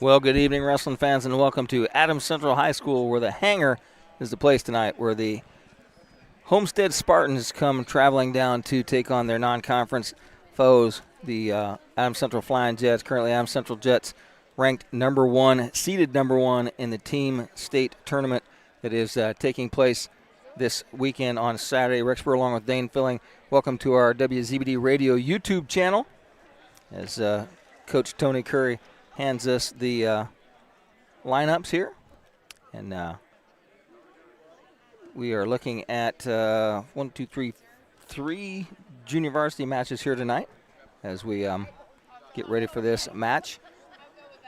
Well, good evening, wrestling fans, and welcome to Adams Central High School, where the Hangar is the place tonight, where the Homestead Spartans come traveling down to take on their non-conference foes, the Adams Central Flying Jets. Currently, Adams Central Jets ranked number one, seeded number one in the team state tournament that is taking place this weekend on Saturday. Rex Burr along with Dane Filling. Welcome to our WZBD Radio YouTube channel as Coach Tony Curry hands us the lineups here. And we are looking at three junior varsity matches here tonight as we get ready for this match.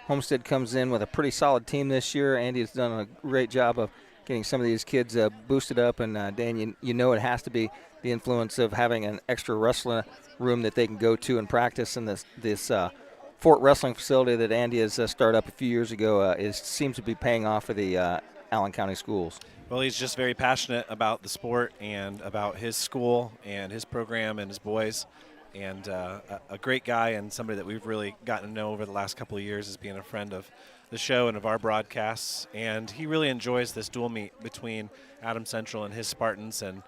Homestead comes in with a pretty solid team this year. Andy has done a great job of getting some of these kids boosted up. And, Dan, you know it has to be the influence of having an extra wrestling room that they can go to and practice in this Fort Wrestling facility that Andy has started up a few years ago. Seems to be paying off for the Allen County schools. Well, he's just very passionate about the sport and about his school and his program and his boys. And a great guy and somebody that we've really gotten to know over the last couple of years as being a friend of the show and of our broadcasts. And he really enjoys this dual meet between Adams Central and his Spartans. And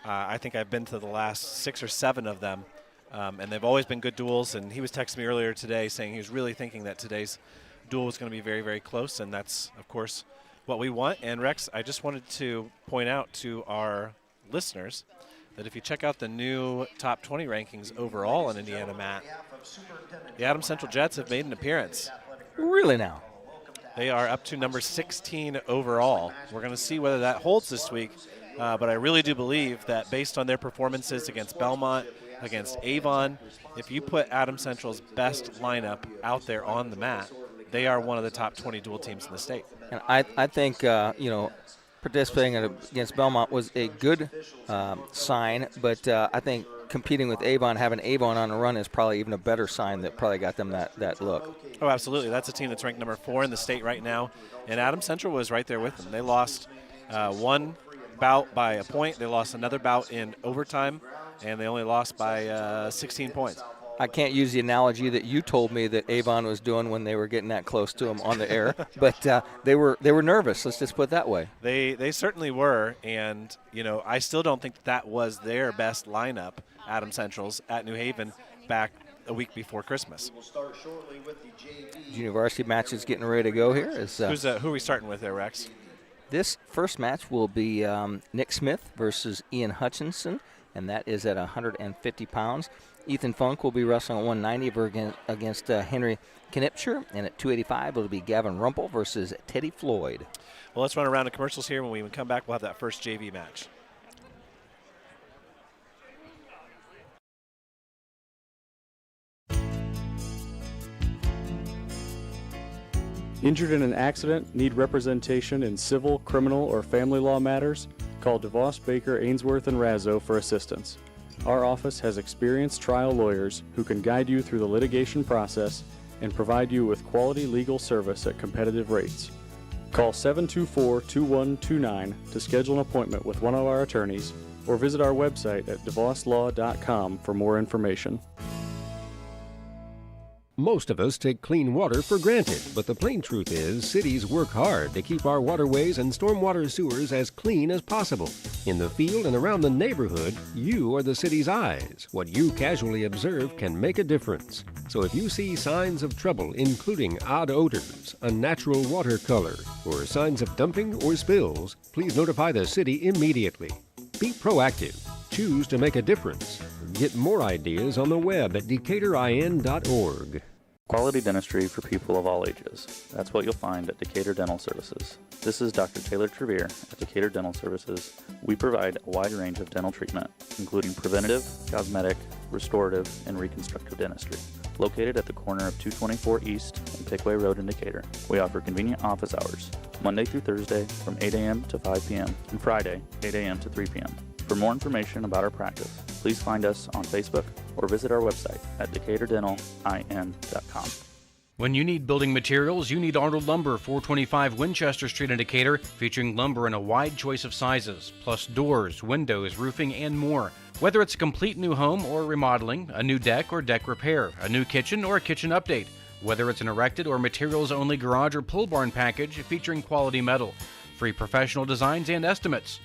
I think I've been to the last 6 or 7 of them. And they've always been good duels. And he was texting me earlier today saying he was really thinking that today's duel was going to be very, very close. And that's, of course, what we want. And, Rex, I just wanted to point out to our listeners that if you check out the new top 20 rankings overall in Indiana, Matt, the Adams Central Jets have made an appearance. Really now? They are up to number 16 overall. We're going to see whether that holds this week, but I really do believe that based on their performances against Belmont, against Avon, if you put Adams Central's best lineup out there on the mat, they are one of the top 20 dual teams in the state. And I think, participating against Belmont was a good sign, but I think competing with Avon, having Avon on the run is probably even a better sign that probably got them that look. Oh, absolutely. That's a team that's ranked number 4 in the state right now, and Adams Central was right there with them. They lost one bout by a point. They lost another bout in overtime, and they only lost by 16 points. I can't use the analogy that you told me that Avon was doing when they were getting that close to them on the air, but they were nervous. Let's just put it that way. They certainly were, and I still don't think that was their best lineup, Adams Central's, at New Haven back a week before Christmas. Junior varsity match is getting ready to go here. Who are we starting with there, Rex? This first match will be Nick Smith versus Ian Hutchinson, and that is at 150 pounds. Ethan Funk will be wrestling at 190 against Henry Knipscher, and at 285 it'll be Gavin Rumpel versus Teddy Floyd. Well, let's run around the commercials here. When we come back, we'll have that first JV match. Injured in an accident, need representation in civil, criminal, or family law matters? Call DeVos, Baker, Ainsworth, and Razzo for assistance. Our office has experienced trial lawyers who can guide you through the litigation process and provide you with quality legal service at competitive rates. Call 724-2129 to schedule an appointment with one of our attorneys or visit our website at devoslaw.com for more information. Most of us take clean water for granted, but the plain truth is cities work hard to keep our waterways and stormwater sewers as clean as possible. In the field and around the neighborhood, you are the city's eyes. What you casually observe can make a difference. So if you see signs of trouble, including odd odors, unnatural water color, or signs of dumping or spills, please notify the city immediately. Be proactive. Choose to make a difference. Get more ideas on the web at decaturin.org. Quality dentistry for people of all ages. That's what you'll find at Decatur Dental Services. This is Dr. Taylor Trevere at Decatur Dental Services. We provide a wide range of dental treatment, including preventative, cosmetic, restorative, and reconstructive dentistry. Located at the corner of 224 East and Pickway Road in Decatur, we offer convenient office hours, Monday through Thursday from 8 a.m. to 5 p.m. and Friday, 8 a.m. to 3 p.m. For more information about our practice, please find us on Facebook or visit our website at DecaturDentalIN.com. When you need building materials, you need Arnold Lumber, 425 Winchester Street in Decatur, featuring lumber in a wide choice of sizes, plus doors, windows, roofing, and more. Whether it's a complete new home or remodeling, a new deck or deck repair, a new kitchen or a kitchen update, Whether it's an erected or materials-only garage or pole barn package featuring quality metal, free professional designs and estimates,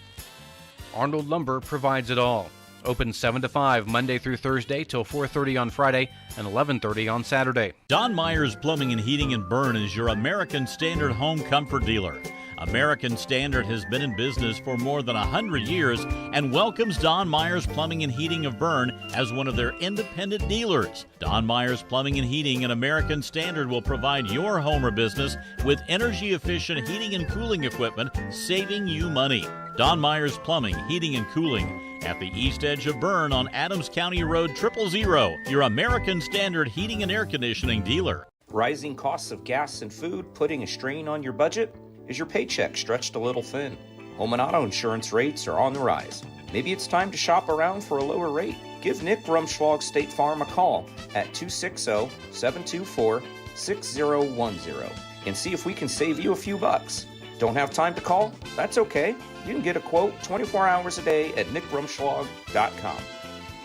Arnold Lumber provides it all. Open 7 to 5 Monday through Thursday till 4:30 on Friday and 11:30 on Saturday. Don Myers Plumbing and Heating in Bern is your American Standard home comfort dealer. American Standard has been in business for more than 100 years and welcomes Don Myers Plumbing and Heating of Bern as one of their independent dealers. Don Myers Plumbing and Heating and American Standard will provide your home or business with energy-efficient heating and cooling equipment, saving you money. Don Myers Plumbing, Heating and Cooling at the east edge of Bern on Adams County Road 000, your American Standard heating and air conditioning dealer. Rising costs of gas and food putting a strain on your budget? Is your paycheck stretched a little thin? Home and auto insurance rates are on the rise. Maybe it's time to shop around for a lower rate. Give Nick Rumschlag State Farm a call at 260-724-6010 and see if we can save you a few bucks. Don't have time to call? That's okay. You can get a quote 24 hours a day at nickrumschlag.com.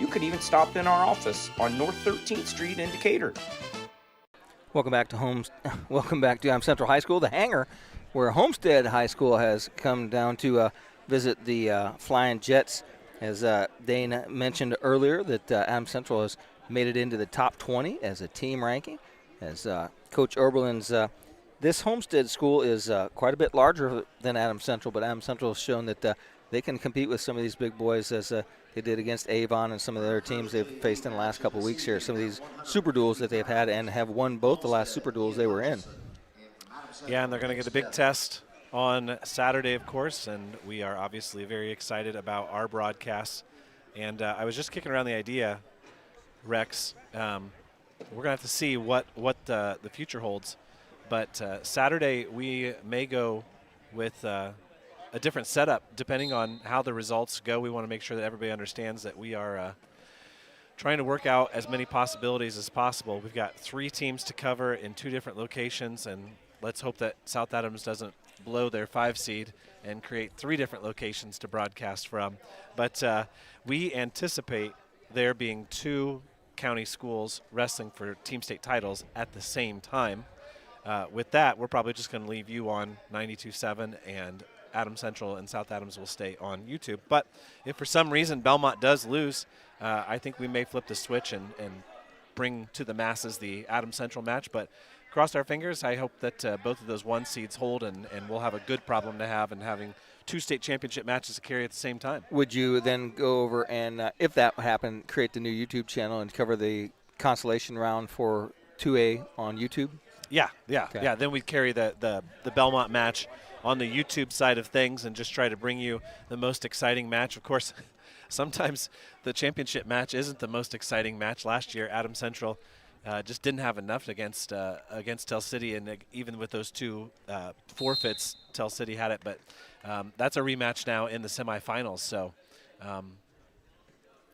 You could even stop in our office on North 13th Street in Decatur. Welcome back to Adams Central High School, the Hangar, where Homestead High School has come down to visit the Flying Jets. As Dane mentioned earlier, that Adams Central has made it into the top 20 as a team ranking. As Coach Oberlin's, this Homestead school is quite a bit larger than Adams Central, but Adams Central has shown that they can compete with some of these big boys as they did against Avon and some of the other teams they've faced in the last couple of weeks here. Some of these super duels that they've had and have won both the last super duels they were in. Yeah, and they're going to get a big test on Saturday, of course, and we are obviously very excited about our broadcasts. And I was just kicking around the idea, Rex. We're going to have to see what the future holds. But Saturday we may go with a different setup depending on how the results go. We want to make sure that everybody understands that we are trying to work out as many possibilities as possible. We've got 3 teams to cover in 2 different locations, and let's hope that South Adams doesn't blow their 5 seed and create 3 different locations to broadcast from. But we anticipate there being 2 county schools wrestling for team state titles at the same time. With that, we're probably just going to leave you on 92.7, and Adams Central and South Adams will stay on YouTube. But if for some reason Belmont does lose, I think we may flip the switch and bring to the masses the Adams Central match. But cross our fingers. I hope that both of those 1 seeds hold, and we'll have a good problem to have in having 2 state championship matches to carry at the same time. Would you then go over and, if that happened, create the new YouTube channel and cover the consolation round for 2A on YouTube? Yeah. Okay. Yeah, then we'd carry the Belmont match on the YouTube side of things and just try to bring you the most exciting match. Of course, sometimes the championship match isn't the most exciting match. Last year, Adams Central just didn't have enough against Tell City, and even with those 2 forfeits, Tell City had it. But that's a rematch now in the semifinals. So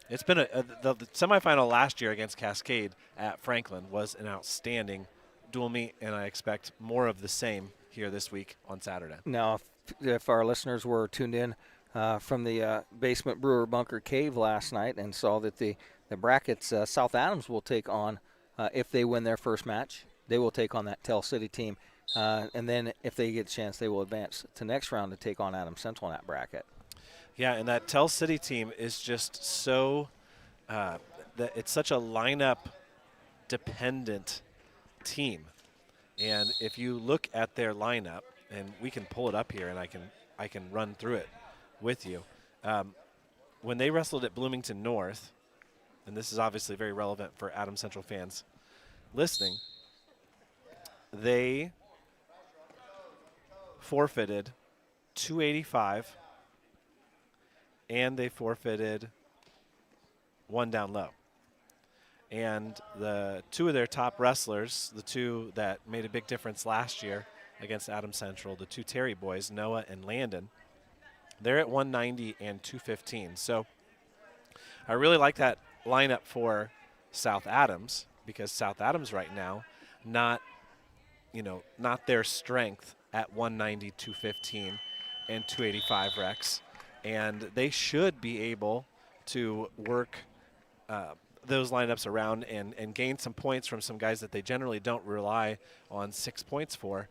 it's been the semifinal last year against Cascade at Franklin was an outstanding dual meet, and I expect more of the same here this week on Saturday. Now, if our listeners were tuned in from the Basement Brewer Bunker Cave last night and saw that the brackets, South Adams will take on, if they win their first match, they will take on that Tell City team. And then if they get a chance, they will advance to next round to take on Adams Central in that bracket. Yeah, and that Tell City team is just so it's such a lineup-dependent team. And if you look at their lineup, and we can pull it up here, and I can run through it with you. When they wrestled at Bloomington North, and this is obviously very relevant for Adams Central fans listening, they forfeited $285, and they forfeited 1 down low. And the 2 of their top wrestlers, the 2 that made a big difference last year against Adams Central, the 2 Terry boys, Noah and Landon, they're at 190 and 215. So I really like that lineup for South Adams, because South Adams right now, not their strength at 190, 215, and 285 Rex. And they should be able to work those lineups around and gain some points from some guys that they generally don't rely on 6 points for.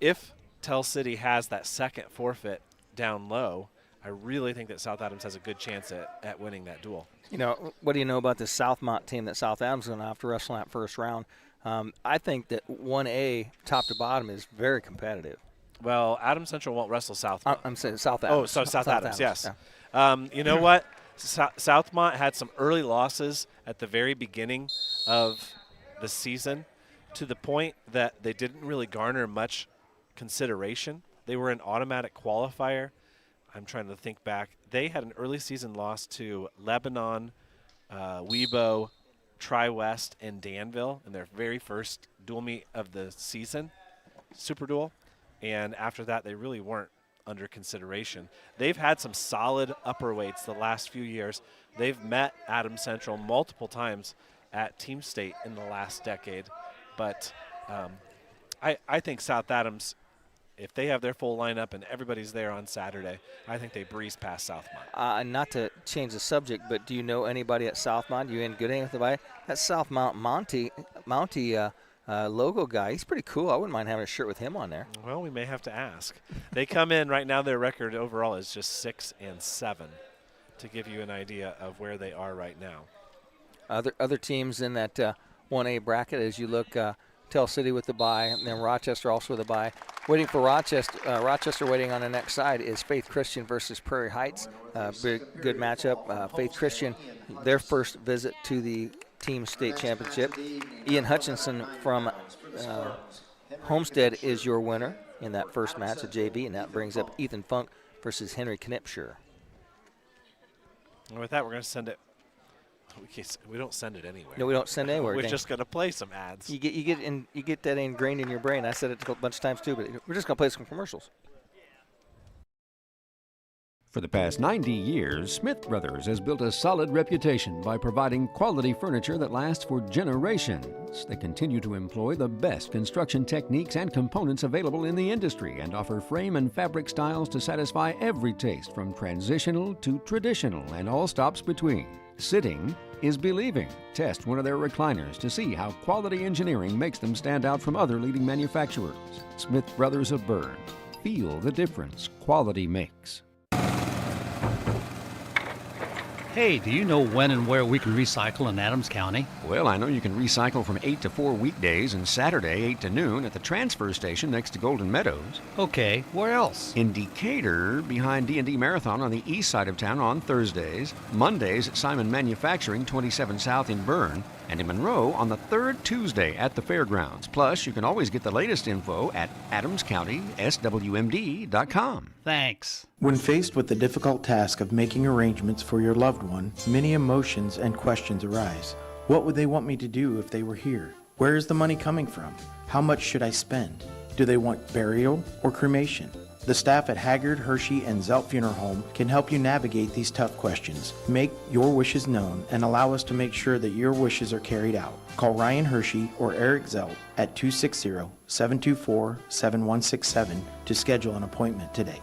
If Tell City has that second forfeit down low, I really think that South Adams has a good chance at winning that duel. You know, what do you know about the Southmont team that South Adams is going to have to wrestle in that first round? I think that 1A, top to bottom, is very competitive. Well, Adams Central won't wrestle Southmont. I'm saying South Adams. Oh, so South Adams, yes. Yeah. You know what? Southmont had some early losses at the very beginning of the season to the point that they didn't really garner much consideration. They were an automatic qualifier. I'm trying to think back. They had an early season loss to Lebanon, Webo, Tri-West, and Danville in their very first dual meet of the season, Super Duel. And after that, they really weren't under consideration. They've had some solid upper weights the last few years. They've met Adams Central multiple times at Team State in the last decade. But I think South Adams, if they have their full lineup and everybody's there on Saturday, I think they breeze past Southmont. Not to change the subject, but do you know anybody at Southmont? You in good with anybody? That Southmont Monty logo guy, he's pretty cool. I wouldn't mind having a shirt with him on there. Well, we may have to ask. They come in right now, their record overall is just 6-7, to give you an idea of where they are right now. Other teams in that 1A bracket, as you look, Tell City with the bye, and then Rochester also with the bye. Waiting for Rochester waiting on the next side is Faith Christian versus Prairie Heights. Good matchup. Faith Christian, their first visit to the Team State Championship. Ian Hutchinson from Homestead is your winner in that first match at JV, and that brings up Ethan Funk versus Henry Knipscher. And with that, we're going to send it. We don't send it anywhere. No, we don't send it anywhere. We're just going to play some ads. You get that ingrained in your brain. I said it a bunch of times too, but we're just going to play some commercials. For the past 90 years, Smith Brothers has built a solid reputation by providing quality furniture that lasts for generations. They continue to employ the best construction techniques and components available in the industry and offer frame and fabric styles to satisfy every taste, from transitional to traditional and all stops between. Sitting is believing. Test one of their recliners to see how quality engineering makes them stand out from other leading manufacturers. Smith Brothers of Bern. Feel the difference quality makes. Hey, do you know when and where we can recycle in Adams County? Well, I know you can recycle from 8 to 4 weekdays and Saturday 8 to noon at the transfer station next to Golden Meadows. Okay, where else? In Decatur, behind D&D Marathon on the east side of town on Thursdays. Mondays at Simon Manufacturing, 27 South in Bern. And in Monroe on the third Tuesday at the fairgrounds. Plus, you can always get the latest info at adamscountyswmd.com. Thanks. When faced with the difficult task of making arrangements for your loved one, many emotions and questions arise. What would they want me to do if they were here? Where is the money coming from? How much should I spend? Do they want burial or cremation? The staff at Haggard, Hershey, and Zelt Funeral Home can help you navigate these tough questions. Make your wishes known and allow us to make sure that your wishes are carried out. Call Ryan Hershey or Eric Zelt at 260-724-7167 to schedule an appointment today.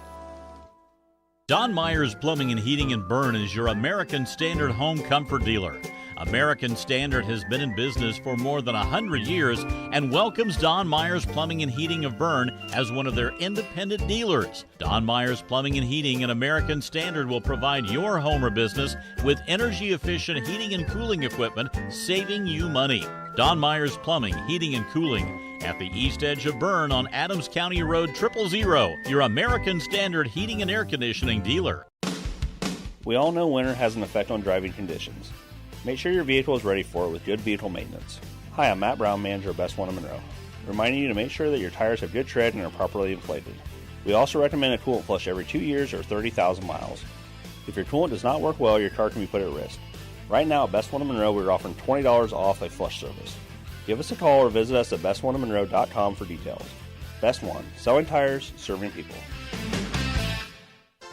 Don Myers Plumbing and Heating in Bern is your American Standard home comfort dealer. American Standard has been in business for more than 100 years and welcomes Don Myers Plumbing and Heating of Bern as one of their independent dealers. Don Myers Plumbing and Heating and American Standard will provide your home or business with energy-efficient heating and cooling equipment, saving you money. Don Myers Plumbing, Heating and Cooling at the east edge of Bern on Adams County Road 000, your American Standard heating and air conditioning dealer. We all know winter has an effect on driving conditions. Make sure your vehicle is ready for it with good vehicle maintenance. Hi, I'm Matt Brown, manager of Best One in Monroe, reminding you to make sure that your tires have good tread and are properly inflated. We also recommend a coolant flush every 2 years or 30,000 miles. If your coolant does not work well, your car can be put at risk. Right now at Best One in Monroe, we're offering $20 off a flush service. Give us a call or visit us at bestoneofmonroe.com for details. Best One, selling tires, serving people.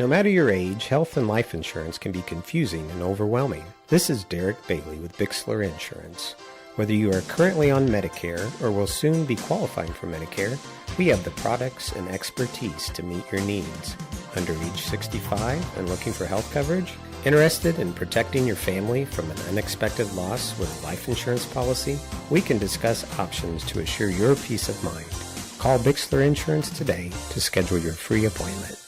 No matter your age, health and life insurance can be confusing and overwhelming. This is Derek Bailey with Bixler Insurance. Whether you are currently on Medicare or will soon be qualifying for Medicare, we have the products and expertise to meet your needs. Under age 65 and looking for health coverage? Interested in protecting your family from an unexpected loss with a life insurance policy? We can discuss options to assure your peace of mind. Call Bixler Insurance today to schedule your free appointment.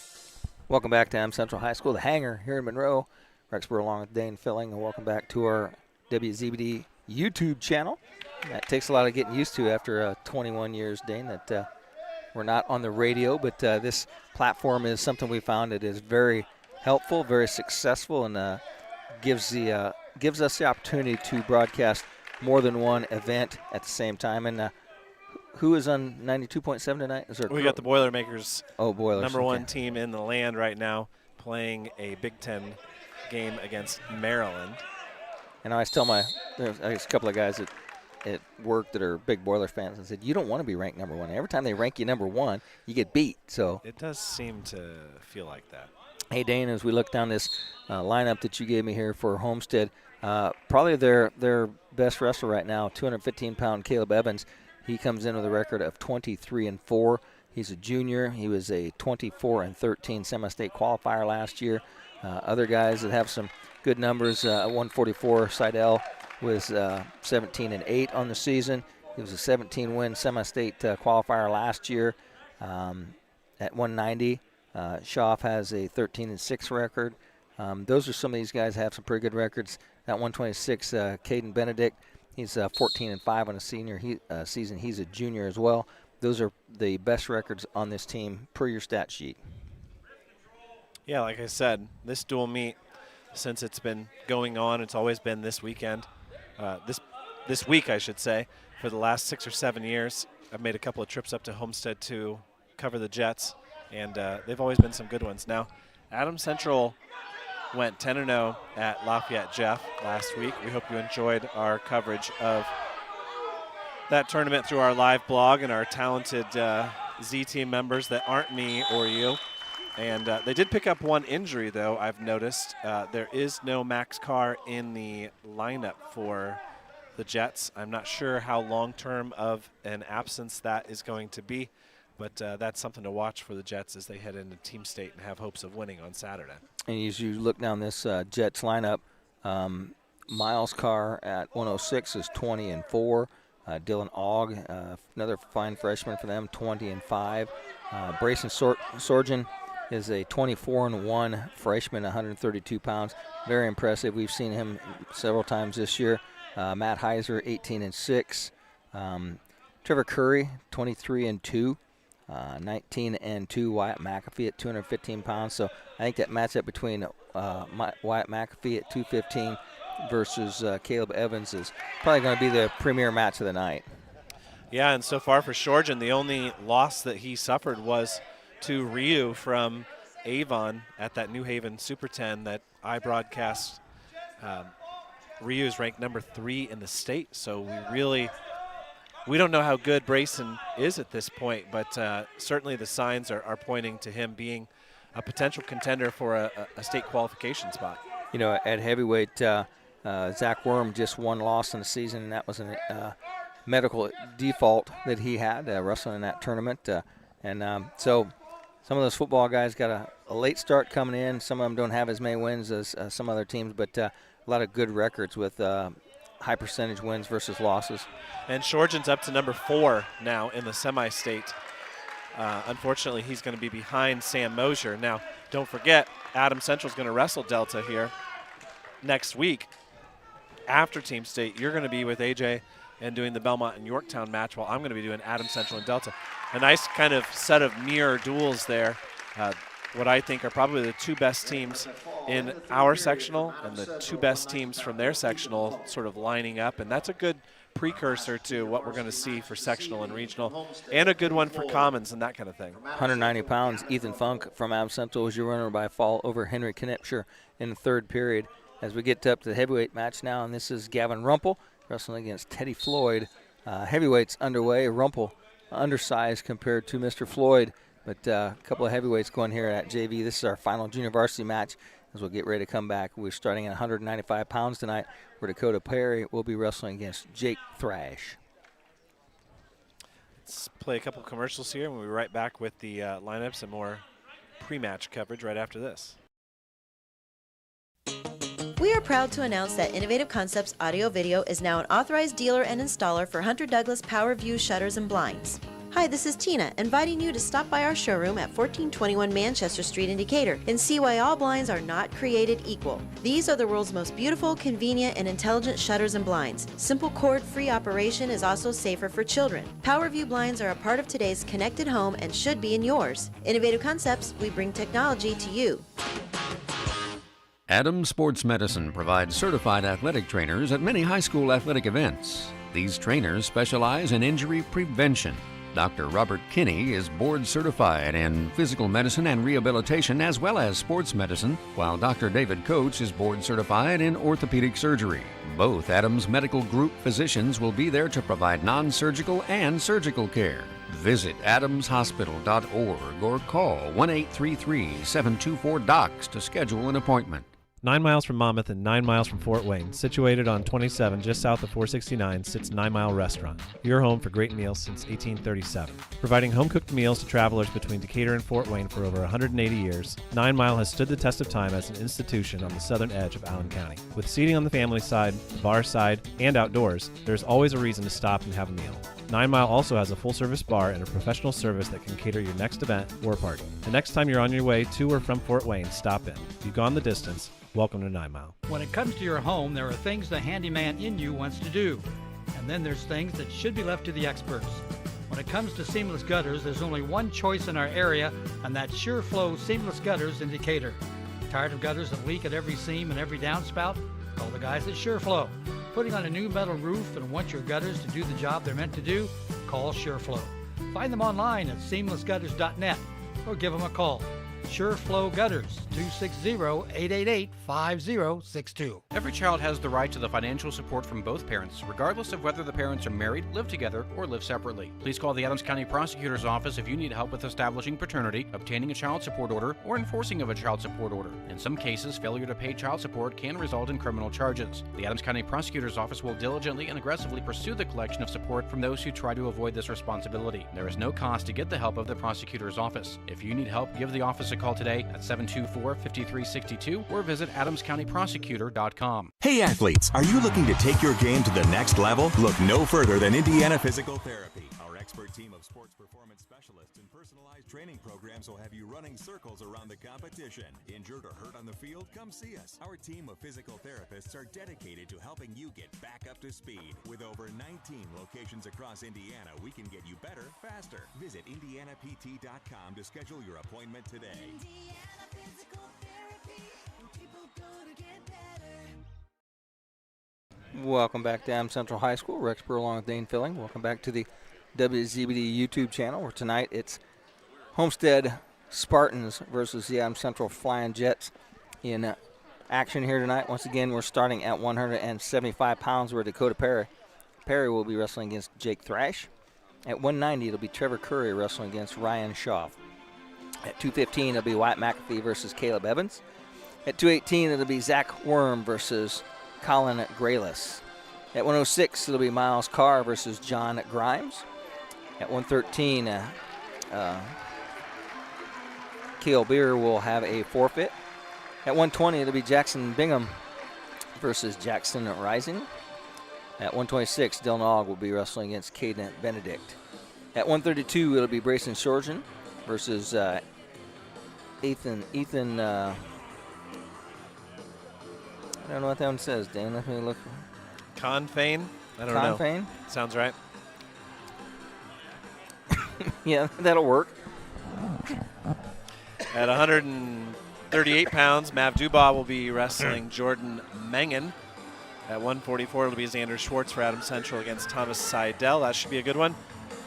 Welcome back to Adams Central High School, the Hangar here in Monroe. Rexburg along with Dane Filling, and welcome back to our WZBD YouTube channel. That takes a lot of getting used to after 21 years, Dane, that we're not on the radio, but this platform is something we found that is very helpful, very successful, and gives us the opportunity to broadcast more than one event at the same time. And who is on 92.7 tonight? Is there we got the Boilermakers. Oh, Boilers. Number one team in the land right now, playing a Big Ten game against Maryland. And I always tell there's a couple of guys at work that are big Boilers fans and said, you don't want to be ranked number one. Every time they rank you number one, you get beat. So it does seem to feel like that. Hey, Dane, as we look down this lineup that you gave me here for Homestead, probably their best wrestler right now, 215-pound Caleb Evans. He comes in with a record of 23-4. He's a junior. He was a 24-13 semi-state qualifier last year. Other guys that have some good numbers, 144, Seidel was 17-8 on the season. He was a 17-win semi-state qualifier last year at 190. Schaff has a 13-6 record. Those are some of these guys have some pretty good records. That 126, Caden Benedict, he's 14-5 on a senior season. He's a junior as well. Those are the best records on this team per your stat sheet. Yeah, like I said, this dual meet, since it's been going on, it's always been this weekend. This week, I should say, for the last 6 or 7 years. I've made a couple of trips up to Homestead to cover the Jets, and they've always been some good ones. Now, Adams Central went 10-0 at Lafayette Jeff last week. We hope you enjoyed our coverage of that tournament through our live blog and our talented Z team members that aren't me or you. And they did pick up one injury, though, I've noticed. There is no Max Carr in the lineup for the Jets. I'm not sure how long-term of an absence that is going to be, but that's something to watch for the Jets as they head into Team State and have hopes of winning on Saturday. And as you look down this Jets lineup, Miles Carr at 106 is 20-4. Dylan Ogg, another fine freshman for them, 20-5. Brayson Sorgen is a 24-1 freshman, 132 pounds. Very impressive. We've seen him several times this year. Matt Heiser, 18-6. Trevor Curry, 23-2. 19-2. Wyatt McAfee at 215 pounds. So I think that matchup between Wyatt McAfee at 215 versus Caleb Evans is probably going to be the premier match of the night. Yeah, and so far for Shorgen, the only loss that he suffered was to Ryu from Avon at that New Haven Super 10 that I broadcast. Ryu is ranked number 3 in the state, so we don't know how good Brayson is at this point, but certainly the signs are pointing to him being a potential contender for a state qualification spot. You know, at heavyweight, Zach Worm just one loss in the season, and that was a medical default that he had wrestling in that tournament. So some of those football guys got a late start coming in. Some of them don't have as many wins as some other teams, but a lot of good records with high percentage wins versus losses. And Shorgen's up to number 4 now in the semi-state. Unfortunately, he's going to be behind Sam Mosier. Now, don't forget, Adams Central's going to wrestle Delta here next week. After Team State, you're going to be with AJ and doing the Belmont and Yorktown match while I'm going to be doing Adams Central and Delta. A nice kind of set of mirror duels there. What I think are probably the 2 best teams in our sectional and the 2 best teams from their sectional sort of lining up, and that's a good precursor to what we're going to see for sectional and regional, and a good one for commons and that kind of thing. 190 pounds, Ethan Funk from Adams Central was your runner by fall over Henry Knipscher in the 3rd period. As we get up to the heavyweight match now, and this is Gavin Rumpel wrestling against Teddy Floyd. Heavyweights underway. Rumpel undersized compared to Mr. Floyd, but a couple of heavyweights going here at JV. This is our final junior varsity match as we'll get ready to come back. We're starting at 195 pounds tonight, where Dakota Perry will be wrestling against Jake Thrash. Let's play a couple commercials here, and we'll be right back with the lineups and more pre-match coverage right after this. We are proud to announce that Innovative Concepts Audio Video is now an authorized dealer and installer for Hunter Douglas PowerView shutters and blinds. Hi, this is Tina, inviting you to stop by our showroom at 1421 Manchester Street in Decatur and see why all blinds are not created equal. These are the world's most beautiful, convenient, and intelligent shutters and blinds. Simple cord-free operation is also safer for children. PowerView blinds are a part of today's connected home and should be in yours. Innovative Concepts, we bring technology to you. Adams Sports Medicine provides certified athletic trainers at many high school athletic events. These trainers specialize in injury prevention. Dr. Robert Kinney is board certified in physical medicine and rehabilitation as well as sports medicine, while Dr. David Coates is board certified in orthopedic surgery. Both Adams Medical Group physicians will be there to provide non-surgical and surgical care. Visit adamshospital.org or call 1-833-724-DOCS to schedule an appointment. 9 miles from Monmouth and 9 miles from Fort Wayne, situated on 27 just south of 469, sits 9 Mile Restaurant, your home for great meals since 1837. Providing home-cooked meals to travelers between Decatur and Fort Wayne for over 180 years, 9 Mile has stood the test of time as an institution on the southern edge of Allen County. With seating on the family side, the bar side, and outdoors, there's always a reason to stop and have a meal. 9 Mile also has a full-service bar and a professional service that can cater your next event or party. The next time you're on your way to or from Fort Wayne, stop in. If you've gone the distance, welcome to 9 Mile. When it comes to your home, there are things the handyman in you wants to do. And then there's things that should be left to the experts. When it comes to seamless gutters, there's only one choice in our area, and that's SureFlow Seamless Gutters in Decatur. Tired of gutters that leak at every seam and every downspout? Call the guys at SureFlow. Putting on a new metal roof and want your gutters to do the job they're meant to do? Call SureFlow. Find them online at seamlessgutters.net or give them a call. SureFlow Gutters, 260-888-5062. Every child has the right to the financial support from both parents, regardless of whether the parents are married, live together, or live separately. Please call the Adams County Prosecutor's Office if you need help with establishing paternity, obtaining a child support order, or enforcing of a child support order. In some cases, failure to pay child support can result in criminal charges. The Adams County Prosecutor's Office will diligently and aggressively pursue the collection of support from those who try to avoid this responsibility. There is no cost to get the help of the Prosecutor's Office. If you need help, give the office a call today at 724-5362 or visit adamscountyprosecutor.com. Hey athletes, are you looking to take your game to the next level? Look no further than Indiana Physical Therapy. Our expert team of sports performance specialists and personalized training programs will have you running circles around the competition. Injured or hurt on the field? Come see us. Our team of physical therapists are dedicated to helping you get back up to speed. With over 19 locations across Indiana, we can get you better, faster. Visit indianapt.com to schedule your appointment today. Indiana Physical Therapy. People gonna get better. Welcome back to Adams Central High School. Rex Burr along with Dane Filling. Welcome back to the WZBD YouTube channel, where tonight it's Homestead Spartans versus the Adams Central Flying Jets in action here tonight. Once again, we're starting at 175 pounds, where Dakota Perry will be wrestling against Jake Thrash. At 190, it'll be Trevor Curry wrestling against Ryan Schaaf. At 215, it'll be Wyatt McAfee versus Caleb Evans. At 218, it'll be Zach Worm versus Colin Graylis. At 106, it'll be Miles Carr versus John Grimes. At 113, Cale Beer will have a forfeit. At 120, it'll be Jackson Bingham versus Jackson Rising. At 126, Dylan Ogg will be wrestling against Caden Benedict. At 132, it'll be Brayson Shorgen versus Ethan. I don't know what that one says, Dan. Let me look. Confane? I don't know. Confane? Sounds right. Yeah, that'll work. At 138 pounds, Mav Dubois will be wrestling Jordan Mengen. At 144, it'll be Xander Schwartz for Adams Central against Thomas Seidel. That should be a good one.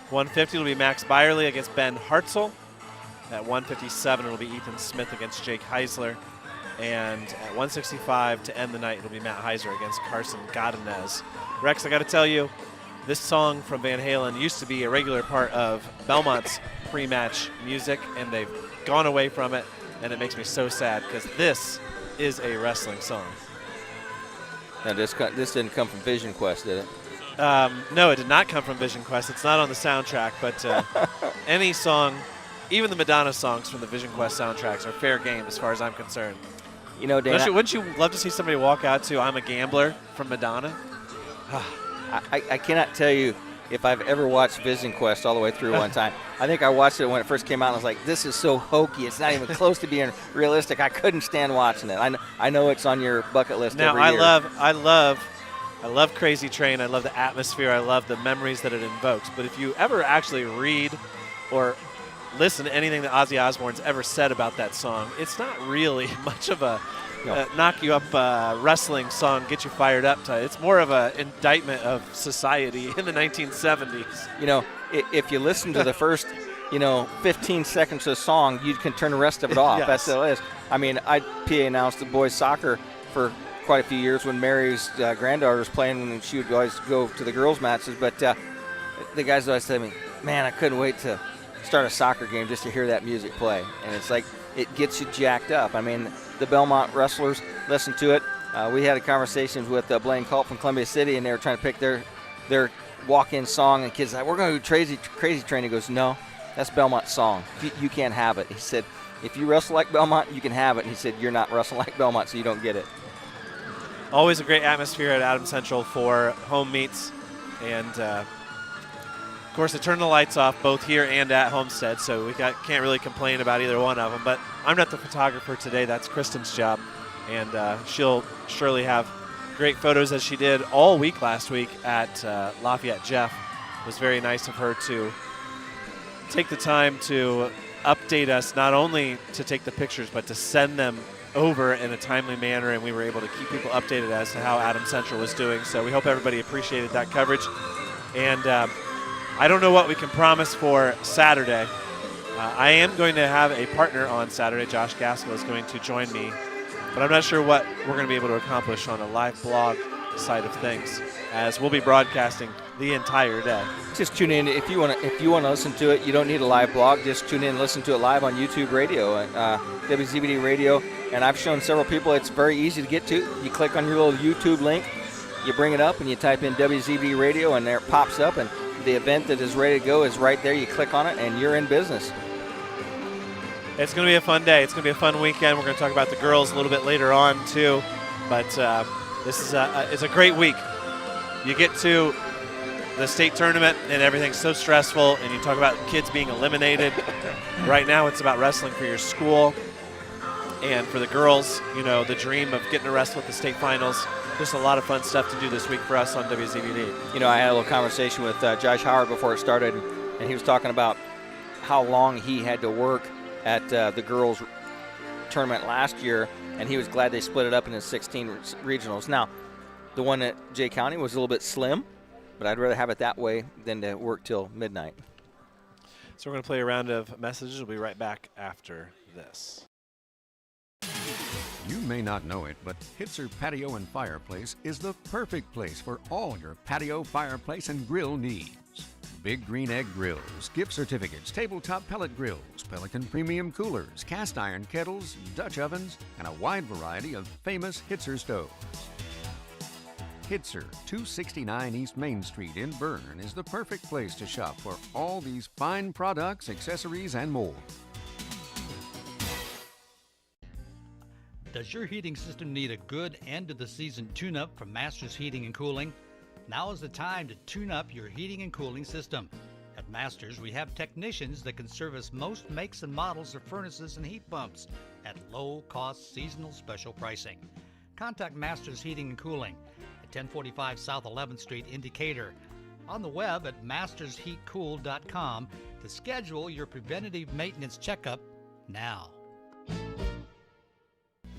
150 will be Max Byerly against Ben Hartzell. At 157, it'll be Ethan Smith against Jake Heisler. And at 165, to end the night, it'll be Matt Heiser against Carson Godinez. Rex, I got to tell you, this song from Van Halen used to be a regular part of Belmont's pre-match music, and they've gone away from it, and it makes me so sad because this is a wrestling song. Now, this didn't come from Vision Quest, did it? No, it did not come from Vision Quest. It's not on the soundtrack, but any song, even the Madonna songs from the Vision Quest soundtracks, are fair game as far as I'm concerned. You know, Dana, Wouldn't you love to see somebody walk out to "I'm a Gambler" from Madonna? I cannot tell you if I've ever watched Vision Quest all the way through one time. I think I watched it when it first came out, and I was like, this is so hokey. It's not even close to being realistic. I couldn't stand watching it. I know it's on your bucket list Now, every year. I love Crazy Train. I love the atmosphere. I love the memories that it invokes. But if you ever actually read or listen to anything that Ozzy Osbourne's ever said about that song, it's not really much of a knock you up wrestling song, get you fired up type. It's more of an indictment of society in the 1970s. You know, if you listen to the first, 15 seconds of the song, you can turn the rest of it off. Yes. That's all it is. I mean, I PA announced the boys soccer for quite a few years when Mary's granddaughter was playing, and she would always go to the girls' matches. But the guys always said to me, man, I couldn't wait to start a soccer game just to hear that music play. And it's like, it gets you jacked up. I mean, the Belmont wrestlers listen to it. We had a conversation with Blaine Culp from Columbia City, and they were trying to pick their walk-in song, and kids like, we're going to do Crazy Train. He goes, no, that's Belmont's song. You can't have it. He said, if you wrestle like Belmont, you can have it. And he said, you're not wrestling like Belmont, so you don't get it. Always a great atmosphere at Adams Central for home meets. And, of course, they turn the lights off both here and at Homestead, so we can't really complain about either one of them. But I'm not the photographer today. That's Kristen's job. And she'll surely have great photos, as she did all week last week at Lafayette Jeff. It was very nice of her to take the time to update us, not only to take the pictures, but to send them over in a timely manner, and we were able to keep people updated as to how Adams Central was doing. So we hope everybody appreciated that coverage. And I don't know what we can promise for Saturday. I am going to have a partner on Saturday. Josh Gaskell is going to join me, but I'm not sure what we're going to be able to accomplish on a live blog side of things, as we'll be broadcasting the entire day. Just tune in if you want to listen to it. You don't need a live blog. Just tune in and listen to it live on YouTube Radio, WZBD Radio. And I've shown several people it's very easy to get to. You click on your little YouTube link, you bring it up, and you type in WZBD Radio, and there it pops up, and the event that is ready to go is right there. You click on it, and you're in business. It's going to be a fun day. It's going to be a fun weekend. We're going to talk about the girls a little bit later on, too. But this is it's a great week. You get to the state tournament, and everything's so stressful, and you talk about kids being eliminated. Right now, it's about wrestling for your school. And for the girls, the dream of getting to wrestle at the state finals. Just a lot of fun stuff to do this week for us on WZBD. I had a little conversation with Josh Howard before it started, and he was talking about how long he had to work at the girls' tournament last year, and he was glad they split it up into 16 regionals. Now, the one at Jay County was a little bit slim, but I'd rather have it that way than to work till midnight. So we're going to play a round of messages. We'll be right back after this. You may not know it, but Hitzer Patio and Fireplace is the perfect place for all your patio, fireplace, and grill needs. Big Green Egg grills, gift certificates, tabletop pellet grills, Pelican premium coolers, cast iron kettles, Dutch ovens, and a wide variety of famous Hitzer stoves. Hitzer, 269 East Main Street in Bern, is the perfect place to shop for all these fine products, accessories, and more. Does your heating system need a good end-of-the-season tune-up from Masters Heating and Cooling? Now is the time to tune up your heating and cooling system. At Masters, we have technicians that can service most makes and models of furnaces and heat pumps at low-cost seasonal special pricing. Contact Masters Heating and Cooling at 1045 South 11th Street in Decatur. On the web at mastersheatcool.com to schedule your preventative maintenance checkup now.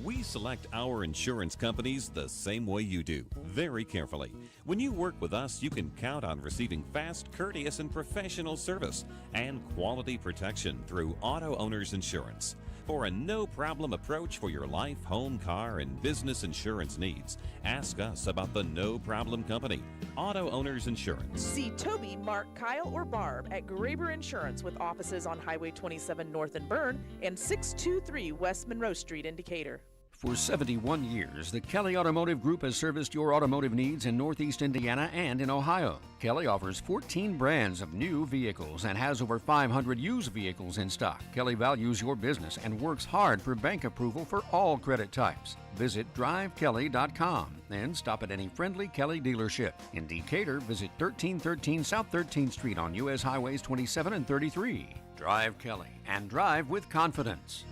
We select our insurance companies the same way you do, very carefully. When you work with us, you can count on receiving fast, courteous, and professional service and quality protection through Auto Owners Insurance. For a no-problem approach for your life, home, car, and business insurance needs, ask us about the No Problem Company, Auto Owners Insurance. See Toby, Mark, Kyle, or Barb at Graber Insurance with offices on Highway 27 North in Bern and 623 West Monroe Street in Decatur. For 71 years, the Kelly Automotive Group has serviced your automotive needs in Northeast Indiana and in Ohio. Kelly offers 14 brands of new vehicles and has over 500 used vehicles in stock. Kelly values your business and works hard for bank approval for all credit types. Visit drivekelly.com and stop at any friendly Kelly dealership. In Decatur, visit 1313 South 13th Street on U.S. Highways 27 and 33. Drive Kelly and drive with confidence.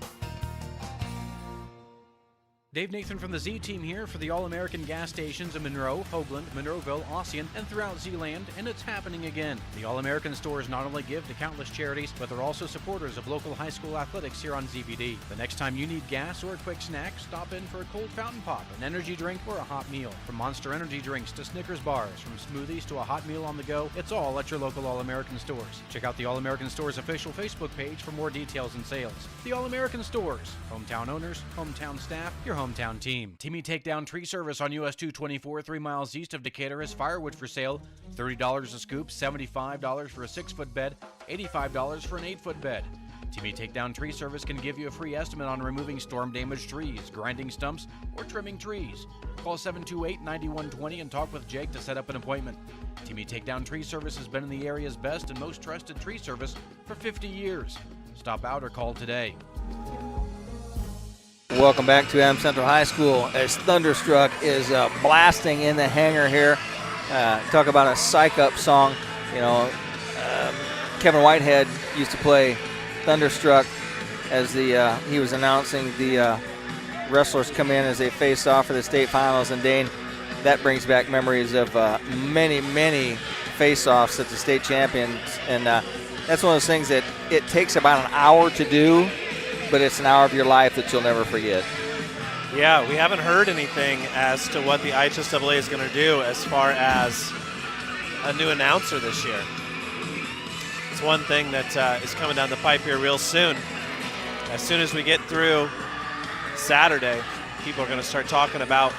Dave Nathan from the Z-Team here for the All-American gas stations in Monroe, Hoagland, Monroeville, Ossian, and throughout Z-Land, and it's happening again. The All-American stores not only give to countless charities, but they're also supporters of local high school athletics here on ZBD. The next time you need gas or a quick snack, stop in for a cold fountain pop, an energy drink, or a hot meal. From Monster Energy drinks to Snickers bars, from smoothies to a hot meal on the go, it's all at your local All-American stores. Check out the All-American Stores official Facebook page for more details and sales. The All-American Stores. Hometown owners, hometown staff, your hometown team. Timmy Takedown Tree Service on US 224, 3 miles east of Decatur has firewood for sale. $30 a scoop, $75 for a 6-foot bed, $85 for an 8-foot bed. Timmy Takedown Tree Service can give you a free estimate on removing storm-damaged trees, grinding stumps, or trimming trees. Call 728-9120 and talk with Jake to set up an appointment. Timmy Takedown Tree Service has been in the area's best and most trusted tree service for 50 years. Stop out or call today. Welcome back to Adams Central High School as Thunderstruck is blasting in the hangar here. Talk about a psych-up song. You know, Kevin Whitehead used to play Thunderstruck as he was announcing the wrestlers come in as they face off for the state finals. And Dane, that brings back memories of many, many face-offs at the state champions. And that's one of those things that it takes about an hour to do, but it's an hour of your life that you'll never forget. Yeah, we haven't heard anything as to what the IHSAA is going to do as far as a new announcer this year. It's one thing that is coming down the pipe here real soon. As soon as we get through Saturday, people are going to start talking about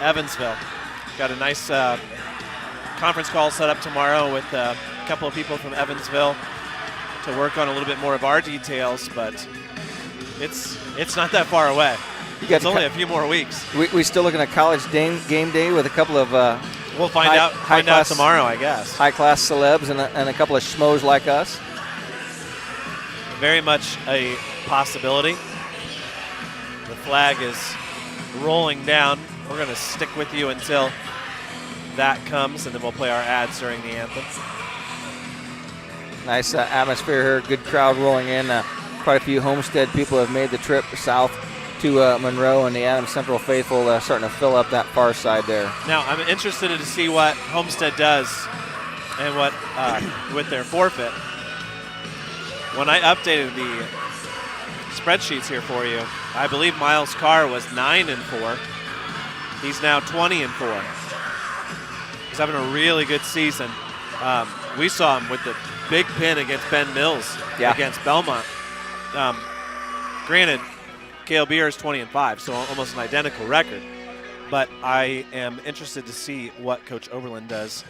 Evansville. Got a nice conference call set up tomorrow with a couple of people from Evansville to work on a little bit more of our details, but it's not that far away. It's only a few more weeks. We still looking at college game day with a couple of we'll find out tomorrow, I guess. High-class celebs and a couple of schmoes like us. Very much a possibility. The flag is rolling down. We're going to stick with you until that comes, and then we'll play our ads during the anthem. Nice atmosphere here, good crowd rolling in. Quite a few Homestead people have made the trip south to Monroe, and the Adams Central faithful starting to fill up that far side there. Now, I'm interested to see what Homestead does and what with their forfeit. When I updated the spreadsheets here for you, I believe Miles Carr was 9-4. He's now 20-4. He's having a really good season. We saw him with the big pin against Ben Mills against Belmont. Granted, Cale Beer is 20-5, so almost an identical record. But I am interested to see what Coach Oberlin does.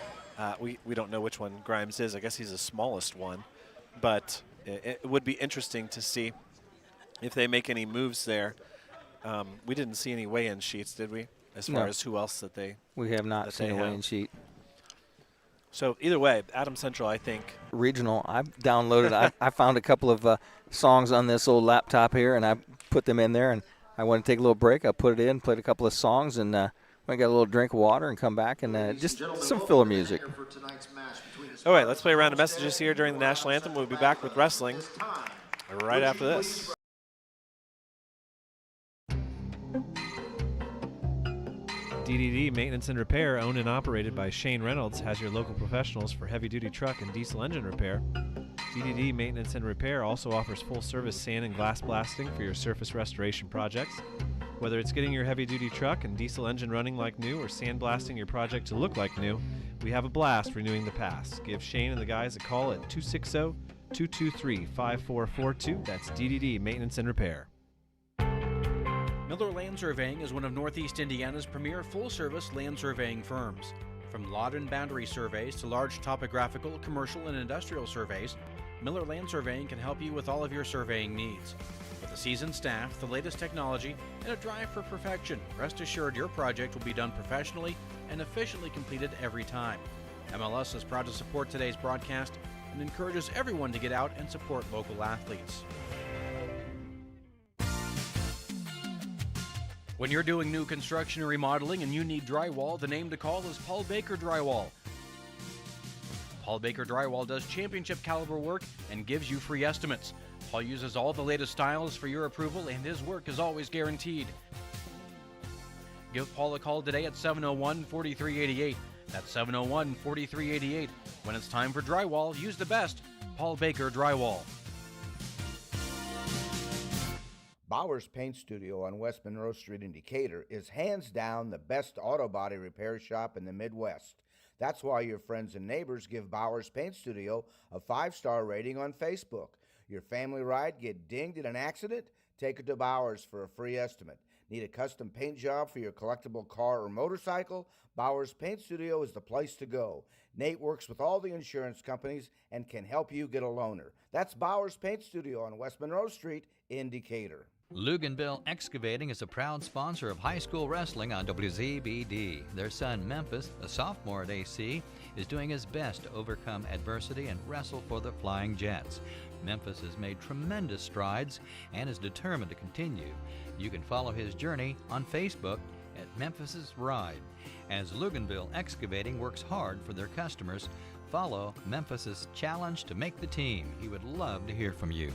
We don't know which one Grimes is. I guess he's the smallest one. But it would be interesting to see if they make any moves there. We didn't see any weigh-in sheets, did we? As far as who else that they We have not seen a weigh-in sheet. So either way, Adams Central, I think. Regional, I've downloaded, I found a couple of songs on this old laptop here, and I put them in there, and I want to take a little break. I put it in, played a couple of songs, and went and got a little drink of water and come back, and just some filler music. All right, let's play a round of messages here during the national anthem. We'll be back with wrestling right after this. DDD Maintenance and Repair, owned and operated by Shane Reynolds, has your local professionals for heavy-duty truck and diesel engine repair. DDD Maintenance and Repair also offers full-service sand and glass blasting for your surface restoration projects. Whether it's getting your heavy-duty truck and diesel engine running like new or sandblasting your project to look like new, we have a blast renewing the past. Give Shane and the guys a call at 260-223-5442. That's DDD Maintenance and Repair. Miller Land Surveying is one of Northeast Indiana's premier full-service land surveying firms. From lot and boundary surveys to large topographical, commercial, and industrial surveys, Miller Land Surveying can help you with all of your surveying needs. With a seasoned staff, the latest technology, and a drive for perfection, rest assured your project will be done professionally and efficiently completed every time. MLS is proud to support today's broadcast and encourages everyone to get out and support local athletes. When you're doing new construction or remodeling and you need drywall, the name to call is Paul Baker Drywall. Paul Baker Drywall does championship caliber work and gives you free estimates. Paul uses all the latest styles for your approval, and his work is always guaranteed. Give Paul a call today at 701-4388. That's 701-4388. When it's time for drywall, use the best, Paul Baker Drywall. Bowers Paint Studio on West Monroe Street in Decatur is hands down the best auto body repair shop in the Midwest. That's why your friends and neighbors give Bowers Paint Studio a 5-star rating on Facebook. Your family ride get dinged in an accident? Take it to Bowers for a free estimate. Need a custom paint job for your collectible car or motorcycle? Bowers Paint Studio is the place to go. Nate works with all the insurance companies and can help you get a loaner. That's Bowers Paint Studio on West Monroe Street in Decatur. Luganville Excavating is a proud sponsor of high school wrestling on WZBD. Their son Memphis, a sophomore at AC, is doing his best to overcome adversity and wrestle for the Flying Jets. Memphis has made tremendous strides and is determined to continue. You can follow his journey on Facebook at Memphis's Ride. As Luganville Excavating works hard for their customers, follow Memphis's challenge to make the team. He would love to hear from you.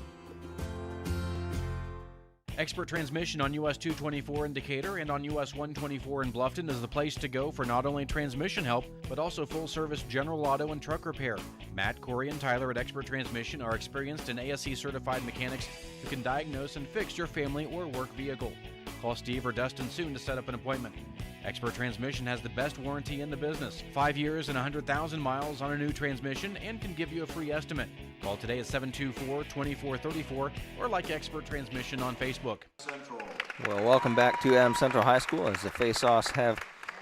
Expert Transmission on US 224 in Decatur and on US 124 in Bluffton is the place to go for not only transmission help, but also full-service general auto and truck repair. Matt, Corey, and Tyler at Expert Transmission are experienced and ASE-certified mechanics who can diagnose and fix your family or work vehicle. Call Steve or Dustin soon to set up an appointment. Expert Transmission has the best warranty in the business. 5 years and 100,000 miles on a new transmission and can give you a free estimate. Call today at 724-2434 or like Expert Transmission on Facebook. Well, welcome back to Adams Central High School as the face-offs have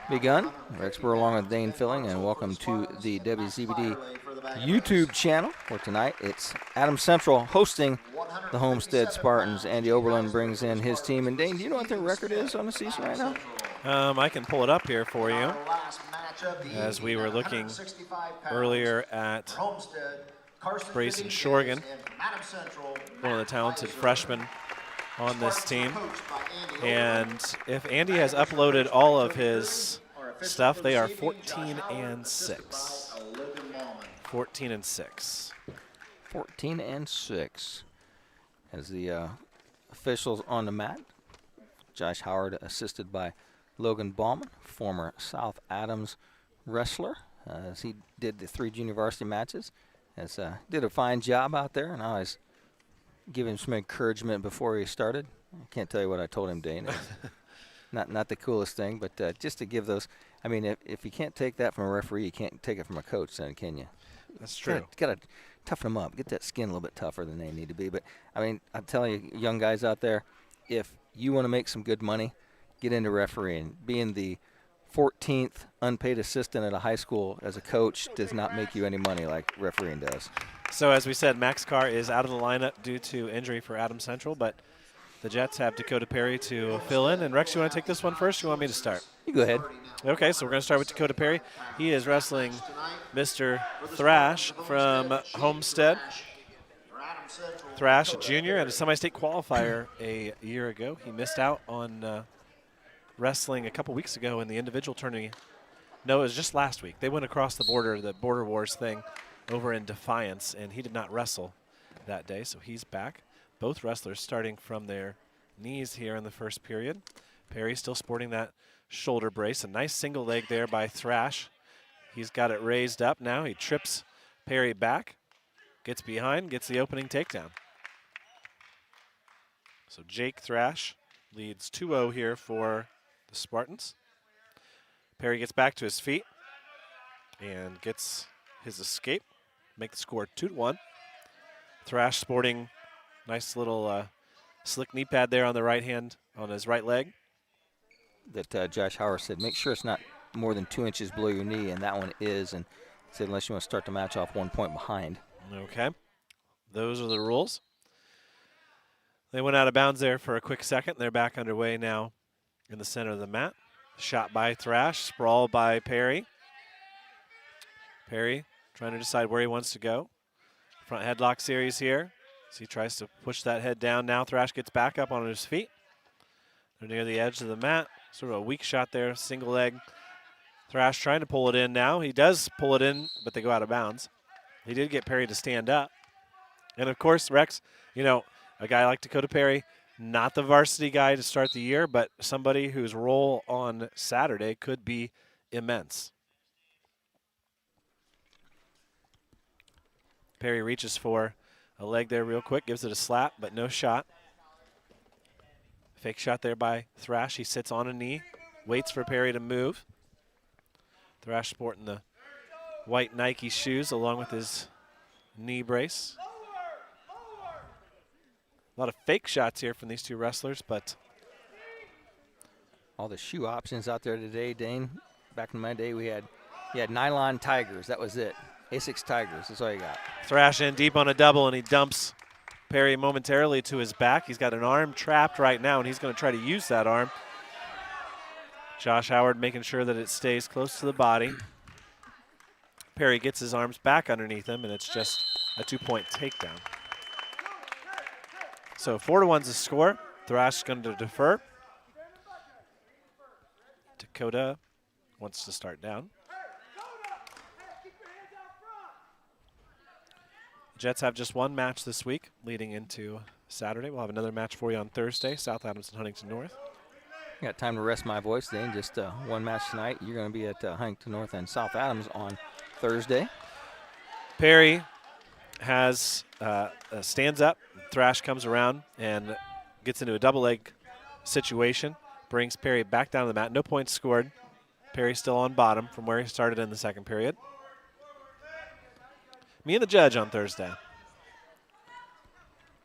begun. Rex Burr along with Dane Filling, and welcome to the WZBD YouTube channel, where tonight it's Adams Central hosting the Homestead Spartans. Andy Oberlin brings in his team. And Dane, do you know what their record is on the season right now? I can pull it up here for you. As we were looking earlier at Brayson Shorgan, one of the talented freshmen on this team. And if Andy has uploaded all of his stuff, they are 14-6. 14-6. 14-6. As the officials on the mat, Josh Howard assisted by Logan Bauman, former South Adams wrestler, as he did the 3 junior varsity matches. Did a fine job out there, and I always give him some encouragement before he started. I can't tell you what I told him, Dane. Not the coolest thing, but just to give those. I mean, if you can't take that from a referee, you can't take it from a coach, then, can you? That's true. Got to toughen them up, get that skin a little bit tougher than they need to be. But I mean, I'm telling you, young guys out there, if you want to make some good money, get into refereeing. Being the 14th unpaid assistant at a high school as a coach does not make you any money like refereeing does. So as we said, Max Carr is out of the lineup due to injury for Adams Central, but the Jets have Dakota Perry to fill in. And Rex, you want to take this one first, or you want me to start? You go ahead. Okay, so we're going to start with Dakota Perry. He is wrestling Mr. Thrash from Homestead. Thrash, a junior and a semi-state qualifier a year ago. He missed out on wrestling a couple weeks ago in the individual tournament. No, it was just last week. They went across the border, the Border Wars thing, over in Defiance, and he did not wrestle that day, so he's back. Both wrestlers starting from their knees here in the first period. Perry still sporting that shoulder brace. A nice single leg there by Thrash. He's got it raised up now. He trips Perry back, gets behind, gets the opening takedown. So Jake Thrash leads 2-0 here for the Spartans. Perry gets back to his feet and gets his escape. Make the score 2-1. Thrash sporting nice little slick knee pad there on the right hand, on his right leg. That Josh Howard said, make sure it's not more than 2 inches below your knee, and that one is, and said unless you want to start the match off 1 point behind. Okay. those are the rules. They went out of bounds there for a quick second. They're back underway now in the center of the mat. Shot by Thrash, sprawl by Perry. Perry trying to decide where he wants to go. Front headlock series here. So he tries to push that head down. Now Thrash gets back up on his feet. They're near the edge of the mat. Sort of a weak shot there, single leg. Thrash trying to pull it in now. He does pull it in, but they go out of bounds. He did get Perry to stand up. And of course, Rex, you know, a guy like Dakota Perry, not the varsity guy to start the year, but somebody whose role on Saturday could be immense. Perry reaches for a leg there real quick, gives it a slap, but no shot. Fake shot there by Thrash. He sits on a knee, waits for Perry to move. Thrash sporting the white Nike shoes along with his knee brace. A lot of fake shots here from these two wrestlers, but all the shoe options out there today, Dane. Back in my day, you had nylon Tigers. That was it. Asics Tigers. That's all you got. Thrash in deep on a double, and he dumps Perry momentarily to his back. He's got an arm trapped right now, and he's going to try to use that arm. Josh Howard making sure that it stays close to the body. Perry gets his arms back underneath him, and it's just a 2-point takedown. So 4-1's the score. Thrash is going to defer. Dakota wants to start down. Jets have just one match this week leading into Saturday. We'll have another match for you on Thursday, South Adams and Huntington North. Got time to rest my voice, Dane. Just one match tonight. You're going to be at Huntington North and South Adams on Thursday. Perry has stands up. Thrash comes around and gets into a double leg situation. Brings Perry back down to the mat. No points scored. Perry still on bottom from where he started in the second period. Me and the judge on Thursday.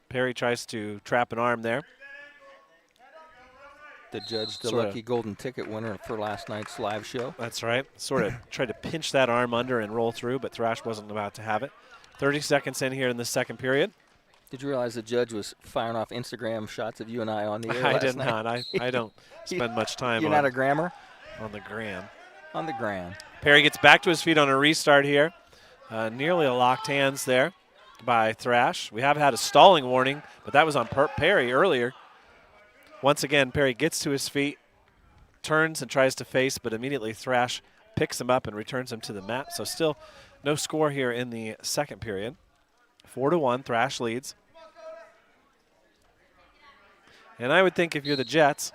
Perry tries to trap an arm there. The judge, the lucky golden ticket winner for last night's live show. That's right. Sort of tried to pinch that arm under and roll through, but Thrash wasn't about to have it. 30 seconds in here in the second period. Did you realize the judge was firing off Instagram shots of you and I on the air I last did night? not. I don't spend much time You're on, not a grammer? On the gram. On the gram. Perry gets back to his feet on a restart here. Nearly a locked hands there by Thrash. We have had a stalling warning, but that was on Perry earlier. Once again, Perry gets to his feet, turns and tries to face, but immediately Thrash picks him up and returns him to the mat. So still no score here in the second period. 4-1, Thrash leads. And I would think if you're the Jets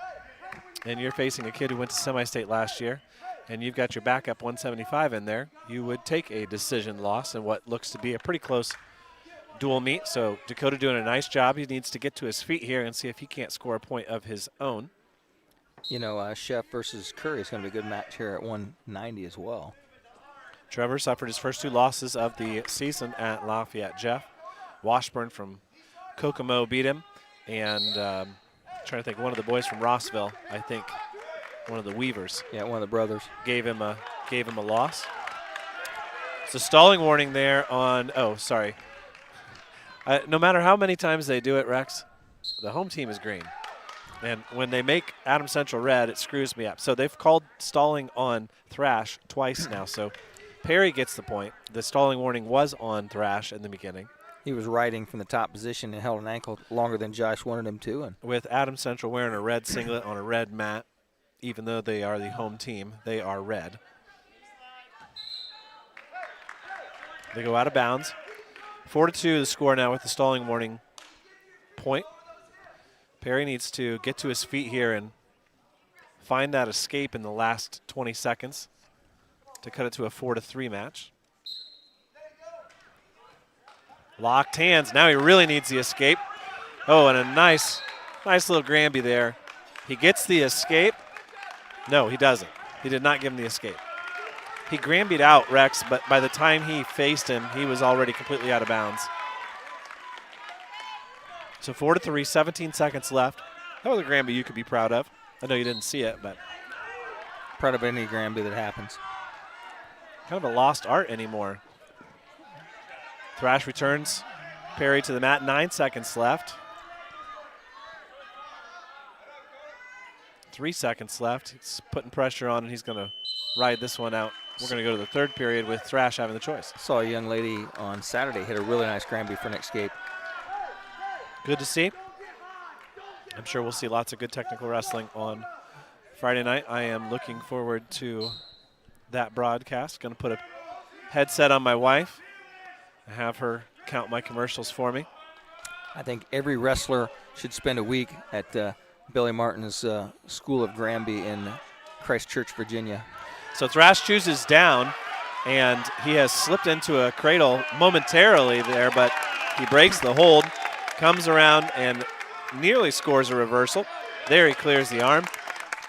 and you're facing a kid who went to semi-state last year and you've got your backup 175 in there, you would take a decision loss in what looks to be a pretty close dual meet. So Dakota doing a nice job. He needs to get to his feet here and see if he can't score a point of his own. You know, Chef versus Curry is going to be a good match here at 190 as well. Trevor suffered his first two losses of the season at Lafayette Jeff. Washburn from Kokomo beat him. And trying to think, one of the boys from Rossville, I think, one of the Weavers. Yeah, one of the brothers. Gave him a loss. So stalling warning there on, oh, sorry. No matter how many times they do it, Rex, the home team is green. And when they make Adams Central red, it screws me up. So they've called stalling on Thrash twice now. So Perry gets the point. The stalling warning was on Thrash in the beginning. He was riding from the top position and held an ankle longer than Josh wanted him to. And with Adams Central wearing a red singlet on a red mat, even though they are the home team, they are red. They go out of bounds. 4-2 the score now with the stalling warning point. Perry needs to get to his feet here and find that escape in the last 20 seconds to cut it to a 4-3 match. Locked hands. Now he really needs the escape. Oh, and a nice little Granby there. He gets the escape. No, he doesn't. He did not give him the escape. He Granby'd out, Rex, but by the time he faced him, he was already completely out of bounds. So 4-3, 17 seconds left. That was a Granby you could be proud of. I know you didn't see it, but proud of any Granby that happens. Kind of a lost art anymore. Thrash returns Perry to the mat, 9 seconds left. 3 seconds left. He's putting pressure on, and he's going to ride this one out. We're going to go to the third period with Thrash having the choice. Saw a young lady on Saturday hit a really nice Granby for an escape. Good to see. I'm sure we'll see lots of good technical wrestling on Friday night. I am looking forward to that broadcast. Going to put a headset on my wife and have her count my commercials for me. I think every wrestler should spend a week at Billy Martin's School of Granby in Christchurch, Virginia. So Thrash chooses down, and he has slipped into a cradle momentarily there, but he breaks the hold, comes around, and nearly scores a reversal. There he clears the arm,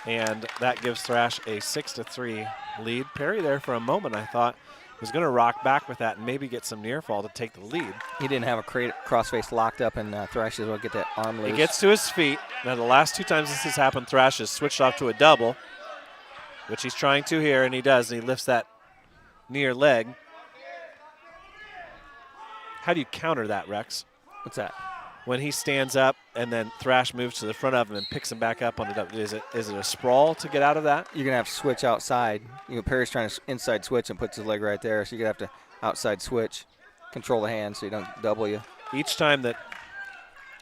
and that gives Thrash a 6-3 lead. Perry there for a moment, I thought, was going to rock back with that and maybe get some near fall to take the lead. He didn't have a crossface locked up, and Thrash is going to get that arm loose. He gets to his feet. Now, the last 2 times this has happened, Thrash has switched off to a double, which he's trying to here, and he does, and he lifts that near leg. How do you counter that, Rex? What's that? When he stands up and then Thrash moves to the front of him and picks him back up on the double. Is it a sprawl to get out of that? You're going to have to switch outside. Perry's trying to inside switch and puts his leg right there, so you're going to have to outside switch, control the hand so you don't double you. Each time that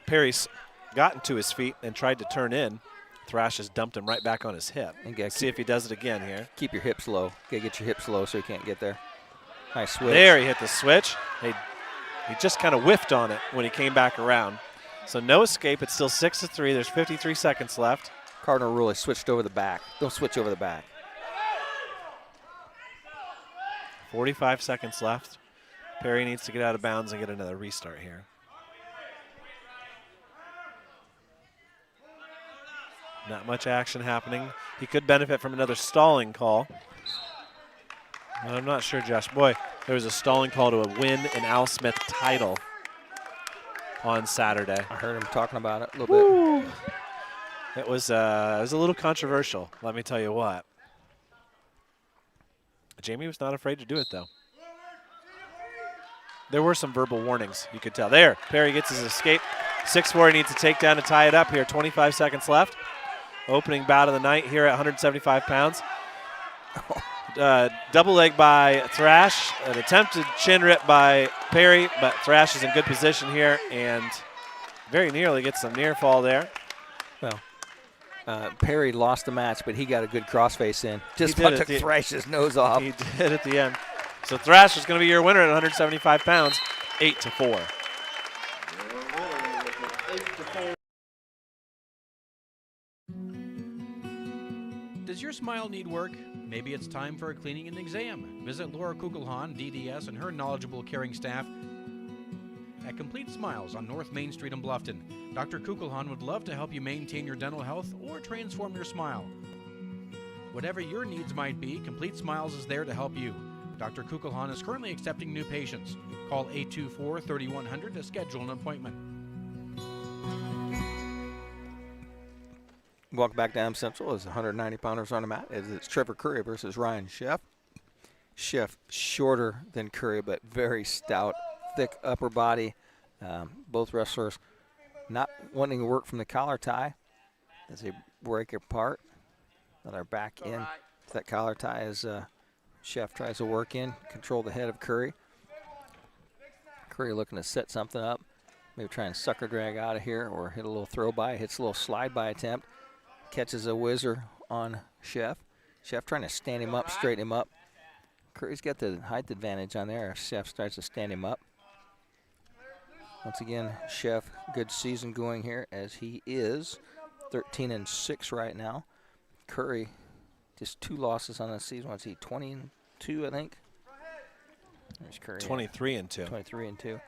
Perry's gotten to his feet and tried to turn in, Thrash has dumped him right back on his hip. See if he does it again here. Keep your hips low. Got to get your hips low so you can't get there. Nice switch. There, he hit the switch. He just kind of whiffed on it when he came back around. So no escape. It's still 6-3. There's 53 seconds left. Cardinal Rule switched over the back. Don't switch over the back. 45 seconds left. Perry needs to get out of bounds and get another restart here. Not much action happening. He could benefit from another stalling call. I'm not sure, Josh. Boy, there was a stalling call to win an Al Smith title on Saturday. I heard him talking about it a little bit. It was a little controversial, let me tell you what. Jamie was not afraid to do it, though. There were some verbal warnings, you could tell. There, Perry gets his escape. 6-4, he needs a takedown to tie it up here. 25 seconds left. Opening bout of the night here at 175 pounds. Double leg by Thrash. An attempted chin rip by Perry, but Thrash is in good position here and very nearly gets some near fall there. Well, Perry lost the match, but he got a good crossface in. Just about took Thrash's nose off. He did at the end. So Thrash is going to be your winner at 175 pounds, 8-4. Does your smile need work? Maybe it's time for a cleaning and exam. Visit Laura Kugelhahn, DDS, and her knowledgeable, caring staff at Complete Smiles on North Main Street in Bluffton. Dr. Kugelhahn would love to help you maintain your dental health or transform your smile. Whatever your needs might be, Complete Smiles is there to help you. Dr. Kugelhahn is currently accepting new patients. Call 824-3100 to schedule an appointment. Welcome back to Adams Central as 190-pounders on the mat. It's Trevor Curry versus Ryan Sheff. Sheff shorter than Curry, but very stout, thick upper body. Both wrestlers not wanting to work from the collar tie as they break apart. Another back in to that collar tie as Sheff tries to work in, control the head of Curry. Curry looking to set something up, maybe try and sucker drag out of here or hit a little throw by, hits a little slide by attempt. Catches a whizzer on Sheff. Sheff trying to stand him up, straighten him up. Curry's got the height advantage on there if Sheff tries to stand him up. Once again, Sheff, good season going here as he is 13-6 right now. Curry, just 2 losses on the season. What's he, 22, I think? There's Curry. 23-2. 23-2.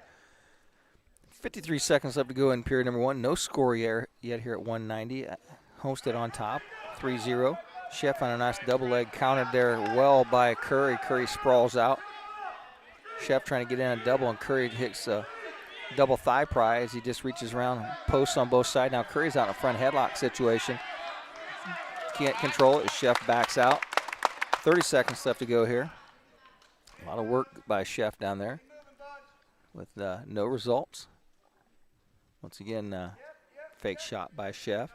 53 seconds left to go in period number 1. No score yet here at 190. Homestead on top, 3-0. Sheff on a nice double leg, countered there well by Curry. Curry sprawls out. Sheff trying to get in a double, and Curry hits a double thigh pry as he just reaches around, posts on both sides. Now Curry's out in a front headlock situation. Can't control it as Sheff backs out. 30 seconds left to go here. A lot of work by Sheff down there. with no results. Once again, fake shot by Chef.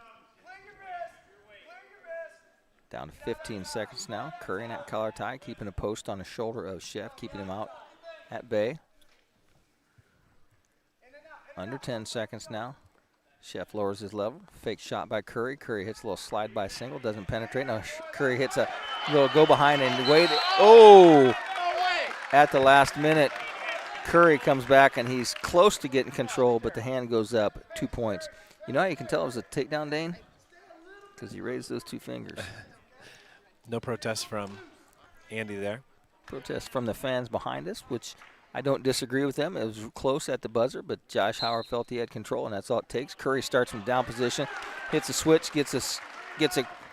Down to 15 seconds now. Curry in that collar tie, keeping a post on the shoulder of Chef, keeping him out at bay. Under 10 seconds now. Chef lowers his level. Fake shot by Curry. Curry hits a little slide by single, doesn't penetrate. Now Curry hits a little go behind and wait. Oh! At the last minute, Curry comes back and he's close to getting control, but the hand goes up. 2 points. You know how you can tell it was a takedown, Dane? Because he raised those 2 fingers. No protest from Andy there. Protest from the fans behind us, which I don't disagree with them. It was close at the buzzer, but Josh Howard felt he had control, and that's all it takes. Curry starts from down position, hits a switch, gets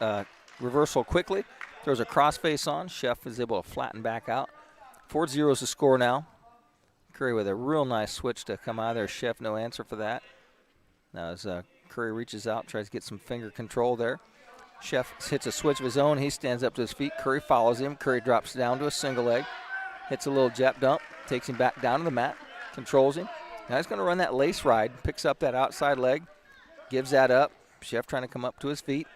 a reversal quickly, throws a crossface on. Chef is able to flatten back out. 4-0 is the score now. Curry with a real nice switch to come out of there. Chef, no answer for that. Now as Curry reaches out, tries to get some finger control there. Chef hits a switch of his own. He stands up to his feet. Curry follows him. Curry drops down to a single leg. Hits a little jab dump. Takes him back down to the mat. Controls him. Now he's going to run that lace ride. Picks up that outside leg. Gives that up. Chef trying to come up to his feet.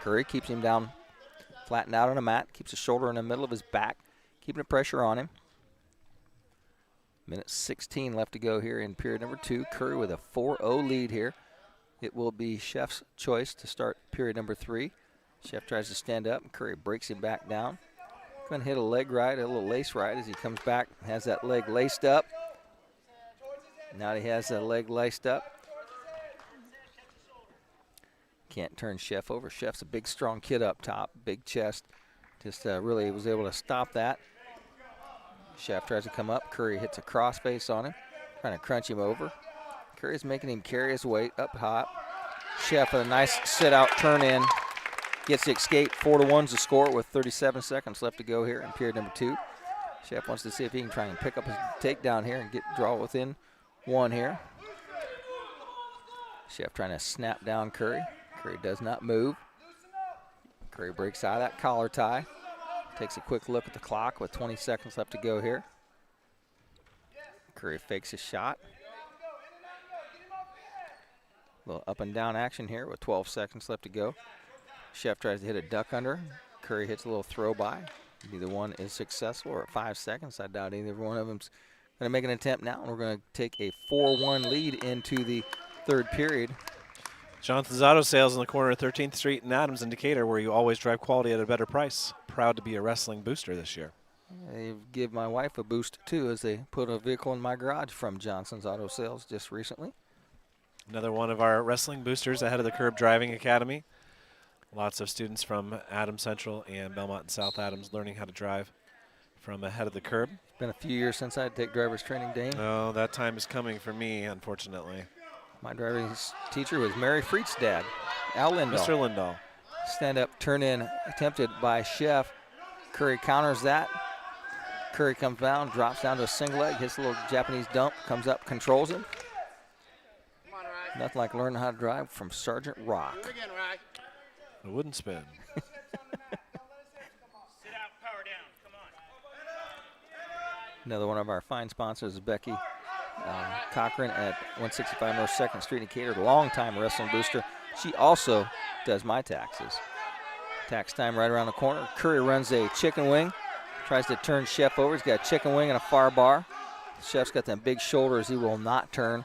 Curry keeps him down, flattened out on the mat. Keeps the shoulder in the middle of his back. Keeping the pressure on him. Minute 16 left to go here in period number 2. Curry with a 4-0 lead here. It will be Chef's choice to start period number 3. Chef tries to stand up. Curry breaks him back down. Going to hit a leg ride, a little lace ride as he comes back. Has that leg laced up. Now he has that leg laced up. Can't turn Chef over. Chef's a big, strong kid up top, big chest. Just really was able to stop that. Chef tries to come up. Curry hits a crossface on him, trying to crunch him over. Curry's making him carry his weight up top. Chef with a nice sit-out turn-in. Gets the escape. 4-1's the score with 37 seconds left to go here in period number 2. Chef wants to see if he can try and pick up his takedown here and draw within 1 here. Chef trying to snap down Curry. Curry does not move. Curry breaks out of that collar tie. Takes a quick look at the clock with 20 seconds left to go here. Curry fakes his shot. A little up and down action here with 12 seconds left to go. Chef tries to hit a duck under. Curry hits a little throw by. Neither one is successful, or at 5 seconds. I doubt either one of them's going to make an attempt now. And we're going to take a 4-1 lead into the 3rd period. Jonathan's Auto Sales on the corner of 13th Street and Adams in Decatur, where you always drive quality at a better price. Proud to be a wrestling booster this year. They give my wife a boost, too, as they put a vehicle in my garage from Johnson's Auto Sales just recently. Another one of our wrestling boosters ahead of the Curb Driving Academy. Lots of students from Adams Central and Belmont and South Adams learning how to drive from ahead of the curb. It's been a few years since I had to take driver's training, Dane. Oh, that time is coming for me, unfortunately. My driving teacher was Mary Freet's dad, Al Lindahl. Mr. Lindahl. Stand up, turn in, attempted by Chef. Curry counters that. Curry comes down, drops down to a single leg, hits a little Japanese dump, comes up, controls him. Nothing like learning how to drive from Sergeant Rock. A wooden spin. Another one of our fine sponsors is Becky Cochran at 165 North 2nd Street in Decatur, longtime wrestling booster. She also does my taxes. Tax time right around the corner. Curry runs a chicken wing, tries to turn Chef over. He's got a chicken wing and a far bar. Chef's got them big shoulders. He will not turn.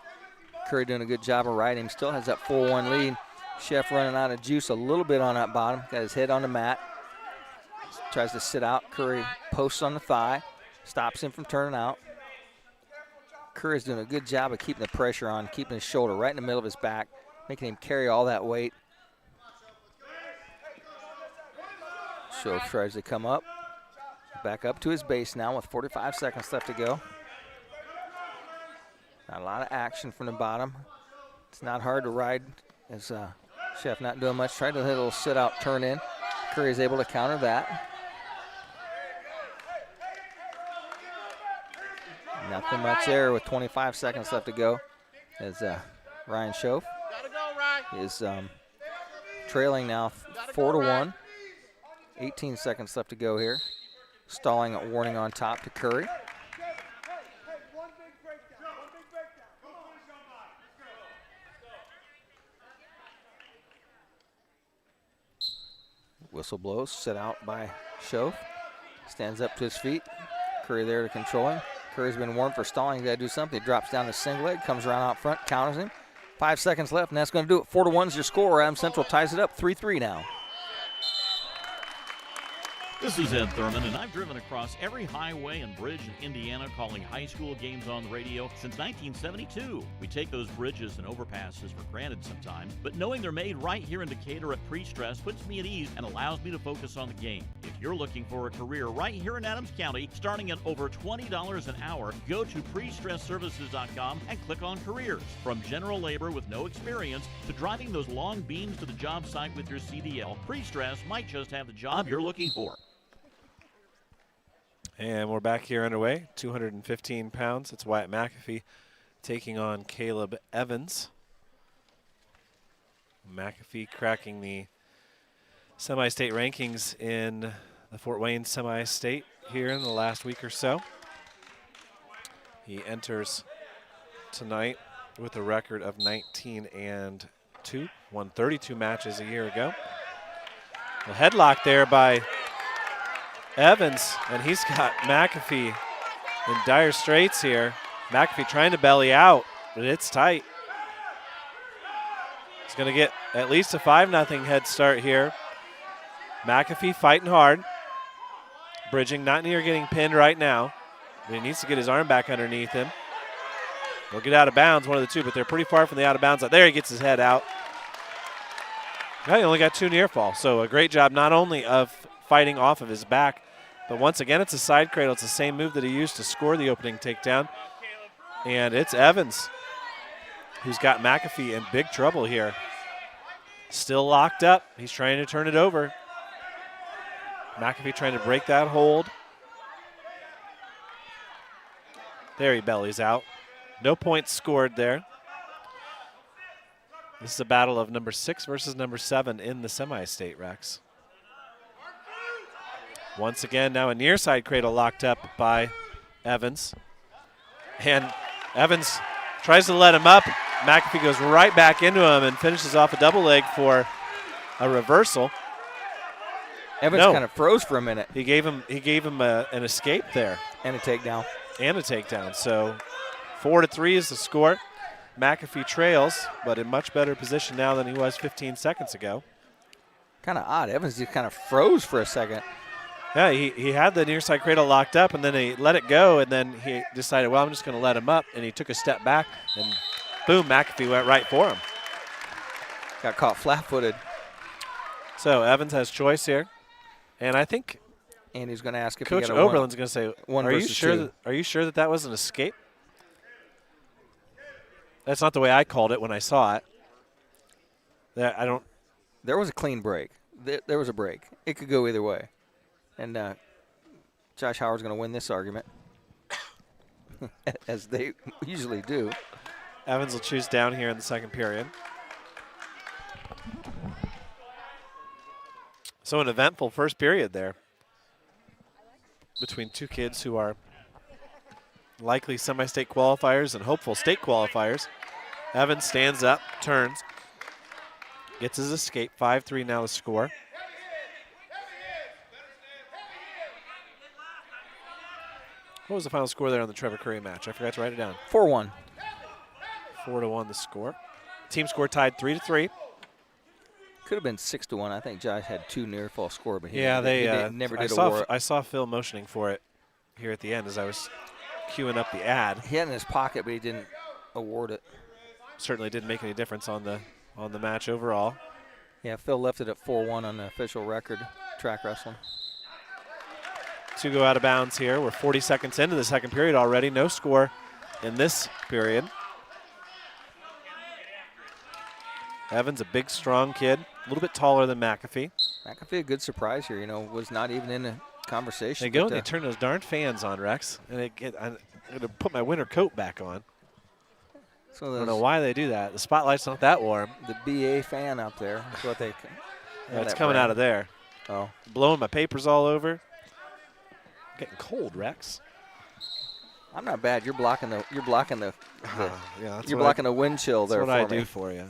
Curry doing a good job of riding him. Still has that 4-1 lead. Chef running out of juice a little bit on that bottom. Got his head on the mat. Tries to sit out. Curry posts on the thigh. Stops him from turning out. Curry's doing a good job of keeping the pressure on, keeping his shoulder right in the middle of his back, making him carry all that weight. Shove tries to come up. Back up to his base now with 45 seconds left to go. Not a lot of action from the bottom. It's not hard to ride as Chef not doing much. Tried to hit a little sit-out turn in. Curry's able to counter that. Nothing much there with 25 seconds left to go as Ryan Schoaf is trailing now 4-1. 18 seconds left to go here. Stalling a warning on top to Curry. Whistle blows, set out by Schoaf. Stands up to his feet. Curry there to control him. Curry's been warned for stalling. He's got to do something. He drops down to single leg, comes around out front, counters him. 5 seconds left, and that's going to do it. 4-1 is your score. Adams Central ties it up 3-3 now. This is Ed Thurman, and I've driven across every highway and bridge in Indiana calling high school games on the radio since 1972. We take those bridges and overpasses for granted sometimes, but knowing they're made right here in Decatur at Pre-Stress puts me at ease and allows me to focus on the game. If you're looking for a career right here in Adams County, starting at over $20 an hour, go to PreStressServices.com and click on Careers. From general labor with no experience to driving those long beams to the job site with your CDL, Pre-Stress might just have the job you're looking for. And we're back here underway, 215 pounds. It's Wyatt McAfee taking on Caleb Evans. McAfee cracking the semi-state rankings in the Fort Wayne semi-state here in the last week or so. He enters tonight with a record of 19-2, won 32 matches a year ago. A headlock there by Evans, and he's got McAfee in dire straits here. McAfee trying to belly out, but it's tight. He's going to get at least a 5-0 head start here. McAfee fighting hard. Bridging not near getting pinned right now, but he needs to get his arm back underneath him. He'll get out of bounds, one of the two, but they're pretty far from the out of bounds. There he gets his head out. Now he only got 2 near fall, so a great job not only of fighting off of his back, but once again it's a side cradle. It's the same move that he used to score the opening takedown. And it's Evans who's got McAfee in big trouble here. Still locked up. He's trying to turn it over. McAfee trying to break that hold. There he bellies out. No points scored there. This is a battle of number 6 versus number 7 in the semi-state, Rex. Once again, now a near side cradle locked up by Evans. And Evans tries to let him up. McAfee goes right back into him and finishes off a double leg for a reversal. Evans kind of froze for a minute. He gave him an escape there. And a takedown. And a takedown. So 4-3 is the score. McAfee trails, but in much better position now than he was 15 seconds ago. Kind of odd. Evans just kind of froze for a second. Yeah, he had the near side cradle locked up, and then he let it go, and then he decided, well, I'm just going to let him up, and he took a step back, and boom, McAfee went right for him. Got caught flat-footed. So Evans has choice here, and I think and he's going to ask if Coach Oberlin's going to say, are you sure that was an escape? That's not the way I called it when I saw it. There was a clean break. There was a break. It could go either way. And Josh Howard's going to win this argument, as they usually do. Evans will choose down here in the second period. So an eventful first period there between two kids who are likely semi-state qualifiers and hopeful state qualifiers. Evans stands up, turns, gets his escape. 5-3 now the score. What was the final score there on the Trevor Curry match? I forgot to write it down. 4-1. 4-1 the score. Team score tied 3-3. Could have been 6-1. I think Josh had 2 near fall score, but he never did award. I saw Phil motioning for it here at the end as I was queuing up the ad. He had it in his pocket, but he didn't award it. Certainly didn't make any difference on the match overall. Yeah, Phil left it at 4-1 on the official record, track wrestling. 2 go out of bounds here. We're 40 seconds into the second period already. No score in this period. Evans, a big, strong kid, a little bit taller than McAfee. McAfee, a good surprise here, was not even in the conversation. They go and they turn those darn fans on, Rex. And I'm going to put my winter coat back on. I don't know why they do that. The spotlight's not that warm. The BA fan up there. That's what they. It's coming out of there. Oh, blowing my papers all over. Getting cold, Rex. I'm not bad. You're blocking the yeah, you're blocking the wind chill there. That's what I me. do for you.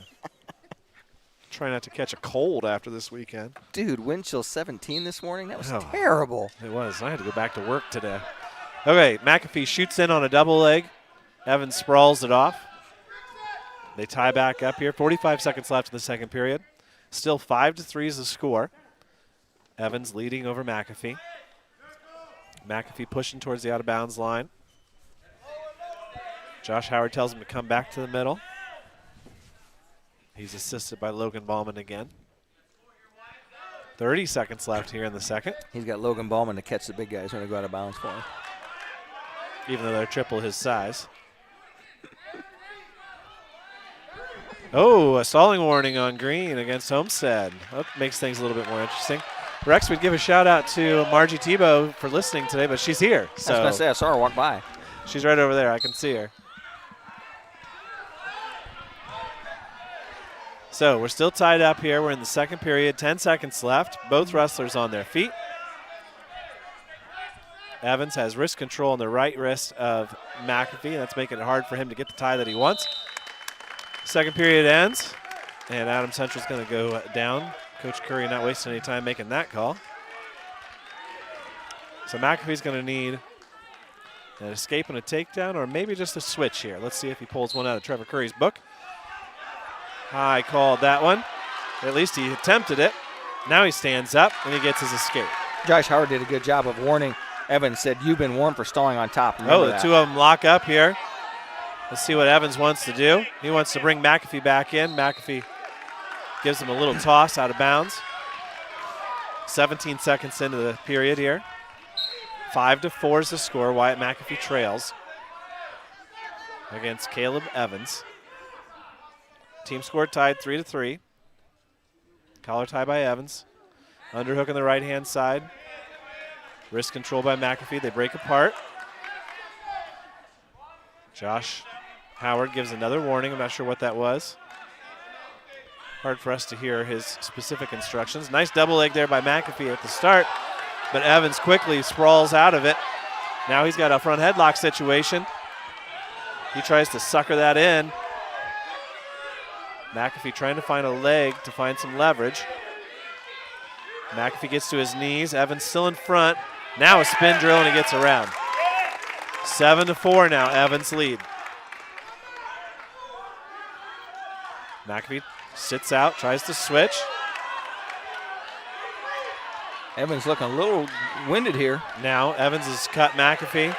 Try not to catch a cold after this weekend. Dude, wind chill 17 this morning. That was Oh, terrible. It was. I had to go back to work today. Okay, McAfee shoots in on a double leg. Evans sprawls it off. They tie back up here. 45 seconds left in the second period. Still 5-3 is the score. Evans leading over McAfee. McAfee pushing towards the out-of-bounds line. Josh Howard tells him to come back to the middle. He's assisted by Logan Ballman again. 30 seconds left here in the second. He's got Logan Ballman to catch the big guys when they go out of bounds for him. Even though they're triple his size. Oh, a stalling warning on green against Homestead. That makes things a little bit more interesting. Rex, we'd give a shout out to Margie Tebow for listening today, but she's here. So I was going to say, I saw her walk by. She's right over there. I can see her. So we're still tied up here. We're in the second period. 10 seconds left. Both wrestlers on their feet. Evans has wrist control on the right wrist of McAfee. That's making it hard for him to get the tie that he wants. Second period ends, and Adams Central's going to go down. Coach Curry not wasting any time making that call. So McAfee's going to need an escape and a takedown, or maybe just a switch here. Let's see if he pulls one out of Trevor Curry's book. High called that one. At least he attempted it. Now he stands up, and he gets his escape. Josh Howard did a good job of warning Evans. Said, you've been warned for stalling on top. Remember The that. two of them lock up here. Let's see what Evans wants to do. He wants to bring McAfee back in. McAfee gives him a little toss out of bounds. 17 seconds into the period here. 5-4 is the score. Wyatt McAfee trails against Caleb Evans. Team score tied 3-3. Collar tie by Evans. Underhook on the right-hand side. Wrist control by McAfee. They break apart. Josh Howard gives another warning. I'm not sure what that was. Hard for us to hear his specific instructions. Nice double leg there by McAfee at the start, but Evans quickly sprawls out of it. Now he's got a front headlock situation. He tries to sucker that in. McAfee trying to find a leg to find some leverage. McAfee gets to his knees. Evans still in front. Now a spin drill and he gets around. 7-4 now, Evans lead. McAfee sits out, tries to switch. Evans looking a little winded here. Now Evans has cut McAfee.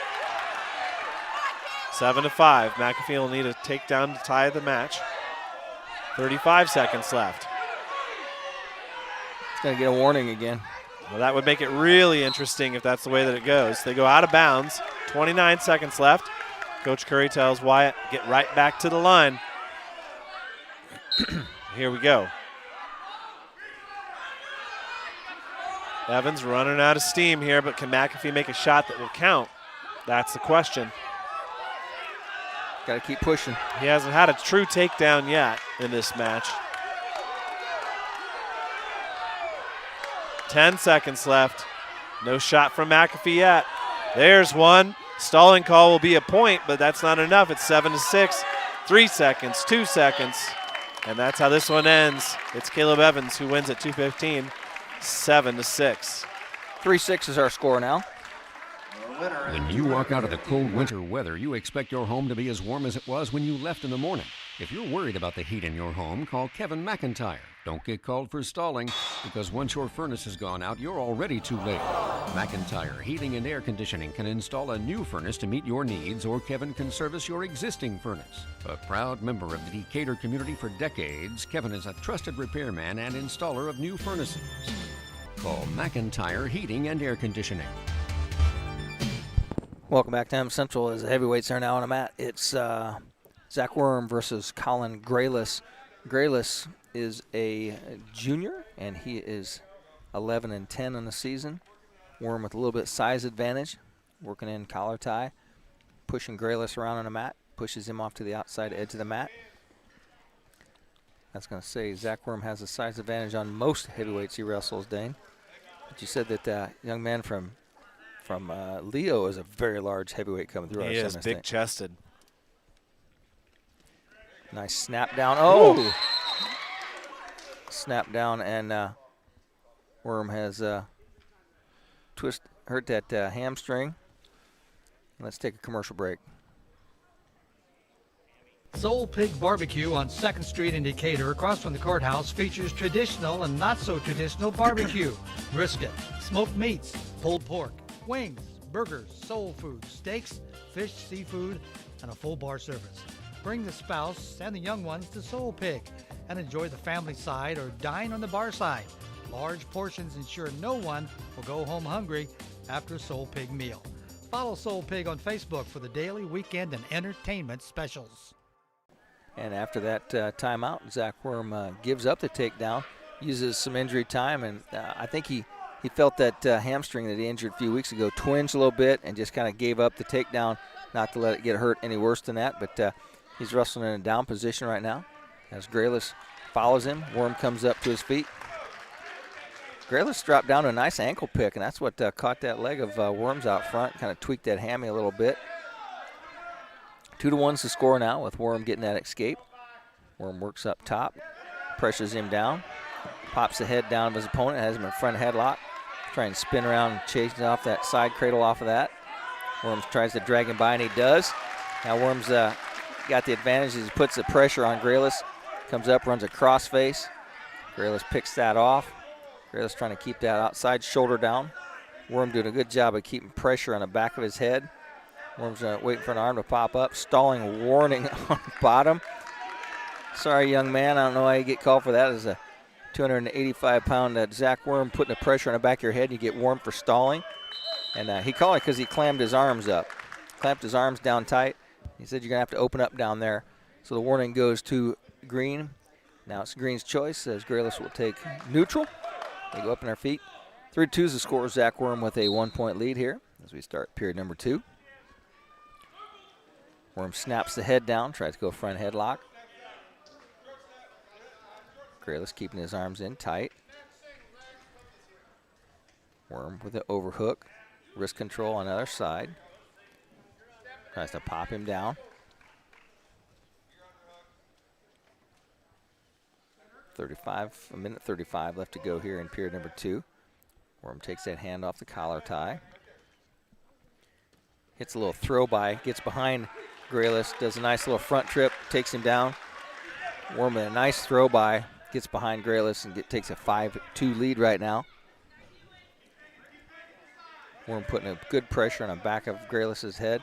7-5. McAfee will need a takedown to tie the match. 35 seconds left. He's going to get a warning again. Well, that would make it really interesting if that's the way that it goes. They go out of bounds. 29 seconds left. Coach Curry tells Wyatt, get right back to the line. Here we go. Evans running out of steam here, but can McAfee make a shot that will count? That's the question. Got to keep pushing. He hasn't had a true takedown yet in this match. 10 seconds left. No shot from McAfee yet. There's one. Stalling call will be a point, but that's not enough. It's 7-6. 3 seconds, 2 seconds. And that's how this one ends. It's Caleb Evans who wins at 2:15, 7-6. 3-6 is our score now. When you walk out of the cold winter weather, you expect your home to be as warm as it was when you left in the morning. If you're worried about the heat in your home, call Kevin McIntyre. Don't get called for stalling, because once your furnace has gone out, you're already too late. McIntyre Heating and Air Conditioning can install a new furnace to meet your needs, or Kevin can service your existing furnace. A proud member of the Decatur community for decades, Kevin is a trusted repairman and installer of new furnaces. Call McIntyre Heating and Air Conditioning. Welcome back to M Central as the heavyweights are now on a mat. It's Zach Worm versus Colin Graylis. Graylis is a junior, and he is 11-10 in the season. Worm with a little bit size advantage, working in collar tie, pushing Graylis around on the mat, pushes him off to the outside edge of the mat. That's going to say Zach Worm has a size advantage on most heavyweights he wrestles, Dane. But you said that young man from Leo is a very large heavyweight coming through. He is big-chested. Nice snap down. Oh! Ooh. snap down, and Worm has hurt that hamstring. Let's take a commercial break. Soul Pig Barbecue on 2nd Street in Decatur, across from the courthouse, features traditional and not so traditional barbecue. Brisket, smoked meats, pulled pork, wings, burgers, soul food, steaks, fish, seafood, and a full bar service. Bring the spouse and the young ones to Soul Pig and enjoy the family side or dine on the bar side. Large portions ensure no one will go home hungry after a Soul Pig meal. Follow Soul Pig on Facebook for the daily, weekend, and entertainment specials. And after that timeout, Zach Worm gives up the takedown, uses some injury time, and I think he felt that hamstring that he injured a few weeks ago twinge a little bit and just kind of gave up the takedown, not to let it get hurt any worse than that. But he's wrestling in a down position right now as Graylis follows him. Worm comes up to his feet. Graylis dropped down to a nice ankle pick, and that's what caught that leg of Worm's out front, kind of tweaked that hammy a little bit. 2-1's the score now with Worm getting that escape. Worm works up top, pressures him down, pops the head down of his opponent, has him in front headlock, trying to spin around and chase off that side cradle off of that. Worms tries to drag him by, and he does. Now Worm's got the advantage as he puts the pressure on Graylis, comes up, runs a crossface. Graylis picks that off. Graylis trying to keep that outside shoulder down. Worm doing a good job of keeping pressure on the back of his head. Worm's waiting for an arm to pop up. Stalling warning on bottom. Sorry, young man. I don't know why you get called for that. As a 285-pound Zach Worm putting the pressure on the back of your head. You get warned for stalling. And he called it because he clammed his arms up. Clamped his arms down tight. He said you're going to have to open up down there. So the warning goes to Green. Now it's Green's choice as Graylis will take neutral. They go up on their feet. 3-2 is the score. Zach Worm with a 1-point lead here as we start period number 2. Worm snaps the head down, tries to go front headlock. Graylis keeping his arms in tight. Worm with an overhook. Wrist control on the other side. Tries to pop him down. A minute 35 left to go here in period number 2. Worm takes that hand off the collar tie. Hits a little throw by, gets behind Graylis, does a nice little front trip, takes him down. Worm with a nice throw by, gets behind Graylis and takes a 5-2 lead right now. Worm putting a good pressure on the back of Graylis' head,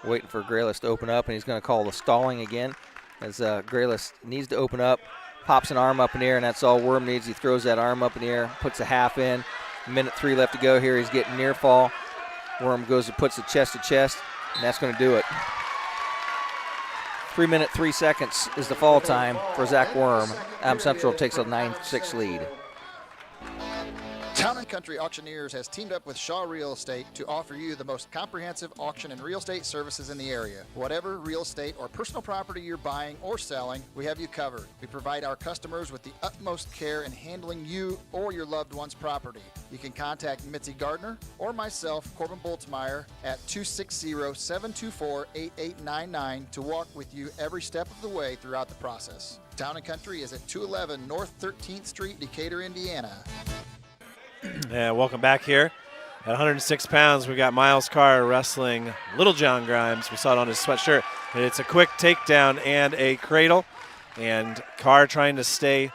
waiting for Graylis to open up, and he's going to call the stalling again as Graylis needs to open up, pops an arm up in the air, and that's all Worm needs. He throws that arm up in the air, puts a half in. Minute 3 left to go here. He's getting near fall. Worm goes and puts the chest to chest, and that's going to do it. 3 minutes, 3 seconds is the fall time for Zach Worm. Adams Central takes a 9-6 lead. Town & Country Auctioneers has teamed up with Shaw Real Estate to offer you the most comprehensive auction and real estate services in the area. Whatever real estate or personal property you're buying or selling, we have you covered. We provide our customers with the utmost care in handling you or your loved one's property. You can contact Mitzi Gardner or myself, Corbin Boltzmeyer, at 260-724-8899 to walk with you every step of the way throughout the process. Town & Country is at 211 North 13th Street, Decatur, Indiana. And welcome back here. At 106 pounds, we got Miles Carr wrestling Little John Grimes. We saw it on his sweatshirt. And it's a quick takedown and a cradle. And Carr trying to stay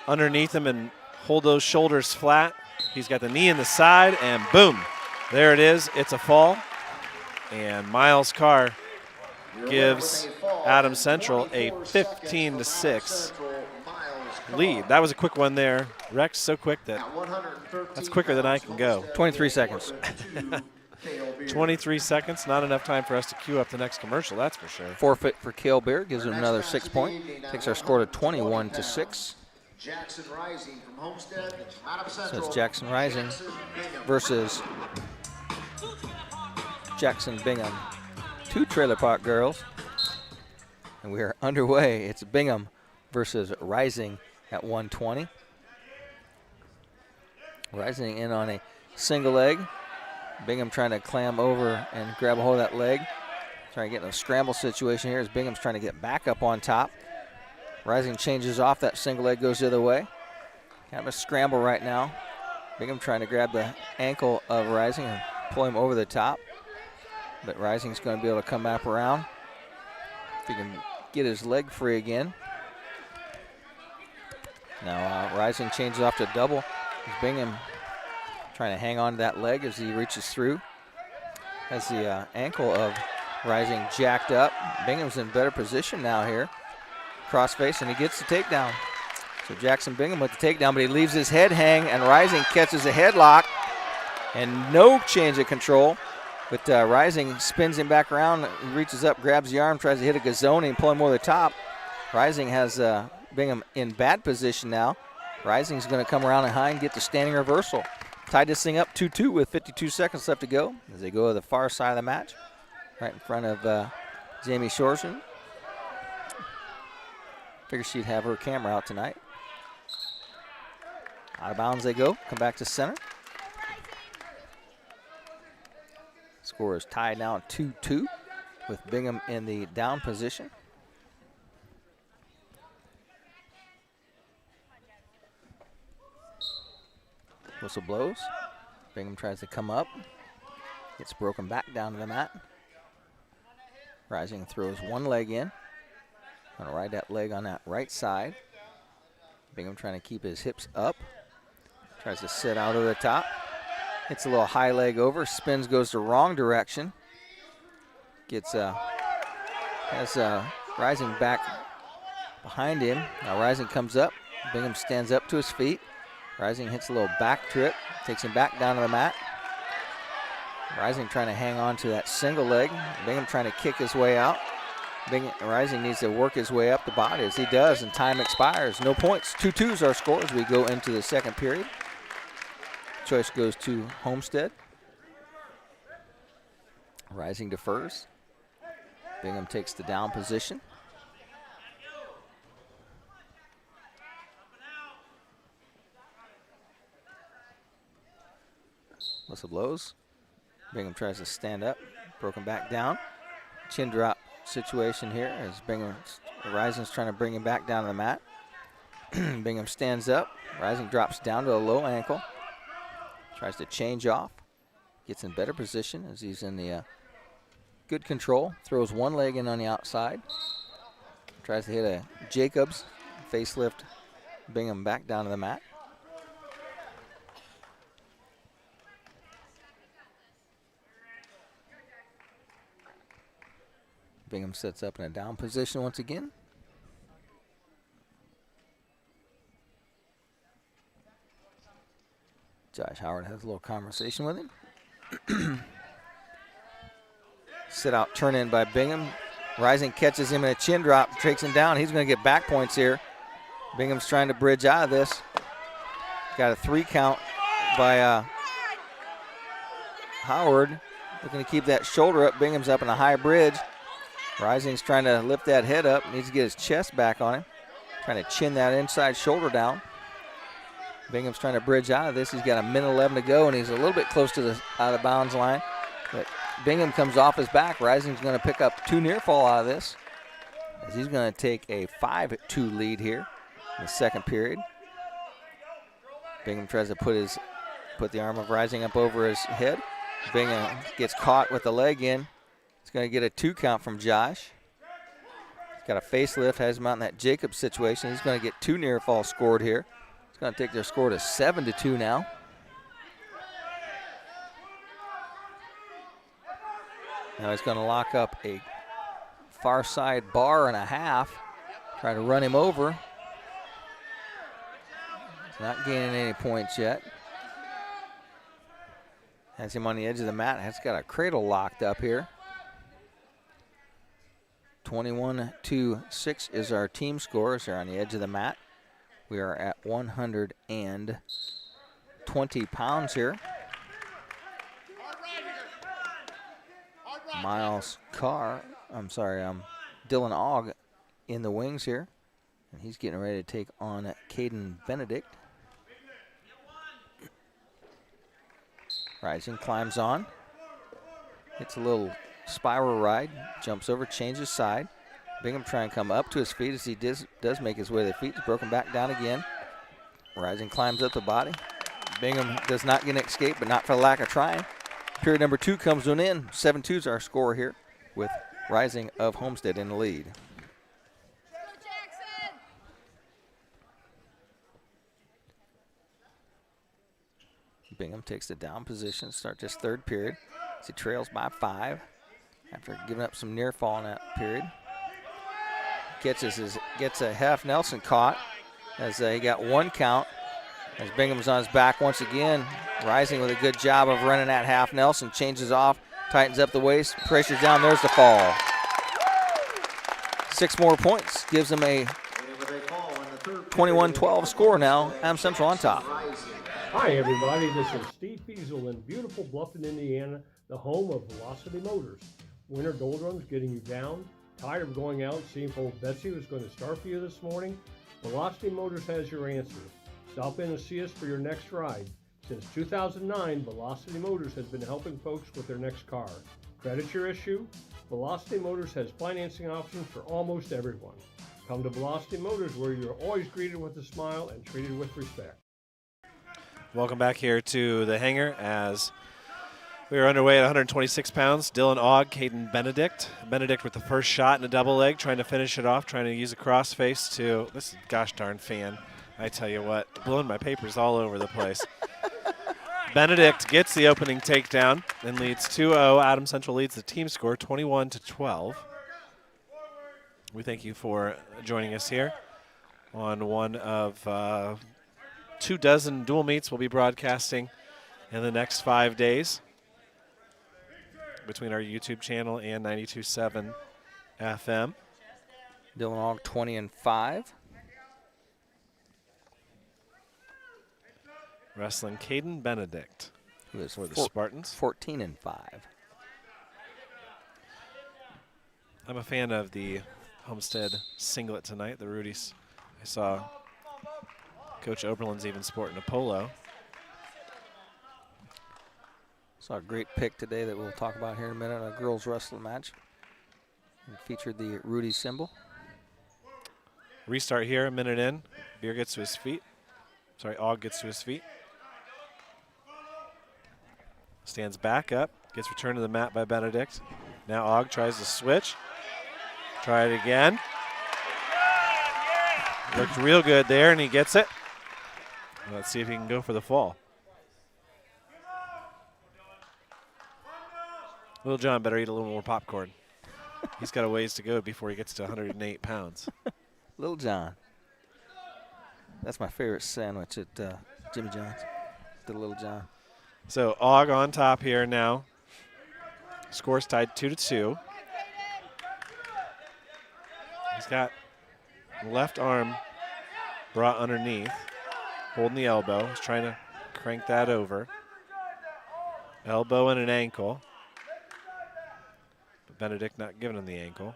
underneath him and hold those shoulders flat. He's got the knee in the side, and boom. There it is. It's a fall. And Miles Carr gives Adams Central a 15-6 lead. That was a quick one there. Rex, so quick that's quicker than I can go. 23 seconds. 23 seconds, not enough time for us to queue up the next commercial, that's for sure. Forfeit for Cale Bear gives him another 6 point. Takes our score to 21-6. Jackson Rising from Homestead. So it's Jackson Rising versus Jackson Bingham. 2 Trailer Park girls. And we are underway. It's Bingham versus Rising at 120. Rising in on a single leg. Bingham trying to clam over and grab a hold of that leg. Trying to get in a scramble situation here as Bingham's trying to get back up on top. Rising changes off. That single leg goes the other way. Kind of a scramble right now. Bingham trying to grab the ankle of Rising and pull him over the top. But Rising's going to be able to come back around. If he can get his leg free again. Now Rising changes off to double. Bingham trying to hang on to that leg as he reaches through. Has the ankle of Rising jacked up. Bingham's in better position now here. Cross face, and he gets the takedown. So Jackson Bingham with the takedown, but he leaves his head hang, and Rising catches a headlock. And no change of control. But Rising spins him back around, reaches up, grabs the arm, tries to hit a Gazzoni and pull him over the top. Rising has Bingham in bad position now. Rising's going to come around and high and get the standing reversal. Tied this thing up 2-2 with 52 seconds left to go as they go to the far side of the match, right in front of Jamie Shorsen. Figured she'd have her camera out tonight. Out of bounds they go, come back to center. Score is tied now 2-2 with Bingham in the down position. Whistle blows. Bingham tries to come up. Gets broken back down to the mat. Rising throws one leg in. Gonna ride that leg on that right side. Bingham trying to keep his hips up. Tries to sit out over the top. Hits a little high leg over. Spins, goes the wrong direction. Gets has Rising back behind him. Now Rising comes up. Bingham stands up to his feet. Rising hits a little back trip. Takes him back down to the mat. Rising trying to hang on to that single leg. Bingham trying to kick his way out. Rising needs to work his way up the body as he does, and time expires. No points. 2-2 is our score as we go into the second period. Choice goes to Homestead. Rising defers. Bingham takes the down position. Whistle blows. Bingham tries to stand up. Broken back down. Chin drop situation here as Rising's trying to bring him back down to the mat. Bingham stands up. Rising drops down to a low ankle. Tries to change off. Gets in better position as he's in the good control. Throws one leg in on the outside. Tries to hit a Jacobs facelift. Bingham back down to the mat. Bingham sets up in a down position once again. Josh Howard has a little conversation with him. Sit out, turn in by Bingham. Rising catches him in a chin drop, takes him down. He's going to get back points here. Bingham's trying to bridge out of this. Got a 3 count by Howard. Looking to keep that shoulder up. Bingham's up in a high bridge. Rising's trying to lift that head up. Needs to get his chest back on him. Trying to chin that inside shoulder down. Bingham's trying to bridge out of this. He's got 1:11 to go, and he's a little bit close to the out of bounds line. But Bingham comes off his back. Rising's going to pick up 2 near fall out of this, as he's going to take a 5-2 lead here in the second period. Bingham tries to put the arm of Rising up over his head. Bingham gets caught with the leg in. He's going to get a 2 count from Josh. He's got a facelift, has him out in that Jacobs situation. He's going to get 2 near falls scored here. It's going to take their score to 7-2 now. Now he's going to lock up a far side bar and a half. Try to run him over. He's not gaining any points yet. Has him on the edge of the mat. Has got a cradle locked up here. 21-6 is our team score as they're on the edge of the mat. We are at 120 pounds here. Dylan Ogg in the wings here. And he's getting ready to take on Caden Benedict. Rising, climbs on. Hits a little spiral ride. Jumps over, changes side. Bingham trying to come up to his feet as he does make his way to the feet. He's broken back down again. Rising climbs up the body. Bingham does not get an escape, but not for the lack of trying. Period number 2 comes to an end. 7-2 is our score here with Rising of Homestead in the lead. Bingham takes the down position, start this third period. As he trails by 5 after giving up some near fall in that period. Gets a half Nelson caught as he got 1 count. As Bingham's on his back once again, Rising with a good job of running that half Nelson, changes off, tightens up the waist, pressures down, there's the fall. 6 more points, gives them a 21-12 score now. Adams Central on top. Hi everybody, this is Steve Fiesel in beautiful Bluffton, Indiana, the home of Velocity Motors. Winter doldrums getting you down? Tired of going out and seeing if old Betsy was going to start for you this morning? Velocity Motors has your answer. Stop in and see us for your next ride. Since 2009, Velocity Motors has been helping folks with their next car. Credit your issue? Velocity Motors has financing options for almost everyone. Come to Velocity Motors where you're always greeted with a smile and treated with respect. Welcome back here to the Hangar as we are underway at 126 pounds. Dylan Ogg, Caden Benedict. Benedict with the first shot in a double leg, trying to finish it off, trying to use a crossface to, this gosh darn fan. I tell you what, blowing my papers all over the place. Benedict gets the opening takedown and leads 2-0. Adams Central leads the team score 21-12. We thank you for joining us here on one of 24 dual meets we'll be broadcasting in the next 5 days between our YouTube channel and 92.7 FM. Dylan Ogg 20-5. Wrestling Caden Benedict, who is for the Spartans. 14-5. I'm a fan of the Homestead singlet tonight, the Rudies. I saw Coach Oberlin's even sporting a polo. Saw a great pick today that we'll talk about here in a minute, a girls wrestling match. It featured the Rudy symbol. Restart here, a minute in. Beer gets to his feet. Sorry, Ogg gets to his feet. Stands back up, gets returned to the mat by Benedict. Now Ogg tries to switch. Try it again. Looked real good there, and he gets it. Let's see if he can go for the fall. Little John better eat a little more popcorn. He's got a ways to go before he gets to 108 pounds. Little John. That's my favorite sandwich at Jimmy John's, the Little John. So Ogg on top here now. Score's tied 2-2. He's got left arm brought underneath, holding the elbow. He's trying to crank that over. Elbow and an ankle. But Benedict not giving him the ankle.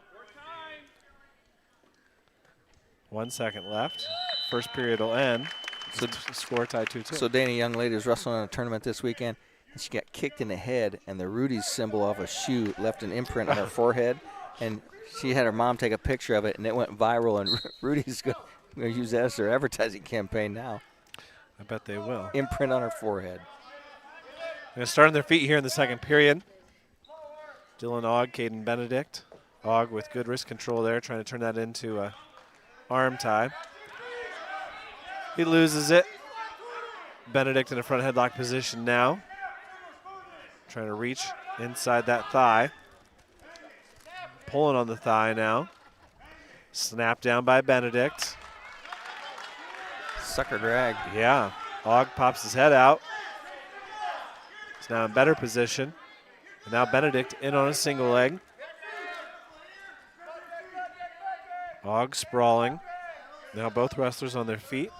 1 second left. First period will end. So score tied 2-2. So Dana, young lady, was wrestling in a tournament this weekend, and she got kicked in the head, and the Rudy's symbol off a shoe left an imprint on her forehead, and she had her mom take a picture of it, and it went viral, and Rudy's going to use that as their advertising campaign now. I bet they will. Imprint on her forehead. Going to start on their feet here in the second period. Dylan Ogg, Caden Benedict. Ogg with good wrist control there, trying to turn that into a arm tie. He loses it. Benedict in a front headlock position now. Trying to reach inside that thigh. Pulling on the thigh now. Snap down by Benedict. Sucker drag. Yeah. Ogg pops his head out. He's now in better position. And now Benedict in on a single leg. Ogg sprawling. Now both wrestlers on their feet.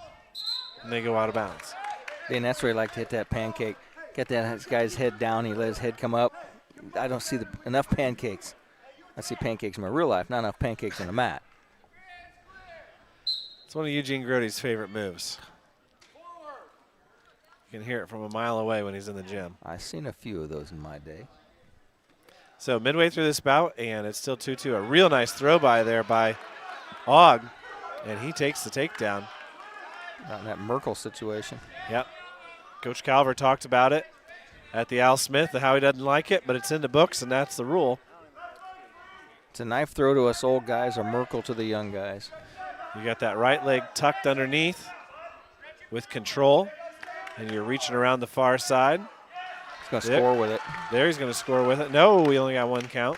And they go out of bounds. And that's where he liked to hit that pancake. Get that guy's head down. He let his head come up. I don't see enough pancakes. I see pancakes in my real life, not enough pancakes on the mat. It's one of Eugene Grody's favorite moves. You can hear it from a mile away when he's in the gym. I've seen a few of those in my day. So midway through this bout, and it's still 2-2. A real nice throw by there by Ogg, and he takes the takedown. Not in that Merkel situation. Yep. Coach Calver talked about it at the Al Smith, how he doesn't like it, but it's in the books, and that's the rule. It's a knife throw to us old guys, a Merkel to the young guys. You got that right leg tucked underneath with control, and you're reaching around the far side. He's going to score with it. There he's going to score with it. No, we only got one count.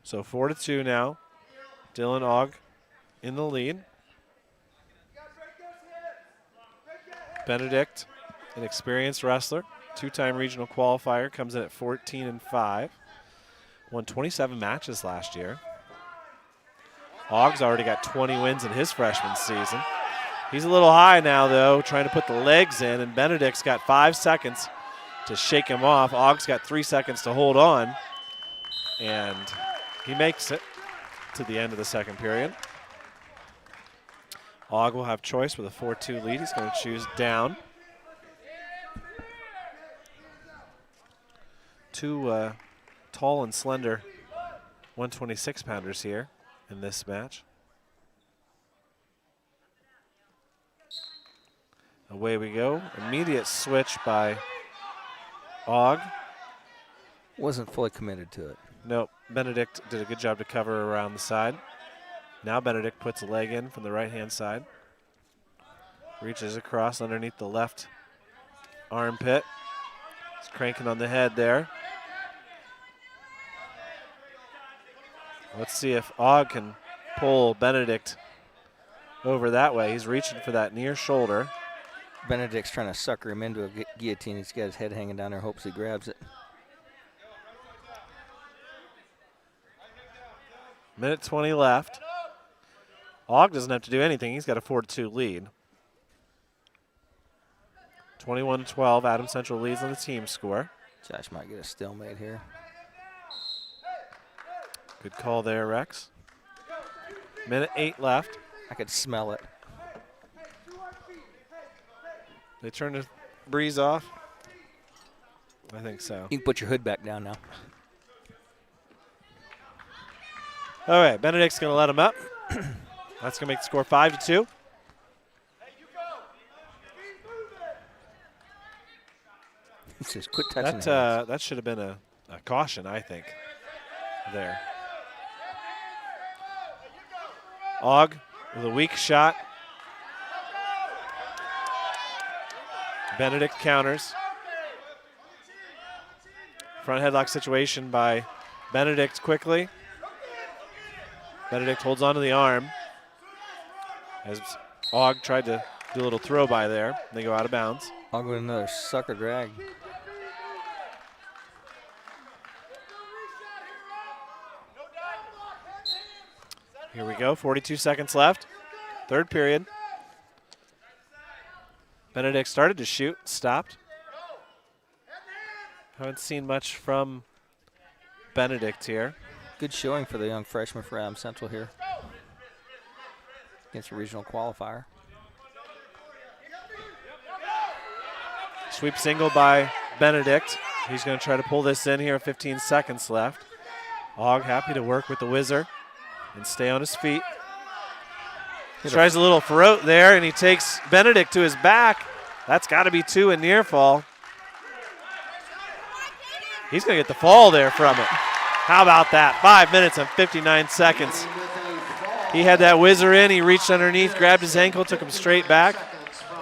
So 4-2 now. Dylan Ogg in the lead. Benedict, an experienced wrestler, two-time regional qualifier, comes in at 14-5. Won 27 matches last year. Ogg's already got 20 wins in his freshman season. He's a little high now, though, trying to put the legs in, and Benedict's got 5 seconds to shake him off. Ogg's got 3 seconds to hold on, and he makes it to the end of the second period. Ogg will have choice with a 4-2 lead. He's going to choose down. Two tall and slender 126-pounders here in this match. Away we go. Immediate switch by Ogg. Wasn't fully committed to it. Nope. Benedict did a good job to cover around the side. Now Benedict puts a leg in from the right-hand side. Reaches across underneath the left armpit. He's cranking on the head there. Let's see if Ogg can pull Benedict over that way. He's reaching for that near shoulder. Benedict's trying to sucker him into a guillotine. He's got his head hanging down there, hopes he grabs it. Minute 20 left. Ogg doesn't have to do anything. He's got a 4-2 lead. 21-12, Adams Central leads on the team score. Josh might get a stalemate here. Good call there, Rex. Minute 8 left. I could smell it. They turn the breeze off? I think so. You can put your hood back down now. All right, Benedict's going to let him up. That's going to make the score 5-2. He says, quit touching that should have been a caution, I think, there. Ogg with a weak shot. Benedict counters. Front headlock situation by Benedict quickly. Benedict holds onto the arm as Ogg tried to do a little throw by there. They go out of bounds. Ogg with another sucker drag. Here we go, 42 seconds left. Third period. Benedict started to shoot, stopped. Haven't seen much from Benedict here. Good showing for the young freshman for Adams Central here against a regional qualifier. Sweep single by Benedict. He's going to try to pull this in here, 15 seconds left. Ogg happy to work with the whizzer and stay on his feet. He tries a little throat there, and he takes Benedict to his back. That's got to be 2 in near fall. He's going to get the fall there from it. How about that? 5 minutes and 59 seconds. He had that whizzer in. He reached underneath, grabbed his ankle, took him straight back,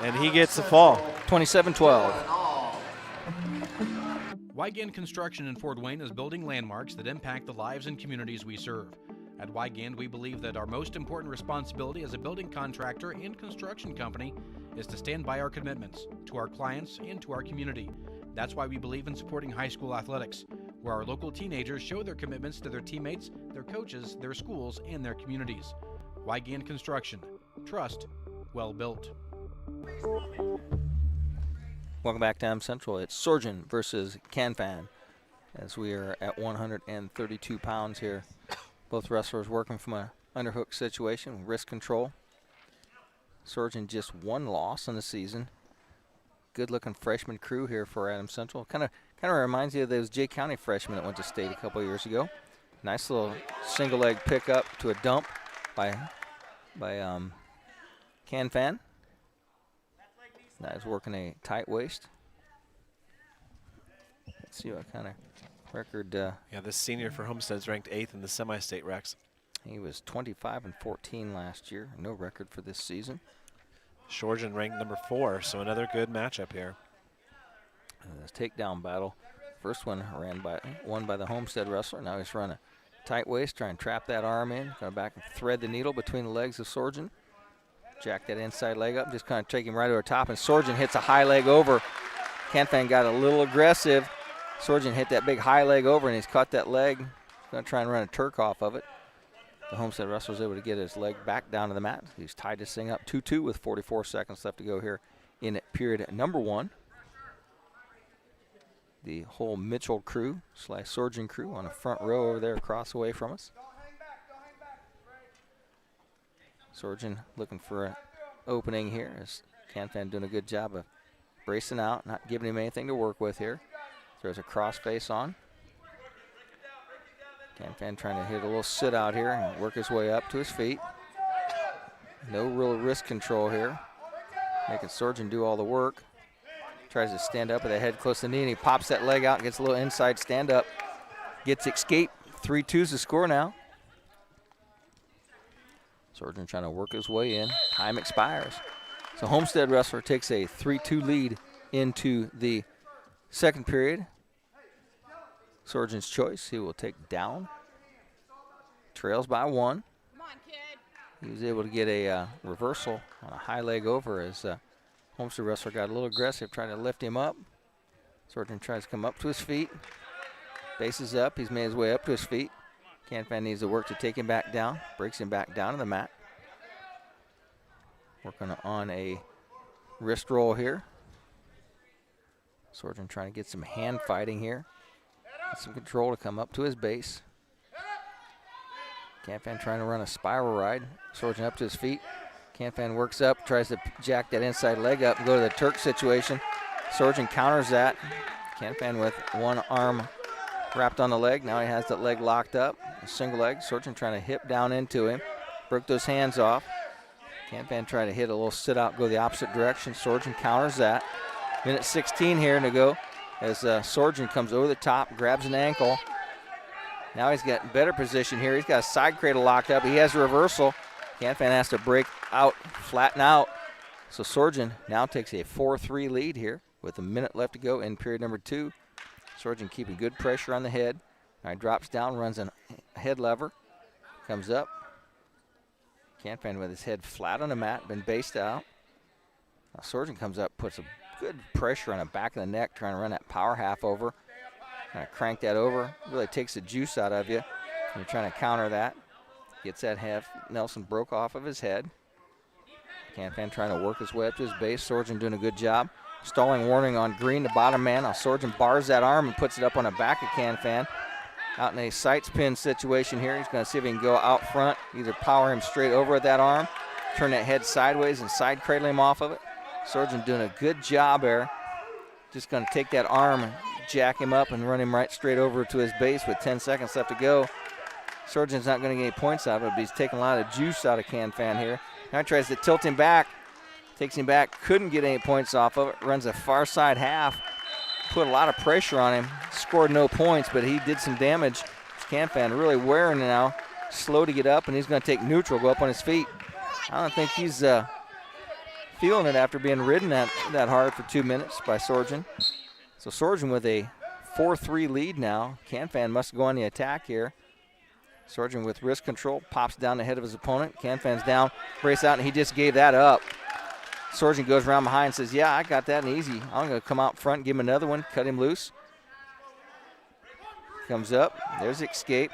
and he gets the fall. 27-12. Wygand Construction in Fort Wayne is building landmarks that impact the lives and communities we serve. At Wygand, we believe that our most important responsibility as a building contractor and construction company is to stand by our commitments to our clients and to our community. That's why we believe in supporting high school athletics, where our local teenagers show their commitments to their teammates, their coaches, their schools, and their communities. Wygand Construction. Trust. Well built. Welcome back to Adams Central. It's Surgeon versus Canfan as we are at 132 pounds here. Both wrestlers working from a underhook situation, wrist control. Surgeon just 1 loss in the season. Good-looking freshman crew here for Adams Central. Kind of Kind of reminds you of those Jay County freshmen that went to state a couple of years ago. Nice little single leg pickup to a dump by Can Fan. Now he's working a tight waist. Let's see what kind of record. Yeah, this senior for Homestead is ranked 8th in the semi-state recs. He was 25-14 last year. No record for this season. Shorjan ranked number 4, so another good matchup here. This takedown battle. First one won by the Homestead wrestler. Now he's running a tight waist, trying to trap that arm in. Going back and thread the needle between the legs of Sorjan. Jack that inside leg up, just kind of take him right over top, and Sorjan hits a high leg over. Canfan got a little aggressive. Sorjan hit that big high leg over, and he's caught that leg. He's going to try and run a Turk off of it. The Homestead wrestler was able to get his leg back down to the mat. He's tied this thing up 2-2 with 44 seconds left to go here in period number 1. The whole Mitchell crew / Sorjan crew on the front row over there across away from us. Sorjan looking for an opening here as Canfan doing a good job of bracing out, not giving him anything to work with here. There's a cross face on. Canfan trying to hit a little sit out here and work his way up to his feet. No real wrist control here. Making Sorjan do all the work. Tries to stand up with the head close to the knee, and he pops that leg out and gets a little inside stand up. Gets escape. 3-2's the score now. Sorjan trying to work his way in. Time expires. So Homestead wrestler takes a 3-2 lead into the second period. Sorjan's choice. He will take down. Trails by 1. He was able to get a reversal on a high leg over as Homestead wrestler got a little aggressive, trying to lift him up. Sorjan tries to come up to his feet. Bases up. He's made his way up to his feet. Canfan needs to work to take him back down. Breaks him back down to the mat. Working on a wrist roll here. Sorjan trying to get some hand fighting here. Get some control to come up to his base. Canfan trying to run a spiral ride. Sorjan up to his feet. Canfan works up, tries to jack that inside leg up and go to the Turk situation. Sorjan counters that. Canfan with one arm wrapped on the leg. Now he has that leg locked up. A single leg. Sorjan trying to hip down into him. Broke those hands off. Canfan trying to hit a little sit out, go the opposite direction. Sorjan counters that. Minute 16 here to go as Sorjan comes over the top, grabs an ankle. Now he's got better position here. He's got a side cradle locked up. He has a reversal. Canfan has to break out, flatten out. So Sorjan now takes a 4-3 lead here with a minute left to go in period number 2. Sorjan keeping good pressure on the head. Now he drops down, runs a head lever, comes up. Canfan with his head flat on the mat, been based out. Now Sorjan comes up, puts a good pressure on the back of the neck, trying to run that power half over. Kind of crank that over. Really takes the juice out of you. You're trying to counter that. Gets that half. Nelson broke off of his head. Canfan trying to work his way up to his base. Sorjan doing a good job. Stalling warning on Green, the bottom man. Now Sorjan bars that arm and puts it up on the back of Canfan. Out in a sights pin situation here. He's going to see if he can go out front. Either power him straight over with that arm, turn that head sideways and side cradle him off of it. Sorjan doing a good job there. Just going to take that arm and jack him up and run him right straight over to his base with 10 seconds left to go. Sorjan's not going to get any points out of it, but he's taking a lot of juice out of Canfan here. Now he tries to tilt him back. Takes him back, couldn't get any points off of it. Runs a far side half. Put a lot of pressure on him. Scored no points, but he did some damage. Canfan really wearing now. Slow to get up, and he's going to take neutral, go up on his feet. I don't think he's feeling it after being ridden that hard for 2 minutes by Sorjan. So Sorjan with a 4-3 lead now. Canfan must go on the attack here. Sorjan with wrist control, pops down the head of his opponent. Canfan's down, brace out, and he just gave that up. Sorjan goes around behind and says, yeah, I got that easy. I'm going to come out front, give him another one, cut him loose. Comes up, there's escape.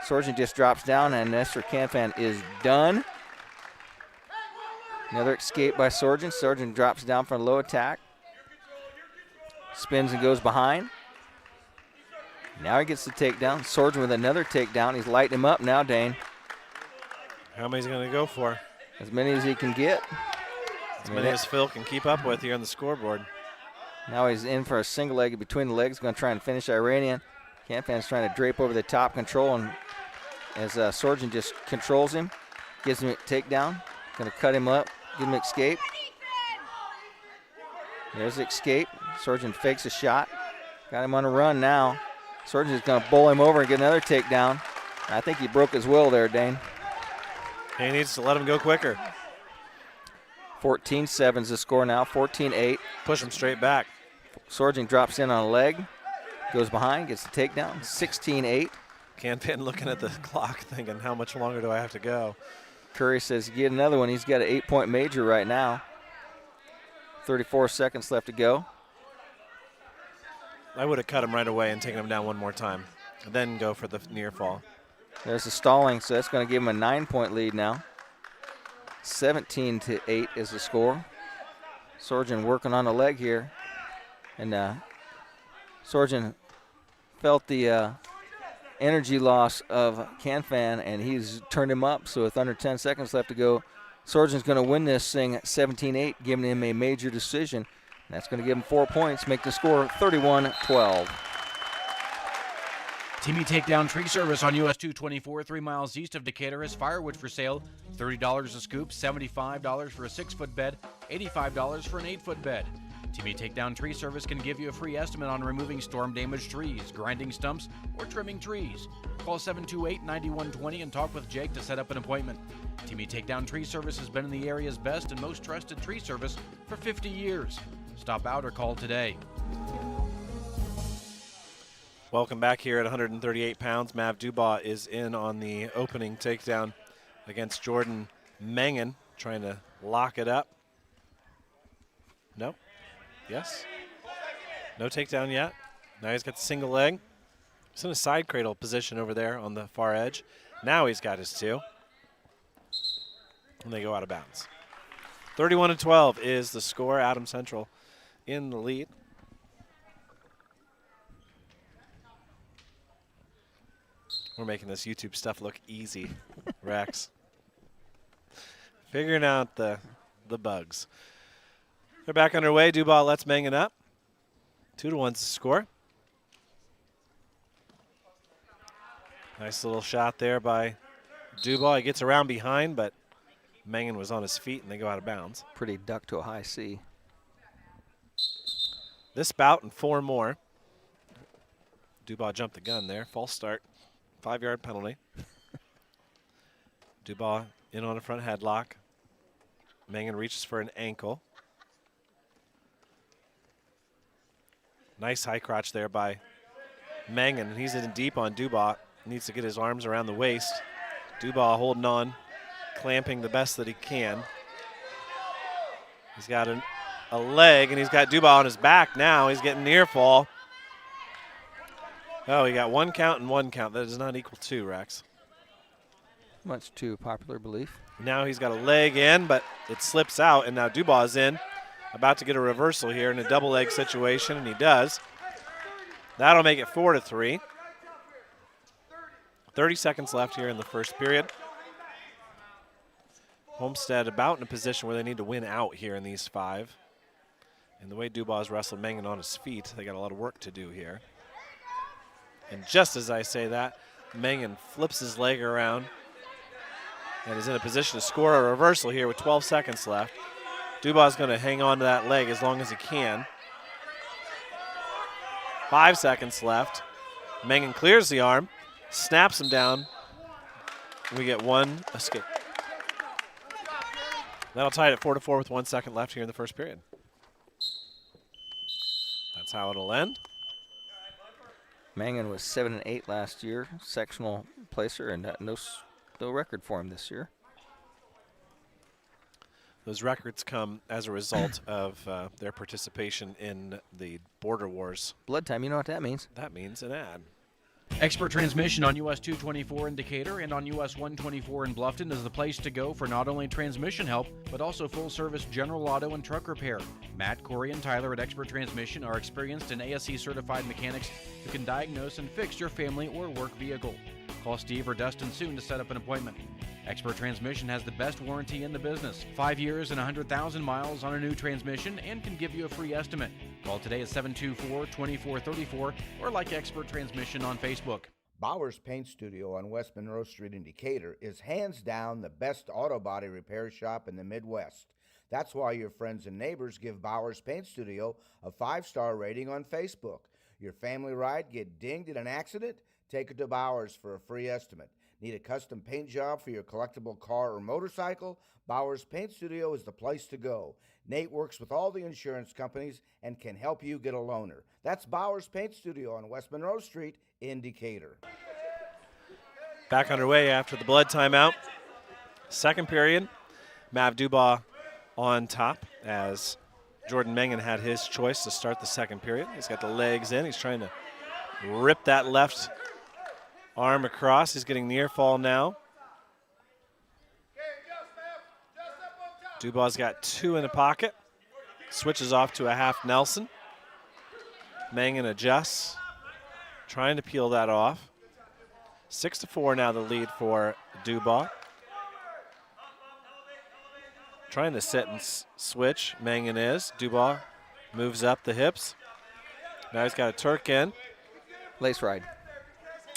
Sorjan just drops down, and Nestor Canfan is done. Another escape by Sorjan. Sorjan drops down for a low attack. Spins and goes behind. Now he gets the takedown. Sorjan with another takedown. He's lighting him up now, Dane. How many is he going to go for? As many as he can get. As many as Phil can keep up with here on the scoreboard. Now he's in for a single leg between the legs. Going to try and finish Iranian. Canfan's trying to drape over the top control, and as Sorgen just controls him, gives him a takedown. Going to cut him up, give him escape. There's the escape. Sorgen fakes a shot. Got him on a run now. Sorgen's going to bowl him over and get another takedown. I think he broke his will there, Dane. He needs to let him go quicker. 14-7 is the score now, 14-8. Push him straight back. Sorgen drops in on a leg, goes behind, gets the takedown, 16-8. Canfin looking at the clock thinking, how much longer do I have to go? Curry says, get another one. He's got an 8-point major right now. 34 seconds left to go. I would have cut him right away and taken him down one more time, and then go for the near fall. There's the stalling, so that's going to give him a 9-point lead now. 17-8 is the score. Sorgen working on the leg here. And Sorgen felt the energy loss of Canfin, and he's turned him up. So with under 10 seconds left to go, Sorgen's going to win this thing 17-8, giving him a major decision. And that's going to give him 4 points, make the score 31-12. Timmy Takedown Tree Service on US 224, 3 miles east of Decatur, has firewood for sale. $30 a scoop, $75 for a 6-foot bed, $85 for an 8-foot bed. Timmy Takedown Tree Service can give you a free estimate on removing storm-damaged trees, grinding stumps, or trimming trees. Call 728-9120 and talk with Jake to set up an appointment. Timmy Takedown Tree Service has been in the area's best and most trusted tree service for 50 years. Stop out or call today. Welcome back here at 138 pounds. Mav Dubois is in on the opening takedown against Jordan Mengen, trying to lock it up. No? Yes? No takedown yet. Now he's got the single leg. He's in a side cradle position over there on the far edge. Now he's got his 2. And they go out of bounds. 31-12 is the score. Adams Central in the lead. We're making this YouTube stuff look easy, Rex. Figuring out the bugs. They're back underway. Dubois lets Mengen up. 2-1's the score. Nice little shot there by Dubois. He gets around behind, but Mengen was on his feet, and they go out of bounds. Pretty duck to a high C. This bout and 4 more. Dubois jumped the gun there. False start. 5-yard penalty. Dubois in on a front headlock. Mengen reaches for an ankle. Nice high crotch there by Mengen, and he's in deep on Dubois. Needs to get his arms around the waist. Dubois holding on, clamping the best that he can. He's got a leg, and he's got Dubois on his back now. He's getting near fall. Oh, he got 1 count and 1 count. That does not equal 2, Rex. Much too popular belief. Now he's got a leg in, but it slips out, and now Dubois is in. About to get a reversal here in a double leg situation, and he does. That'll make it 4-3. 30 seconds left here in the first period. Homestead about in a position where they need to win out here in these 5. And the way Dubois wrestled Mengen on his feet, they got a lot of work to do here. And just as I say that, Mengen flips his leg around and is in a position to score a reversal here with 12 seconds left. Dubois is going to hang on to that leg as long as he can. 5 seconds left. Mengen clears the arm, snaps him down. We get 1 escape. That'll tie it at 4-4 with 1 second left here in the first period. That's how it'll end. Mengen was 7-8 last year, sectional placer, and no record for him this year. Those records come as a result of their participation in the Border Wars. Blood time, you know what that means? That means an ad. Expert Transmission on US 224 in Decatur and on US 124 in Bluffton is the place to go for not only transmission help, but also full-service general auto and truck repair. Matt, Corey, and Tyler at Expert Transmission are experienced and ASE-certified mechanics who can diagnose and fix your family or work vehicle. Call Steve or Dustin soon to set up an appointment. Expert Transmission has the best warranty in the business. 5 years and 100,000 miles on a new transmission and can give you a free estimate. Call today at 724-2434 or like Expert Transmission on Facebook. Bowers Paint Studio on West Monroe Street in Decatur is hands down the best auto body repair shop in the Midwest. That's why your friends and neighbors give Bowers Paint Studio a 5-star rating on Facebook. Your family ride get dinged in an accident? Take it to Bowers for a free estimate. Need a custom paint job for your collectible car or motorcycle? Bowers Paint Studio is the place to go. Nate works with all the insurance companies and can help you get a loaner. That's Bowers Paint Studio on West Monroe Street in Decatur. Back underway after the blood timeout. Second period, Mav Dubois on top as Jordan Mengen had his choice to start the second period. He's got the legs in. He's trying to rip that left arm across. He's getting near fall now. Dubois got 2 in the pocket. Switches off to a half Nelson. Mengen adjusts, trying to peel that off. 6-4 now the lead for Dubois. Trying to sit and switch, Mengen is. Dubois moves up the hips. Now he's got a Turk in. Lace ride.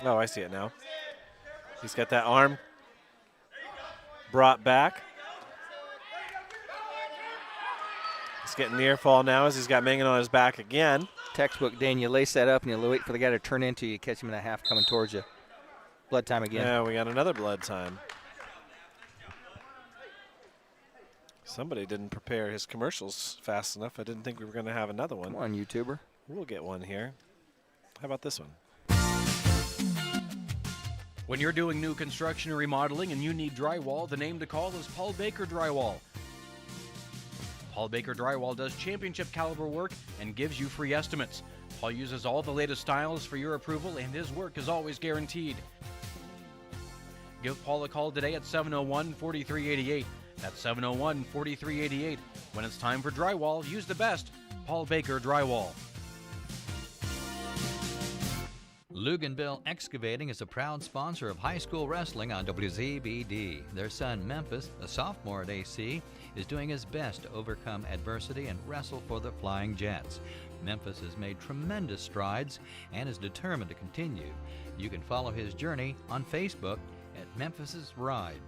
Oh, I see it now. He's got that arm brought back. He's getting near fall now as he's got Mengen on his back again. Textbook, Dane, you lace that up and you wait for the guy to turn into you, catch him in a half coming towards you. Blood time again. Yeah, we got another blood time. Somebody didn't prepare his commercials fast enough. I didn't think we were going to have another one. Come on, YouTuber. We'll get one here. How about this one? When you're doing new construction or remodeling and you need drywall, the name to call is Paul Baker Drywall. Paul Baker Drywall does championship caliber work and gives you free estimates. Paul uses all the latest styles for your approval and his work is always guaranteed. Give Paul a call today at 701-4388. That's 701-4388. When it's time for drywall, use the best, Paul Baker Drywall. Luganville Excavating is a proud sponsor of high school wrestling on WZBD. Their son Memphis, a sophomore at AC, is doing his best to overcome adversity and wrestle for the Flying Jets. Memphis has made tremendous strides and is determined to continue. You can follow his journey on Facebook at Memphis's Ride.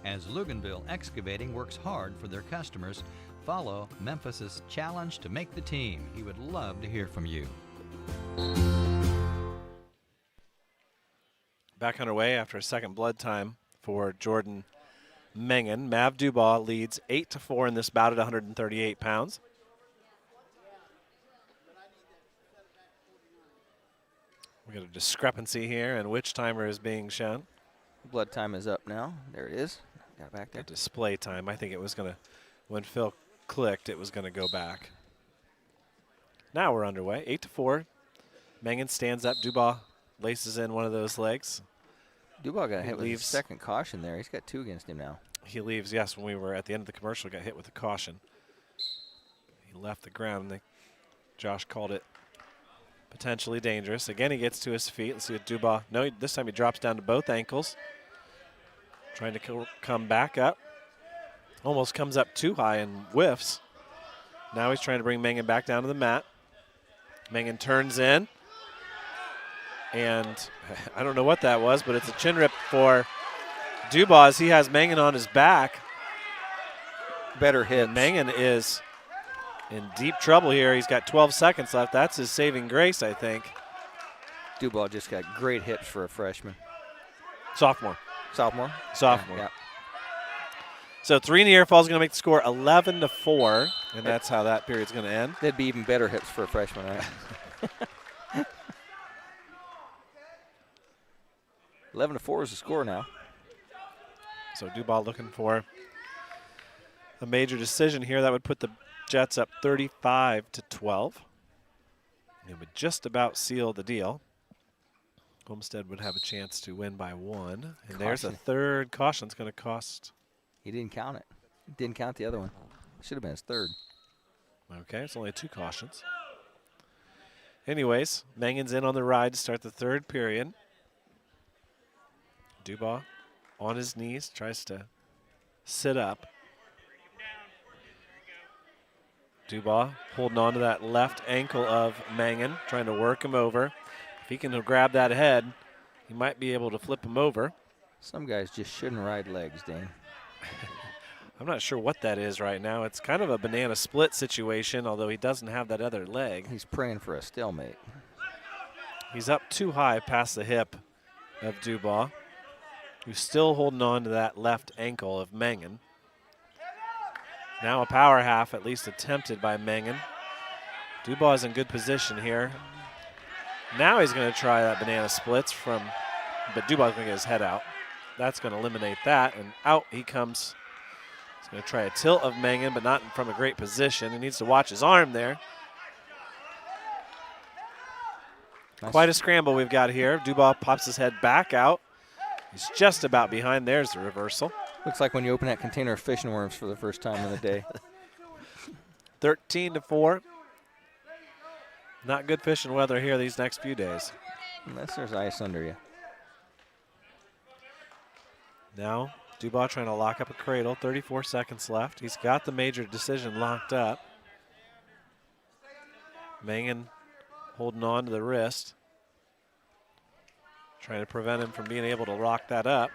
As Luganville Excavating works hard for their customers, follow Memphis's challenge to make the team. He would love to hear from you. Back underway after a second blood time for Jordan Mengen. Mav Dubois leads 8-4 in this bout at 138 pounds. We got a discrepancy here in which timer is being shown. Blood time is up now. There it is. Got it back there. The display time. I think it was going to, when Phil clicked, it was going to go back. Now we're underway. 8-4. Mengen stands up. Dubois laces in one of those legs. Dubois got hit with his second caution there. He's got 2 against him now. He leaves, yes, when we were at the end of the commercial, got hit with a caution. He left the ground, and Josh called it potentially dangerous. Again, he gets to his feet. Let's see what Dubois, no, this time he drops down to both ankles. Trying to come back up. Almost comes up too high and whiffs. Now he's trying to bring Mengen back down to the mat. Mengen turns in. And I don't know what that was, but it's a chin rip for Dubois. He has Mengen on his back. Better hit. Mengen is in deep trouble here. He's got 12 seconds left. That's his saving grace, I think. Dubois just got great hips for a freshman. Sophomore. Sophomore? Sophomore. Yeah. So 3 in the air falls going to make the score 11-4, and that's how that period's going to end. They'd be even better hips for a freshman, right? 11-4 is the score now. So Dubois looking for a major decision here. That would put the Jets up 35-12. It would just about seal the deal. Homestead would have a chance to win by 1. And there's a third caution. It's going to cost. He didn't count it. He didn't count the other one. Should have been his third. Okay, it's only 2 cautions. Anyways, Mengen's in on the ride to start the third period. Dubois on his knees, tries to sit up. Dubois holding on to that left ankle of Mangan, trying to work him over. If he can grab that head, he might be able to flip him over. Some guys just shouldn't ride legs, Dane. I'm not sure what that is right now. It's kind of a banana split situation, although he doesn't have that other leg. He's praying for a stalemate. He's up too high past the hip of Dubois, who's still holding on to that left ankle of Mangan. Now a power half, at least attempted by Mangan. Dubois is in good position here. Now he's going to try that banana splits but Dubois is going to get his head out. That's going to eliminate that, and out he comes. He's going to try a tilt of Mangan, but not from a great position. He needs to watch his arm there. Nice. Quite a scramble we've got here. Dubois pops his head back out. He's just about behind. There's the reversal. Looks like when you open that container of fishing worms for the first time in the day. 13-4. Not good fishing weather here these next few days. Unless there's ice under you. Now Dubois trying to lock up a cradle. 34 seconds left. He's got the major decision locked up. Mangan holding on to the wrist, trying to prevent him from being able to lock that up.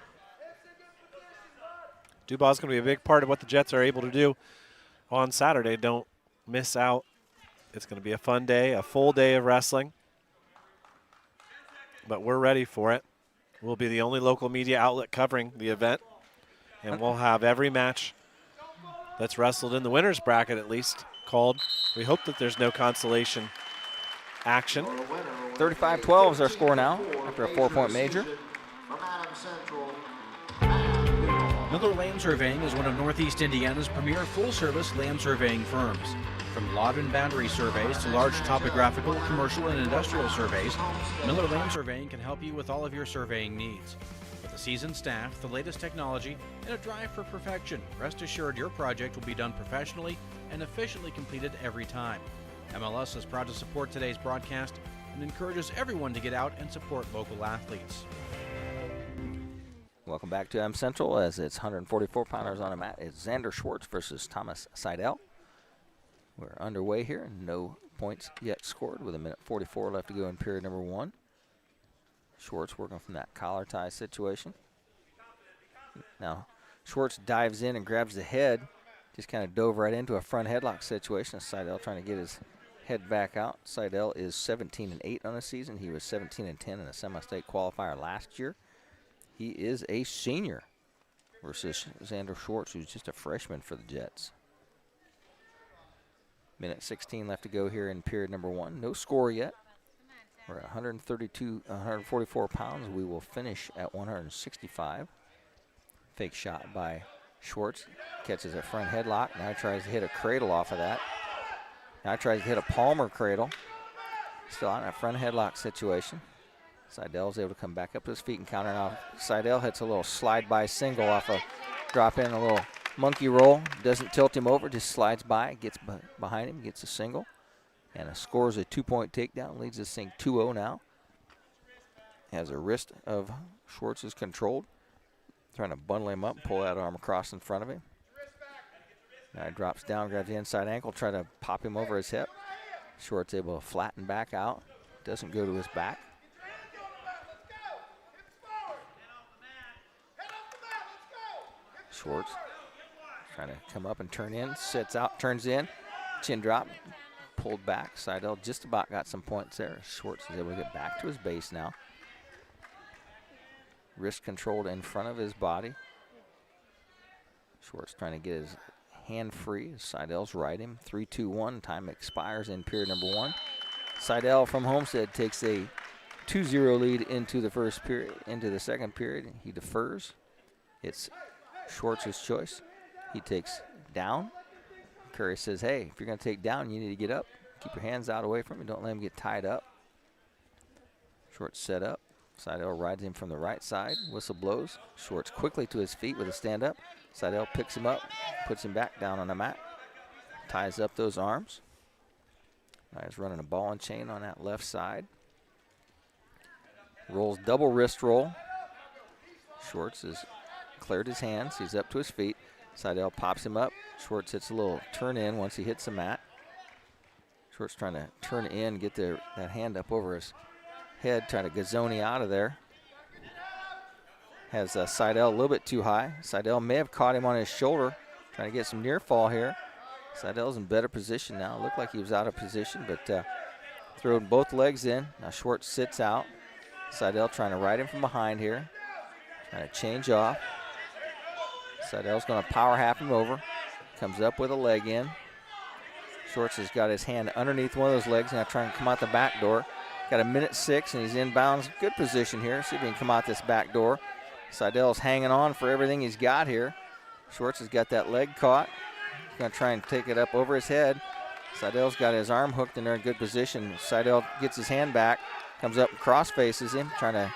Dubois is going to be a big part of what the Jets are able to do on Saturday. Don't miss out. It's going to be a fun day, a full day of wrestling. But we're ready for it. We'll be the only local media outlet covering the event. And we'll have every match that's wrestled in the winner's bracket at least called. We hope that there's no consolation action. 35-12 is our score now after a 4-point major. Miller Land Surveying is one of Northeast Indiana's premier full-service land surveying firms. From lot and boundary surveys to large topographical, commercial, and industrial surveys, Miller Land Surveying can help you with all of your surveying needs. With a seasoned staff, the latest technology, and a drive for perfection, rest assured your project will be done professionally and efficiently completed every time. MLS is proud to support today's broadcast and encourages everyone to get out and support local athletes. Welcome back to M Central as it's 144 pounders on a mat. It's Xander Schwartz versus Thomas Seidel. We're underway here. No points yet scored with 1:44 left to go in period number 1. Schwartz working from that collar tie situation. Now Schwartz dives in and grabs the head. Just kind of dove right into a front headlock situation. Seidel trying to get his head back out. Seidel is 17-8 on the season. He was 17-10 in a semi-state qualifier last year. He is a senior versus Xander Schwartz, who's just a freshman for the Jets. 1:16 left to go here in period number 1. No score yet. We're at 144 pounds. We will finish at 165. Fake shot by Schwartz. Catches a front headlock. Now tries to hit a cradle off of that. Now tries to hit a Palmer cradle. Still on that front headlock situation. Seidel's able to come back up to his feet and counter. Now Seidel hits a little slide-by single off a drop in, a little monkey roll. Doesn't tilt him over, just slides by, gets behind him, gets a single. And scores a 2-point takedown, leads this thing 2-0 now. Has a wrist of Schwartz's controlled. Trying to bundle him up, pull that arm across in front of him. Now he drops down, grabs the inside ankle, try to pop him over his hip. Schwartz able to flatten back out. Doesn't go to his back. Schwartz trying to come up and turn in, sits out, turns in, chin drop, pulled back. Seidel just about got some points there. Schwartz is able to get back to his base now. Wrist controlled in front of his body. Schwartz trying to get his hand free. Seidel's right him. 3-2-1. Time expires in period number 1. Seidel from Homestead takes a 2-0 lead into the first period, into the second period. He defers. It's Schwartz's choice. He takes down. Curry says, hey, if you're going to take down, you need to get up. Keep your hands out away from him. Don't let him get tied up. Schwartz set up. Seidel rides him from the right side. Whistle blows. Schwartz quickly to his feet with a stand-up. Seidel picks him up, puts him back down on the mat. Ties up those arms. Now he's running a ball and chain on that left side. Rolls double wrist roll. Schwartz has cleared his hands. He's up to his feet. Seidel pops him up. Schwartz hits a little turn in once he hits the mat. Short's trying to turn in, get that hand up over his head, trying to Gazzoni out of there. Has Seidel a little bit too high. Seidel may have caught him on his shoulder, trying to get some near fall here. Seidel's in better position now. Looked like he was out of position, but throwing both legs in. Now Schwartz sits out. Seidel trying to ride him from behind here. Trying to change off. Seidel's going to power half him over. Comes up with a leg in. Schwartz has got his hand underneath one of those legs, now trying to come out the back door. Got a minute 6, and he's inbounds. Good position here. See if he can come out this back door. Seidel's hanging on for everything he's got here. Schwartz has got that leg caught. He's going to try and take it up over his head. Seidel's got his arm hooked in there in good position. Seidel gets his hand back, comes up and cross faces him, trying to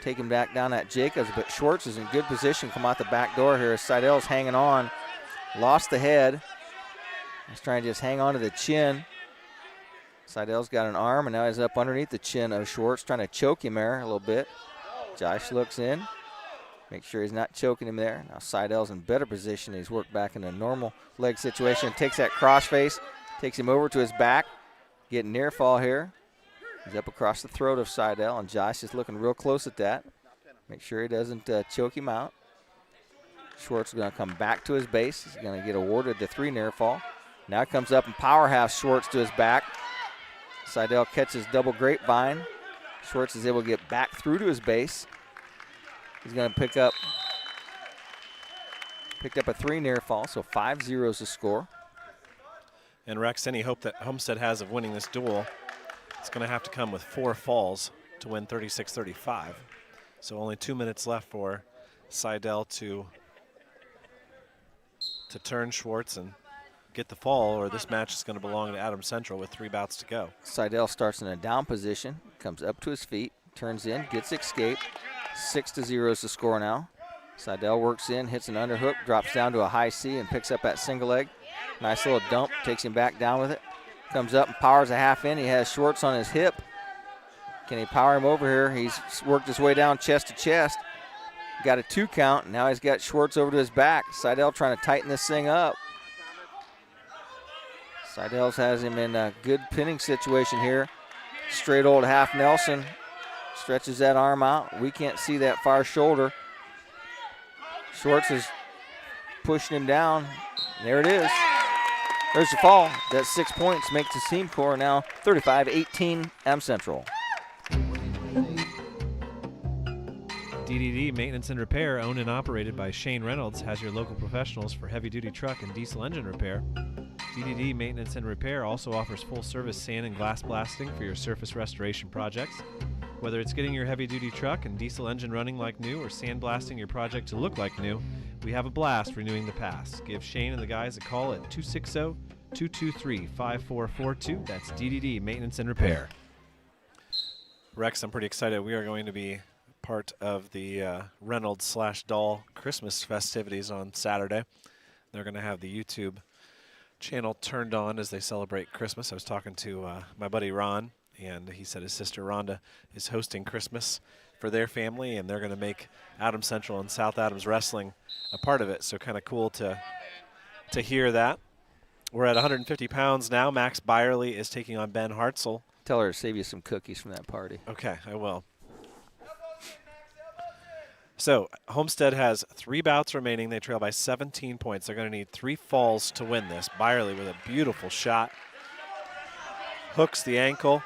take him back down at Jacobs, but Schwartz is in good position, come out the back door here. Seidel's hanging on, lost the head. He's trying to just hang on to the chin. Seidel's got an arm, and now he's up underneath the chin of Schwartz, trying to choke him there a little bit. Josh looks in, make sure he's not choking him there. Now Seidel's in better position. He's worked back in a normal leg situation, takes that crossface, takes him over to his back, getting near fall here. He's up across the throat of Seidel, and Josh is looking real close at that. Make sure he doesn't choke him out. Schwartz is going to come back to his base. He's going to get awarded the 3 near fall. Now comes up and power half Schwartz to his back. Seidel catches double grapevine. Schwartz is able to get back through to his base. He's going to picked up a 3 near fall, so 5-0 is the score. And Rex, any hope that Homestead has of winning this duel, it's going to have to come with 4 falls to win 36-35. So only 2 minutes left for Seidel to turn Schwartz and get the fall, or this match is going to belong to Adams Central with 3 bouts to go. Seidel starts in a down position, comes up to his feet, turns in, gets escape. 6-0 is the score now. Seidel works in, hits an underhook, drops down to a high C and picks up that single leg. Nice little dump, takes him back down with it. Comes up and powers a half in. He has Schwartz on his hip. Can he power him over here? He's worked his way down chest to chest. Got a 2 count. Now he's got Schwartz over to his back. Seidel trying to tighten this thing up. Seidel's has him in a good pinning situation here. Straight old half Nelson. Stretches that arm out. We can't see that far shoulder. Schwartz is pushing him down. There it is. There's the fall. That's 6 points. Makes the team score now 35-18 Adams Central. DDD Maintenance and Repair, owned and operated by Shane Reynolds, has your local professionals for heavy-duty truck and diesel engine repair. DDD Maintenance and Repair also offers full-service sand and glass blasting for your surface restoration projects. Whether it's getting your heavy-duty truck and diesel engine running like new or sandblasting your project to look like new, we have a blast renewing the past. Give Shane and the guys a call at 260-223-5442. That's DDD Maintenance and Repair. Rex, I'm pretty excited. We are going to be part of the Reynolds/Dahl Christmas festivities on Saturday. They're going to have the YouTube channel turned on as they celebrate Christmas. I was talking to my buddy Ron, and he said his sister Rhonda is hosting Christmas for their family, and they're going to make Adams Central and South Adams Wrestling a part of it. So kind of cool to hear that. We're at 150 pounds now. Max Byerly is taking on Ben Hartzell. Tell her to save you some cookies from that party. Okay, I will. So Homestead has 3 bouts remaining. They trail by 17 points. They're going to need 3 falls to win this. Byerly with a beautiful shot. Hooks the ankle,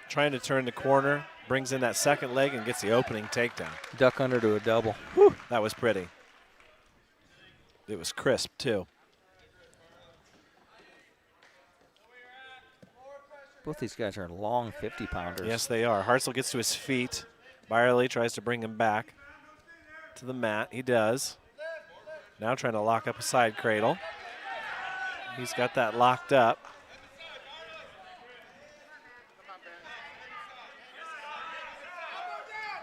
trying to turn the corner, brings in that second leg and gets the opening takedown. Duck under to a double. Whew, that was pretty. It was crisp, too. Both these guys are long 50-pounders. Yes, they are. Hartzell gets to his feet. Byerly tries to bring him back to the mat. He does. Now trying to lock up a side cradle. He's got that locked up.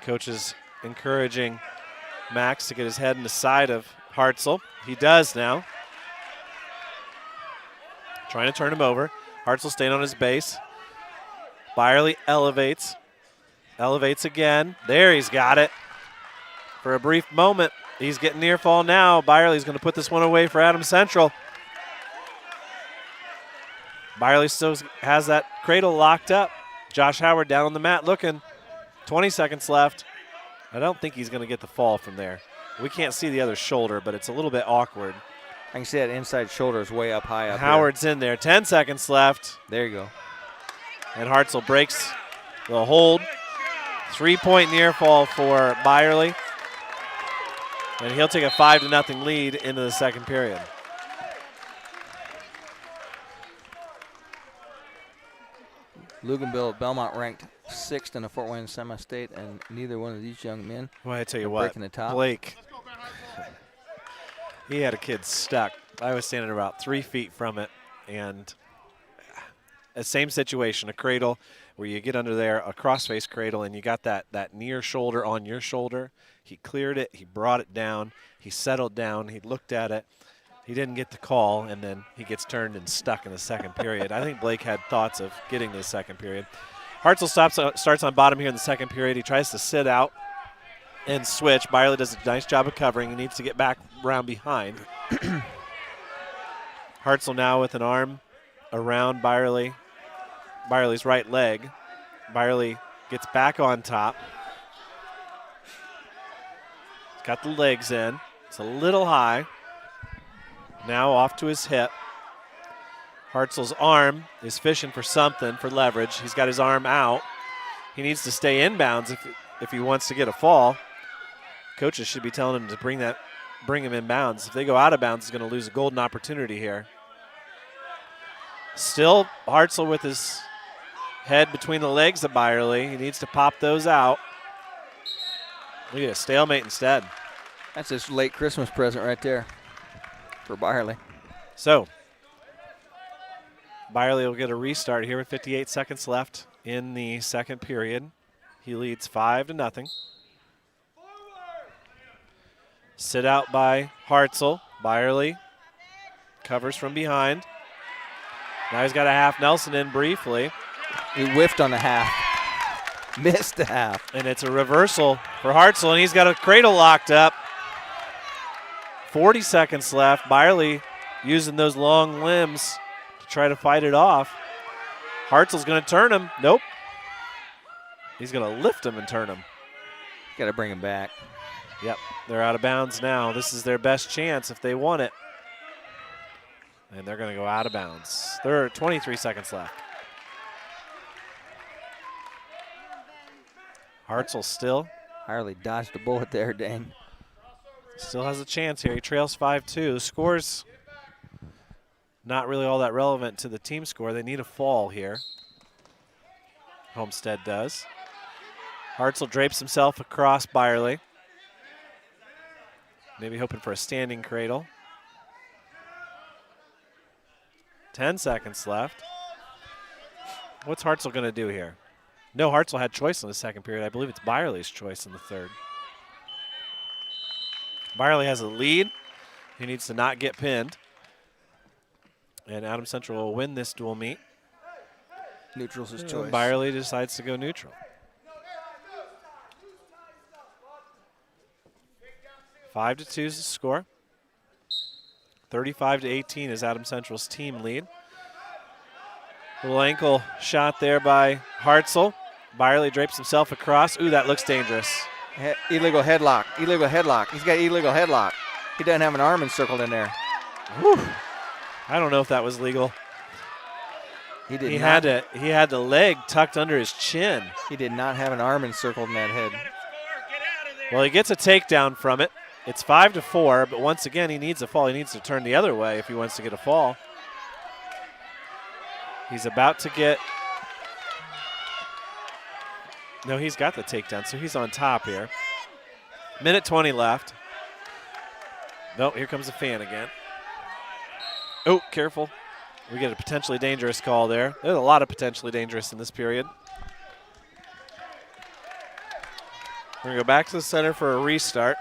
Coach is encouraging Max to get his head in the side of Hartzell. He does now. Trying to turn him over. Hartzell staying on his base. Byerly elevates. Elevates again. There, he's got it. For a brief moment, he's getting near fall now. Byerly's going to put this one away for Adams Central. Byerly still has that cradle locked up. Josh Howard down on the mat looking. 20 seconds left. I don't think he's going to get the fall from there. We can't see the other shoulder, but it's a little bit awkward. I can see that inside shoulder is way up high up Howard's in there. 10 seconds left. There you go. And Hartzell breaks the hold. 3-point near fall for Byerly. And he'll take a 5-0 lead into the second period. Luganville at Belmont ranked 6th in the Fort Wayne semi-state, and neither one of these young men Well, I tell you are what, breaking the top. Blake, he had a kid stuck. I was standing about 3 feet from it, and the same situation, a cradle where you get under there, a cross-face cradle, and you got that near shoulder on your shoulder. He cleared it. He brought it down. He settled down. He looked at it. He didn't get the call, and then he gets turned and stuck in the second period. I think Blake had thoughts of getting to the second period. Hartzell starts on bottom here in the second period. He tries to sit out and switch. Byerly does a nice job of covering. He needs to get back around behind. Hartzell now with an arm around Byerly's right leg. Byerly gets back on top. He's got the legs in. It's a little high. Now off to his hip. Hartzell's arm is fishing for something for leverage. He's got his arm out. He needs to stay inbounds if he wants to get a fall. Coaches should be telling him to bring him in bounds. If they go out of bounds, he's going to lose a golden opportunity here. Still Hartzell with his head between the legs of Byerly. He needs to pop those out. Look at a stalemate instead. That's his late Christmas present right there for Byerly. So Byerly will get a restart here with 58 seconds left in the second period. He leads 5-0. Sit out by Hartzell. Byerly covers from behind. Now he's got a half Nelson in briefly. He whiffed on the half. Missed the half. And it's a reversal for Hartzell, and he's got a cradle locked up. 40 seconds left. Byerly using those long limbs to try to fight it off. Hartzell's going to turn him. Nope. He's going to lift him and turn him. Got to bring him back. Yep, they're out of bounds now. This is their best chance if they want it. And they're going to go out of bounds. There are 23 seconds left. Hartzell still. Byerly dodged a bullet there, Dane. Still has a chance here. He trails 5-2. The score's not really all that relevant to the team score. They need a fall here. Homestead does. Hartzell drapes himself across Byerly. Maybe hoping for a standing cradle. 10 seconds left. What's Hartzell going to do here? No, Hartzell had choice in the second period. I believe it's Byerly's choice in the third. Byerly has a lead. He needs to not get pinned. And Adams Central will win this dual meet. Neutral's his choice. Byerly decides to go neutral. 5-2 is the score. 35-18 is Adams Central's team lead. Little ankle shot there by Hartzell. Byerly drapes himself across. Ooh, that looks dangerous. Illegal headlock. Illegal headlock. He's got illegal headlock. He doesn't have an arm encircled in there. Whew. I don't know if that was legal. He did he not. had the leg tucked under his chin. He did not have an arm encircled in that head. Well, he gets a takedown from it. It's 5-4, but once again, he needs a fall. He needs to turn the other way if he wants to get a fall. He's about to get... No, he's got the takedown, so he's on top here. Minute 20 left. No, here comes the fan again. Oh, careful. We get a potentially dangerous call there. There's a lot of potentially dangerous in this period. We're going to go back to the center for a restart.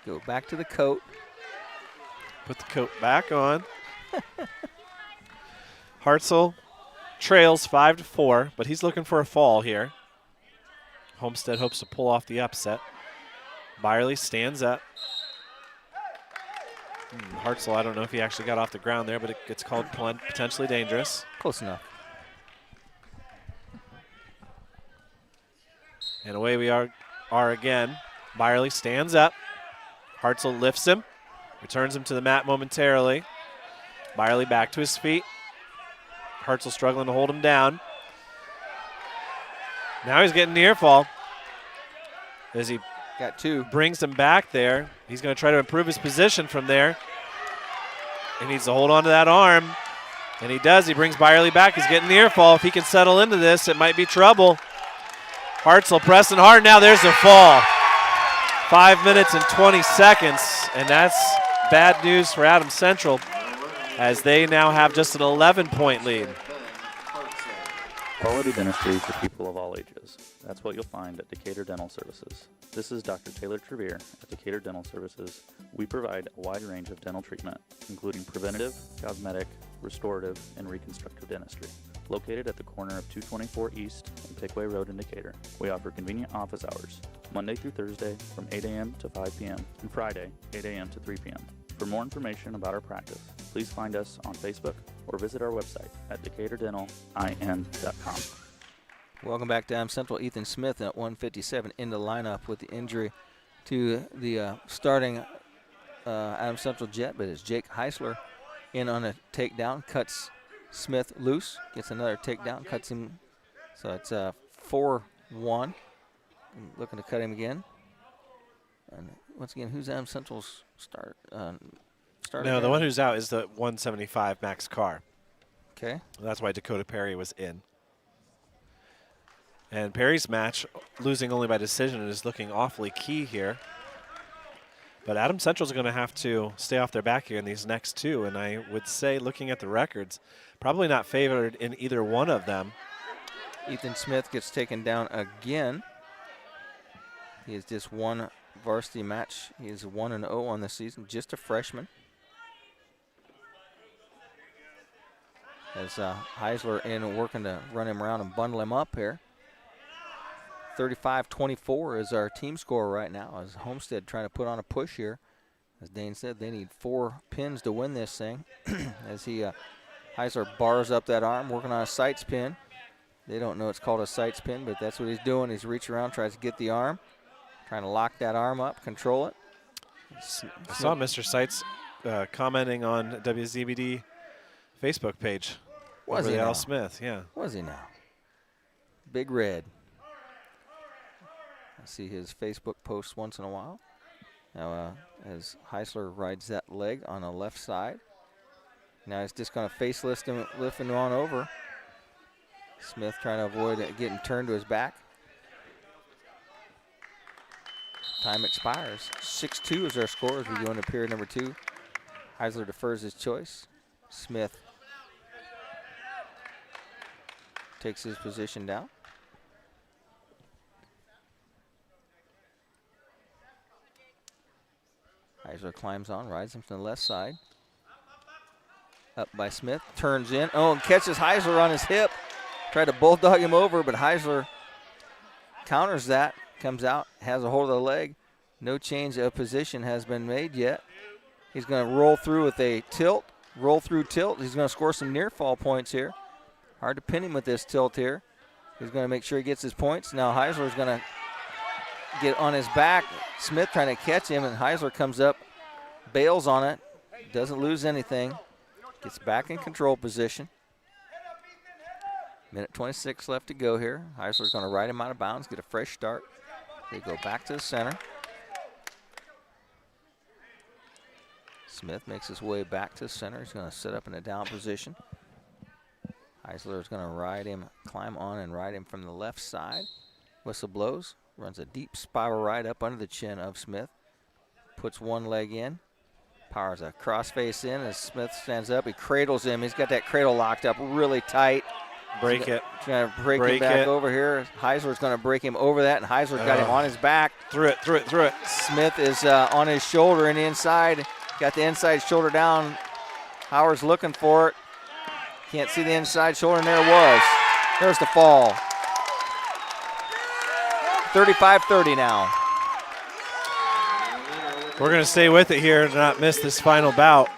Go back to the coat. Put the coat back on. Hartzell trails 5-4, but he's looking for a fall here. Homestead hopes to pull off the upset. Byerly stands up. Hartzell, I don't know if he actually got off the ground there, but it gets called potentially dangerous. Close enough. And away we are again. Byerly stands up. Hartzell lifts him, returns him to the mat momentarily. Byerly back to his feet. Hartzell struggling to hold him down. Now he's getting near fall. As he got two, brings him back there. He's going to try to improve his position from there. He needs to hold on to that arm, and he does. He brings Byerly back. He's getting near fall. If he can settle into this, it might be trouble. Hartzell pressing hard. Now there's a fall. 5 minutes and 20 seconds, and that's bad news for Adams Central, as they now have just an 11-point lead. Quality dentistry for people of all ages. That's what you'll find at Decatur Dental Services. This is Dr. Taylor Trevere at Decatur Dental Services. We provide a wide range of dental treatment, including preventative, cosmetic, restorative, and reconstructive dentistry. Located at the corner of 224 East and Pickway Road in Decatur. We offer convenient office hours, Monday through Thursday from 8 a.m. to 5 p.m. and Friday, 8 a.m. to 3 p.m. For more information about our practice, please find us on Facebook or visit our website at DecaturDentalIN.com. Welcome back to Adams Central. Ethan Smith at 157 in the lineup with the injury to the starting Adams Central Jet, but it's Jake Heisler in on a takedown, cuts Smith loose, gets another takedown, cuts him. So it's 4-1. Looking to cut him again. And once again, who's Adams Central's starter? No, the one who's out is the 175 Max Carr. Okay. That's why Dakota Perry was in. And Perry's match, losing only by decision, is looking awfully key here. But Adams Central's going to have to stay off their back here in these next two. And I would say, looking at the records, probably not favored in either one of them. Ethan Smith gets taken down again. He has just one varsity match. He is 1-0 on the season, just a freshman. As Heisler in working to run him around and bundle him up here. 35-24 is our team score right now, as Homestead trying to put on a push here. As Dane said, they need 4 pins to win this thing. As Heisler bars up that arm, working on a sights pin. They don't know it's called a sights pin, but that's what he's doing. He's reaching around, tries to get the arm, trying to lock that arm up, control it. I saw Mr. Seitz commenting on WZBD Facebook page. Was he now? now? Al Smith, yeah. Was he now? Big Red. I see his Facebook posts once in a while. Now, as Heisler rides that leg on the left side. Now he's just going to face lift him on over. Smith trying to avoid getting turned to his back. Time expires. 6-2 is our score as we go into period number 2. Heisler defers his choice. Smith takes his position down. Heisler climbs on, rides him from the left side. Up by Smith, turns in. Oh, and catches Heisler on his hip. Tried to bulldog him over, but Heisler counters that, comes out, has a hold of the leg. No change of position has been made yet. He's going to roll through with a tilt, roll through tilt. He's going to score some near fall points here. Hard to pin him with this tilt here. He's going to make sure he gets his points. Now Heisler's going to get on his back. Smith trying to catch him, and Heisler comes up, bails on it, doesn't lose anything, gets back in control position. Minute 26 left to go here. Heisler's going to ride him out of bounds, get a fresh start. They go back to the center. Smith makes his way back to the center. He's going to sit up in a down position. Heisler is going to ride him, climb on and ride him from the left side. Whistle blows, runs a deep spiral ride up under the chin of Smith. Puts one leg in, powers a crossface in as Smith stands up. He cradles him. He's got that cradle locked up really tight. Break it. Trying to break him back over here. Heisler's going to break him over that, and Heisler's got him on his back. Through it. Smith is on his shoulder and inside. Got the inside shoulder down. Howard's looking for it. Can't see the inside shoulder, and there it was. There's the fall. 35-30 now. We're going to stay with it here to not miss this final bout.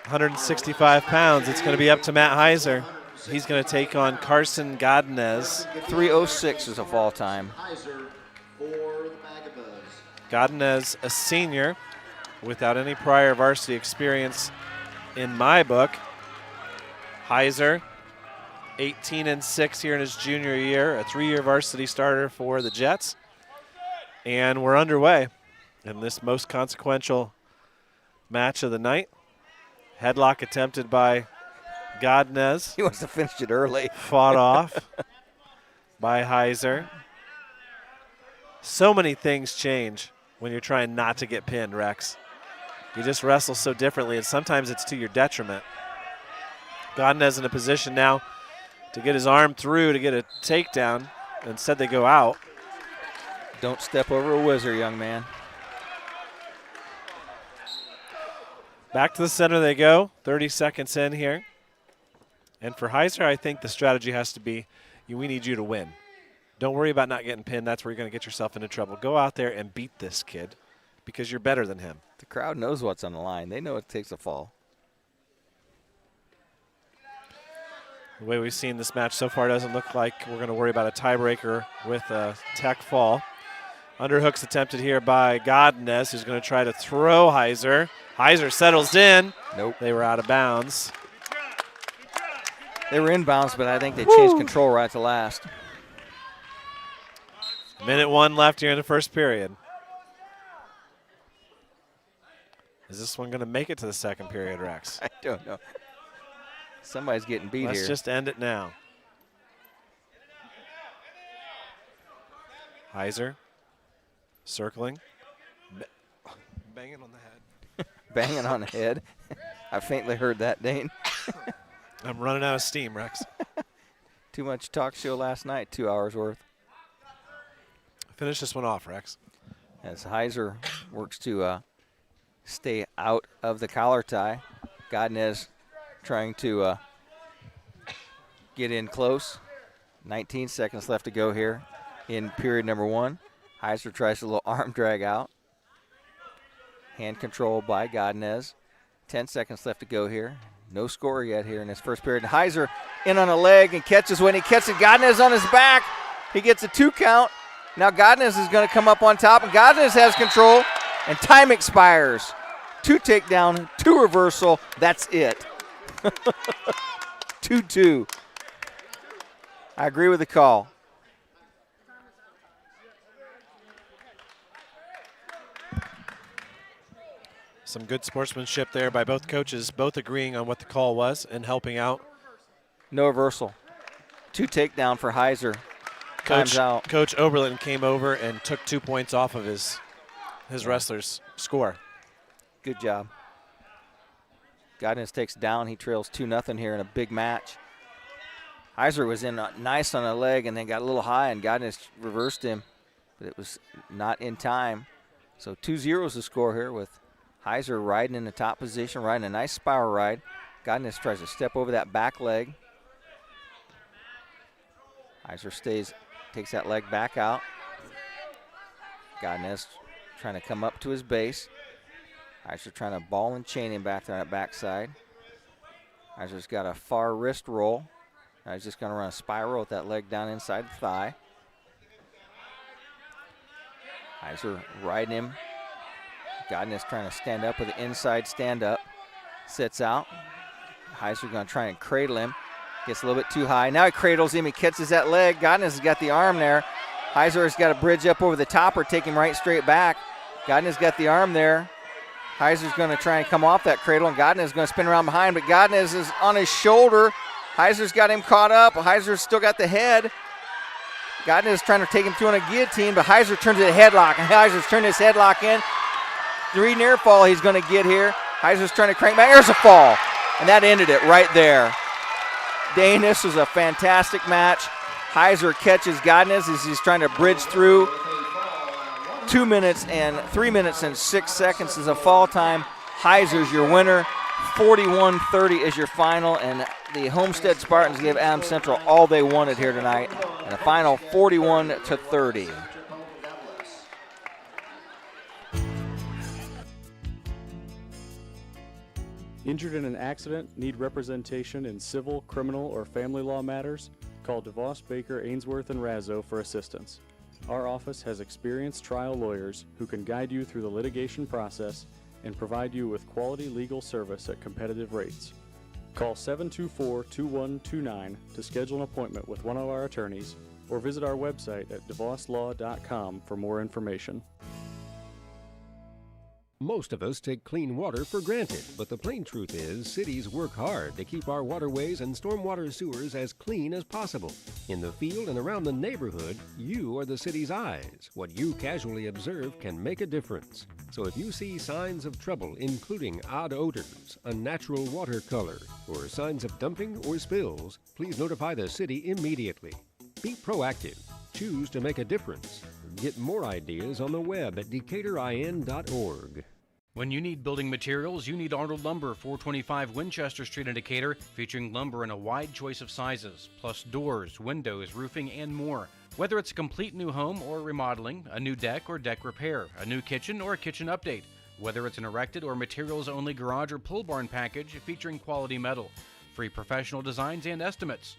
165 pounds. It's going to be up to Matt Heiser. He's going to take on Carson Godinez. 3:06 is a fall time. Godinez, a senior, without any prior varsity experience in my book. Heiser, 18-6 here in his junior year, a 3-year varsity starter for the Jets. And we're underway in this most consequential match of the night. Headlock attempted by Godinez. He wants to finish it early. Fought off by Heiser. So many things change when you're trying not to get pinned, Rex. You just wrestle so differently, and sometimes it's to your detriment. Godinez in a position now to get his arm through to get a takedown. Instead, they go out. Don't step over a whizzer, young man. Back to the center they go, 30 seconds in here. And for Heiser, I think the strategy has to be, we need you to win. Don't worry about not getting pinned. That's where you're going to get yourself into trouble. Go out there and beat this kid because you're better than him. The crowd knows what's on the line. They know it takes a fall. The way we've seen this match so far doesn't look like we're going to worry about a tiebreaker with a tech fall. Underhooks attempted here by Godinez, who's going to try to throw Heiser. Heiser settles in. Nope. They were out of bounds. They were inbounds, but I think they changed control right to last. Minute 1 left here in the first period. Is this one going to make it to the second period, Rex? I don't know. Somebody's getting beat here. Let's just end it now. Heiser circling. Banging on the head. Banging on the head. I faintly heard that, Dane. I'm running out of steam, Rex. Too much talk show last night, 2 hours worth. Finish this one off, Rex. As Heiser works to stay out of the collar tie. Godinez trying to get in close. 19 seconds left to go here in period number 1. Heiser tries a little arm drag out. Hand control by Godinez. 10 seconds left to go here. No score yet here in this first period. And Heiser in on a leg and catches. When he catches Godinez on his back, he gets a 2 count. Now Godinez is going to come up on top, and Godinez has control, and time expires. 2 takedown, 2 reversal. That's it. 2-2. I agree with the call. Some good sportsmanship there by both coaches, both agreeing on what the call was and helping out. No reversal. 2 takedown for Heiser. Time's out. Coach Oberlin came over and took 2 points off of his wrestler's score. Good job. Godinez takes down. He trails 2-0 here in a big match. Heiser was in nice on a leg and then got a little high, and Godinez reversed him, but it was not in time. So 2-0 is the score here with Heiser riding in the top position, riding a nice spiral ride. Godinez tries to step over that back leg. Heiser takes that leg back out. Godinez trying to come up to his base. Heiser trying to ball and chain him back there on that backside. Heiser's got a far wrist roll. Now he's just going to run a spiral with that leg down inside the thigh. Heiser riding him. Godinez trying to stand up with the inside stand up. Sits out. Heiser going to try and cradle him. Gets a little bit too high. Now he cradles him. He catches that leg. Godinez has got the arm there. Heiser has got a bridge up over the top or take him right straight back. Godinez got the arm there. Heiser's going to try and come off that cradle, and Godinez is going to spin around behind, but Godinez is on his shoulder. Heiser's got him caught up. Heiser's still got the head. Godinez is trying to take him through on a guillotine, but Heiser turns it a headlock, and Heiser's turned his headlock in. 3 near fall he's going to get here. Heiser's trying to crank back. There's a fall, and that ended it right there. Dane, this was a fantastic match. Heiser catches Godinez as he's trying to bridge through. 3 minutes and 6 seconds is a fall time. Heiser's your winner. 41-30 is your final, and the Homestead Spartans gave Adams Central all they wanted here tonight. And a final 41-30. Injured in an accident, need representation in civil, criminal, or family law matters? Call DeVos, Baker, Ainsworth, and Razzo for assistance. Our office has experienced trial lawyers who can guide you through the litigation process and provide you with quality legal service at competitive rates. Call 724-2129 to schedule an appointment with one of our attorneys or visit our website at devoslaw.com for more information. Most of us take clean water for granted, but the plain truth is cities work hard to keep our waterways and stormwater sewers as clean as possible. In the field and around the neighborhood, you are the city's eyes. What you casually observe can make a difference. So if you see signs of trouble, including odd odors, unnatural water color, or signs of dumping or spills, please notify the city immediately. Be proactive. Choose to make a difference. Get more ideas on the web at DecaturIN.org. When you need building materials, you need Arnold Lumber, 425 Winchester Street in Decatur, featuring lumber in a wide choice of sizes, plus doors, windows, roofing, and more. Whether it's a complete new home or remodeling, a new deck or deck repair, a new kitchen or a kitchen update, whether it's an erected or materials-only garage or pole barn package featuring quality metal, free professional designs and estimates.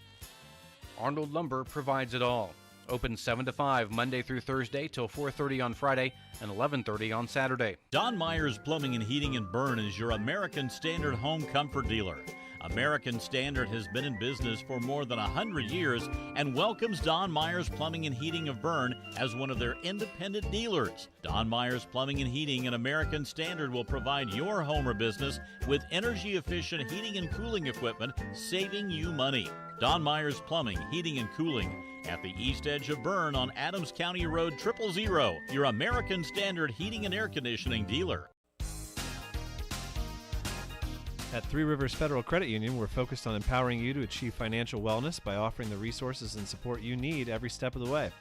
Arnold Lumber provides it all. Open 7 to 5 Monday through Thursday till 4:30 on Friday and 11:30 on Saturday. Don Myers Plumbing and Heating in Bern is your American Standard home comfort dealer. American Standard has been in business for more than 100 years and welcomes Don Myers Plumbing and Heating of Bern as one of their independent dealers. Don Myers Plumbing and Heating and American Standard will provide your home or business with energy-efficient heating and cooling equipment, saving you money. Don Myers Plumbing, Heating and Cooling at the east edge of Bern on Adams County Road 000, your American Standard heating and air conditioning dealer. At Three Rivers Federal Credit Union, we're focused on empowering you to achieve financial wellness by offering the resources and support you need every step of the way.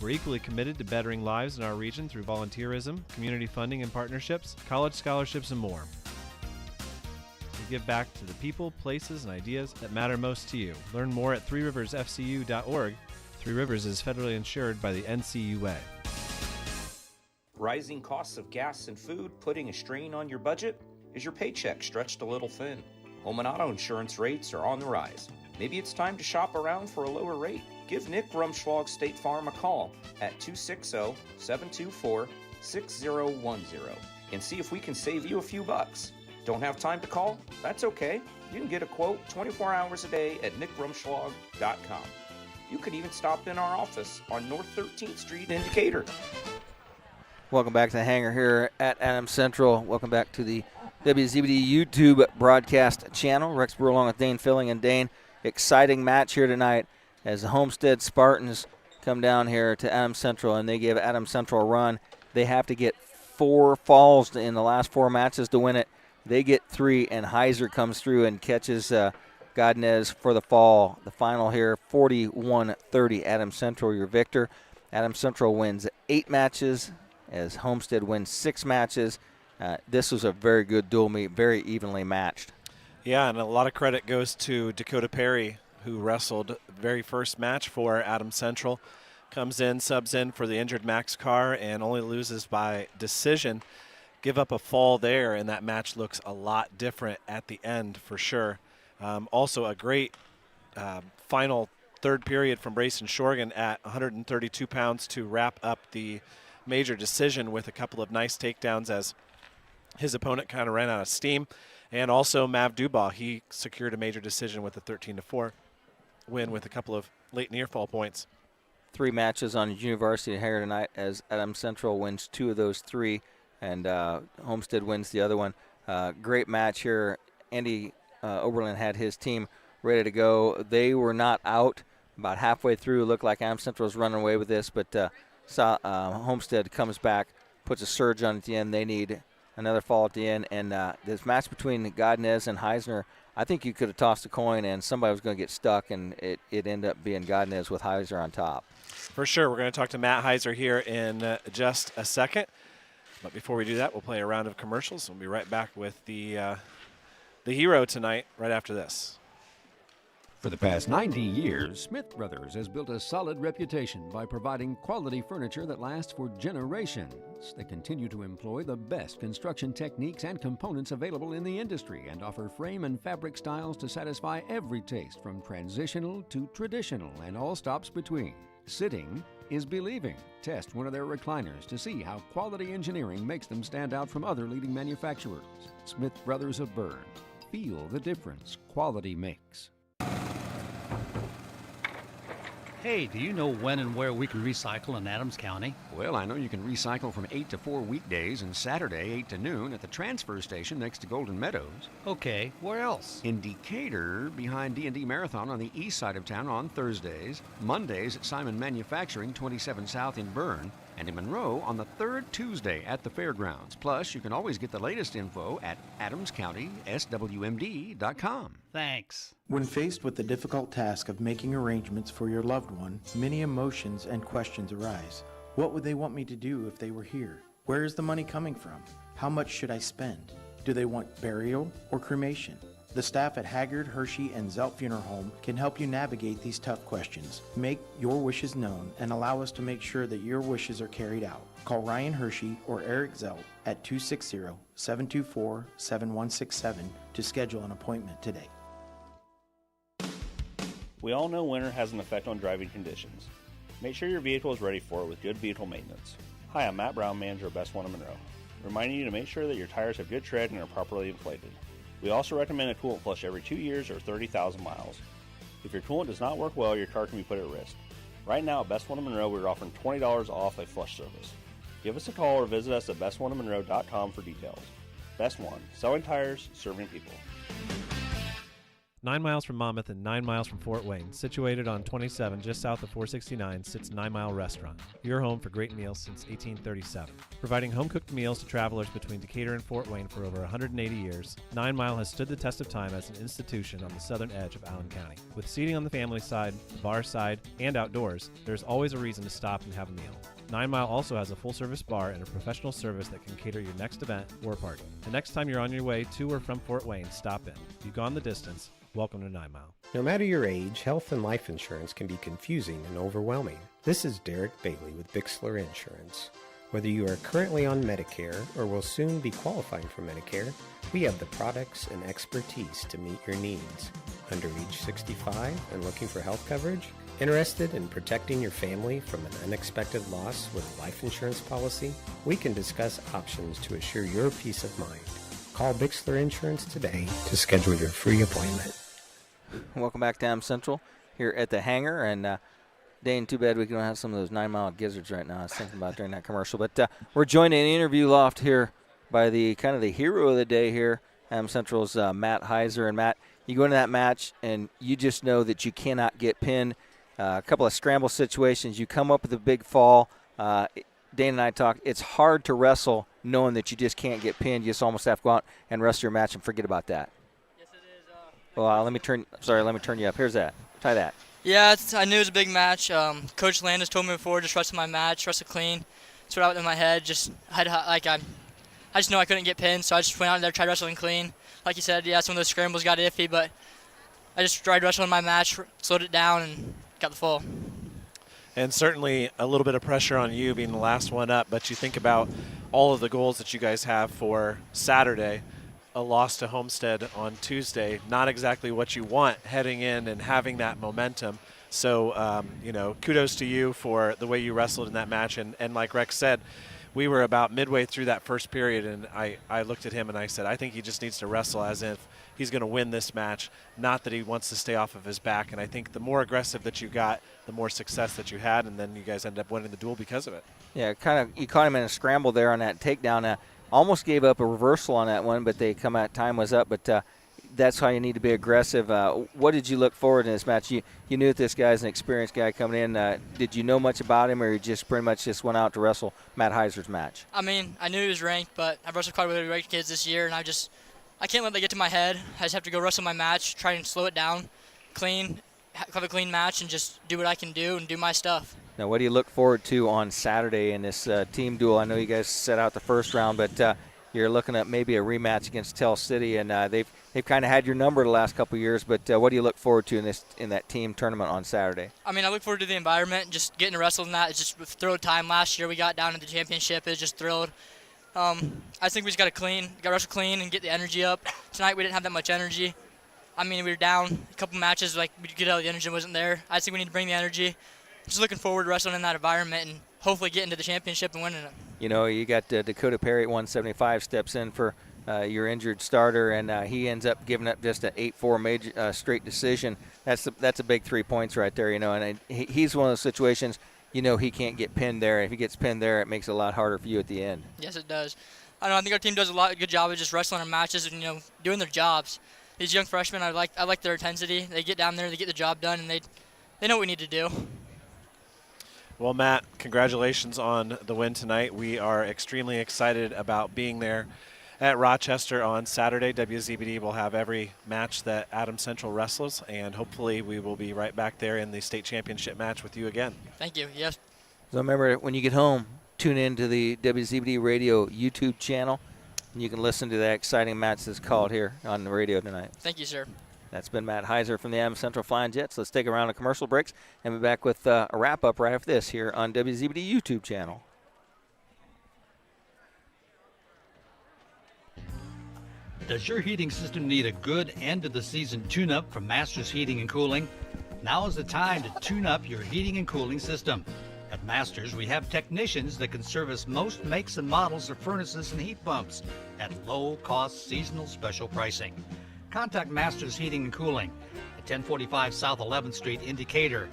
We're equally committed to bettering lives in our region through volunteerism, community funding and partnerships, college scholarships, and more. We give back to the people, places, and ideas that matter most to you. Learn more at threeriversfcu.org. Three Rivers is federally insured by the NCUA. Rising costs of gas and food putting a strain on your budget? Is your paycheck stretched a little thin? Home and auto insurance rates are on the rise. Maybe it's time to shop around for a lower rate. Give Nick Rumschlag State Farm a call at 260-724-6010 and see if we can save you a few bucks. Don't have time to call? That's okay. You can get a quote 24 hours a day at nickrumschlag.com. You could even stop in our office on North 13th Street in Decatur. Welcome back to the Hangar here at Adams Central. Welcome back to the WZBD YouTube broadcast channel. Rex Brewer along with Dane Filling. And Dane, exciting match here tonight as the Homestead Spartans come down here to Adams Central and they give Adams Central a run. They have to get 4 falls in the last 4 matches to win it. They get 3, and Heiser comes through and catches Godinez for the fall. The final here, 41-30. Adams Central, your victor. Adams Central wins 8 matches as Homestead wins 6 matches. This was a very good dual meet, very evenly matched. Yeah, and a lot of credit goes to Dakota Perry, who wrestled the very first match for Adams Central. Comes in, subs in for the injured Max Carr, and only loses by decision. Give up a fall there, and that match looks a lot different at the end for sure. Also a great final third period from Brayson Shorgan at 132 pounds to wrap up the major decision with a couple of nice takedowns as his opponent kind of ran out of steam. And also Mav Dubois, he secured a major decision with a 13-4 win with a couple of late near fall points. 3 matches on University here tonight as Adams Central wins 2 of those 3, and Homestead wins the other one. Great match here. Andy Oberlin had his team ready to go. They were not out. About halfway through, looked like Adams Central was running away with this, but Homestead comes back, puts a surge on at the end. They need another fall at the end, and this match between Godinez and Heisner, I think you could have tossed a coin and somebody was going to get stuck, and it ended up being Godinez with Heiser on top. For sure. We're going to talk to Matt Heiser here in just a second. But before we do that, we'll play a round of commercials. We'll be right back with the hero tonight right after this. For the past 90 years, Smith Brothers has built a solid reputation by providing quality furniture that lasts for generations. They continue to employ the best construction techniques and components available in the industry and offer frame and fabric styles to satisfy every taste from transitional to traditional and all stops between. Sitting is believing. Test one of their recliners to see how quality engineering makes them stand out from other leading manufacturers. Smith Brothers of Bern. Feel the difference quality makes. Hey, do you know when and where we can recycle in Adams County? Well, I know you can recycle from 8 to 4 weekdays and Saturday 8 to noon at the transfer station next to Golden Meadows. Okay, where else? In Decatur, behind D&D Marathon on the east side of town on Thursdays, Mondays at Simon Manufacturing 27 South in Bern, and in Monroe on the third Tuesday at the fairgrounds. Plus, you can always get the latest info at adamscountyswmd.com. Thanks. When faced with the difficult task of making arrangements for your loved one, many emotions and questions arise. What would they want me to do if they were here? Where is the money coming from? How much should I spend? Do they want burial or cremation? The staff at Haggard, Hershey, and Zelt Funeral Home can help you navigate these tough questions. Make your wishes known and allow us to make sure that your wishes are carried out. Call Ryan Hershey or Eric Zelt at 260-724-7167 to schedule an appointment today. We all know winter has an effect on driving conditions. Make sure your vehicle is ready for it with good vehicle maintenance. Hi, I'm Matt Brown, manager of Best One in Monroe, reminding you to make sure that your tires have good tread and are properly inflated. We also recommend a coolant flush every 2 years or 30,000 miles. If your coolant does not work well, your car can be put at risk. Right now at Best One in Monroe, we're offering $20 off a flush service. Give us a call or visit us at bestoneofmonroe.com for details. Best One, selling tires, serving people. 9 miles from Monmouth and 9 miles from Fort Wayne, situated on 27 just south of 469, sits 9 Mile Restaurant, your home for great meals since 1837. Providing home-cooked meals to travelers between Decatur and Fort Wayne for over 180 years, 9 Mile has stood the test of time as an institution on the southern edge of Allen County. With seating on the family side, the bar side, and outdoors, there's always a reason to stop and have a meal. 9 Mile also has a full-service bar and a professional service that can cater your next event or party. The next time you're on your way to or from Fort Wayne, stop in. You've gone the distance. Welcome to 9 Mile. No matter your age, health and life insurance can be confusing and overwhelming. This is Derek Bailey with Bixler Insurance. Whether you are currently on Medicare or will soon be qualifying for Medicare, we have the products and expertise to meet your needs. Under age 65 and looking for health coverage? Interested in protecting your family from an unexpected loss with a life insurance policy? We can discuss options to assure your peace of mind. Call Bixler Insurance today to schedule your free appointment. Welcome back to Am Central here at the Hangar. And Dane, too bad we don't have some of those 9 Mile gizzards right now. I was thinking about during that commercial. But we're joined in the interview loft here by the kind of the hero of the day here, Am Central's Matt Heiser. And Matt, you go into that match and you just know that you cannot get pinned. A couple of scramble situations. You come up with a big fall. Dane and I talked. It's hard to wrestle knowing that you just can't get pinned. You just almost have to go out and wrestle your match and forget about that. Yes, it is. Well, let me turn you up. Here's that. Try that. Yeah, I knew it was a big match. Coach Landis told me before, just wrestle my match, wrestle clean. That's what I was in my head. I just know I couldn't get pinned, so I just went out there, tried wrestling clean. Like you said, yeah, some of those scrambles got iffy, but I just tried wrestling my match, slowed it down, and got the full. And certainly a little bit of pressure on you being the last one up, but you think about all of the goals that you guys have for Saturday, a loss to Homestead on Tuesday, not exactly what you want heading in and having that momentum. So, kudos to you for the way you wrestled in that match. And like Rex said, we were about midway through that first period, and I looked at him and I said, I think he just needs to wrestle as if he's going to win this match, not that he wants to stay off of his back. And I think the more aggressive that you got, the more success that you had, and then you guys ended up winning the duel because of it. Yeah, You caught him in a scramble there on that takedown. Almost gave up a reversal on that one, but they come out, time was up. But that's how you need to be aggressive. What did you look forward in this match? You knew that this guy's an experienced guy coming in. Did you know much about him, or you just pretty much just went out to wrestle Matt Heiser's match? I mean, I knew he was ranked, but I've wrestled quite a bit of ranked kids this year, and I can't let that get to my head. I just have to go wrestle my match, try and slow it down, have a clean match, and just do what I can do and do my stuff. Now, what do you look forward to on Saturday in this team duel? I know you guys set out the first round, but you're looking at maybe a rematch against Tell City, and they've they've kind of had your number the last couple of years. But what do you look forward to in that team tournament on Saturday? I mean, I look forward to the environment, just getting to wrestle in that. It's just thrilled time. Last year we got down to the championship. It was just thrilled. I think we just got to wrestle clean and get the energy up. Tonight we didn't have that much energy. I mean, we were down a couple matches, like we could tell the energy wasn't there. I think we need to bring the energy. Just looking forward to wrestling in that environment and hopefully getting to the championship and winning it. You know, you got Dakota Perry at 175 steps in for your injured starter, and he ends up giving up just an 8-4 major straight decision. That's a big 3 points right there, you know. And he's one of those situations, you know, he can't get pinned there. If he gets pinned there, it makes it a lot harder for you at the end. Yes, it does. I know. I think our team does a good job of just wrestling our matches and, you know, doing their jobs. These young freshmen, I like their intensity. They get down there, they get the job done, and they know what we need to do. Well, Matt, congratulations on the win tonight. We are extremely excited about being there at Rochester on Saturday. WZBD will have every match that Adams Central wrestles, and hopefully we will be right back there in the state championship match with you again. Thank you. Yes. So remember, when you get home, tune in to the WZBD Radio YouTube channel, and you can listen to that exciting match that's called here on the radio tonight. Thank you, sir. That's been Matt Heiser from the Adams Central Flying Jets. Let's take a round of commercial breaks and be back with a wrap-up right after this here on WZBD YouTube channel. Does your heating system need a good end-of-the-season tune-up from Masters Heating and Cooling? Now is the time to tune up your heating and cooling system. At Masters, we have technicians that can service most makes and models of furnaces and heat pumps at low-cost seasonal special pricing. Contact Masters Heating and Cooling at 1045 South 11th Street in Decatur.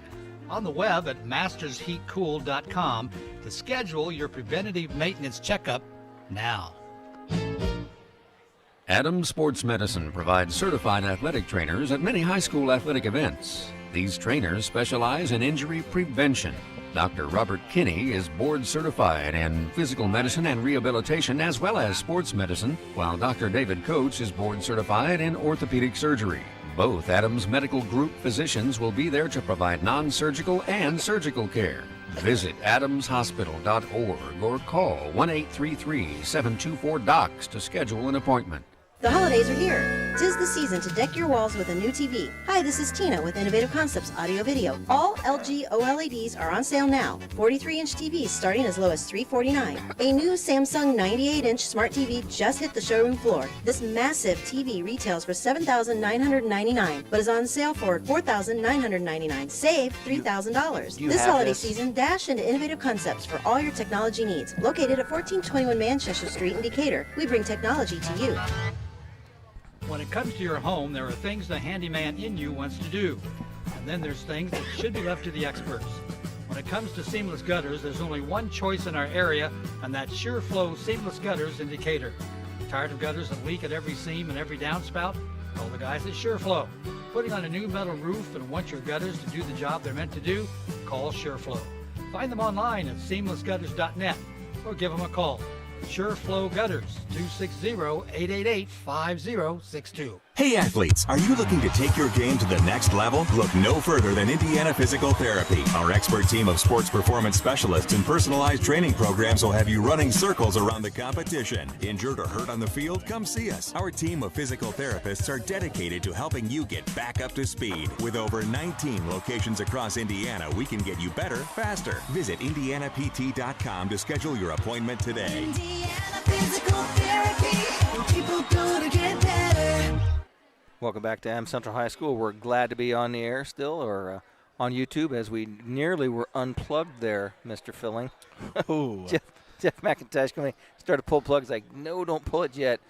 On the web at mastersheatcool.com to schedule your preventative maintenance checkup now. Adams Sports Medicine provides certified athletic trainers at many high school athletic events. These trainers specialize in injury prevention. Dr. Robert Kinney is board certified in physical medicine and rehabilitation as well as sports medicine, while Dr. David Coates is board certified in orthopedic surgery. Both Adams Medical Group physicians will be there to provide non-surgical and surgical care. Visit adamshospital.org or call 1-833-724-DOCS to schedule an appointment. The holidays are here. 'Tis the season to deck your walls with a new TV. Hi, this is Tina with Innovative Concepts Audio Video. All LG OLEDs are on sale now. 43-inch TVs starting as low as $349. A new Samsung 98-inch smart TV just hit the showroom floor. This massive TV retails for $7,999, but is on sale for $4,999. Save $3,000. This holiday season, dash into Innovative Concepts for all your technology needs. Located at 1421 Manchester Street in Decatur, we bring technology to you. When it comes to your home, there are things the handyman in you wants to do. And then there's things that should be left to the experts. When it comes to seamless gutters, there's only one choice in our area, and that's SureFlow Seamless Gutters in Decatur. Tired of gutters that leak at every seam and every downspout? Call the guys at SureFlow. Putting on a new metal roof and want your gutters to do the job they're meant to do? Call SureFlow. Find them online at seamlessgutters.net or give them a call. SureFlow Gutters, 260-888-5062. Hey athletes, are you looking to take your game to the next level? Look no further than Indiana Physical Therapy. Our expert team of sports performance specialists and personalized training programs will have you running circles around the competition. Injured or hurt on the field? Come see us. Our team of physical therapists are dedicated to helping you get back up to speed. With over 19 locations across Indiana, we can get you better, faster. Visit IndianaPT.com to schedule your appointment today. Indiana Physical Therapy. People gonna get better. Welcome back to Adams Central High School. We're glad to be on the air still, or on YouTube, as we nearly were unplugged there, Mr. Filling. Jeff McIntosh coming, started to pull plugs like, no, don't pull it yet.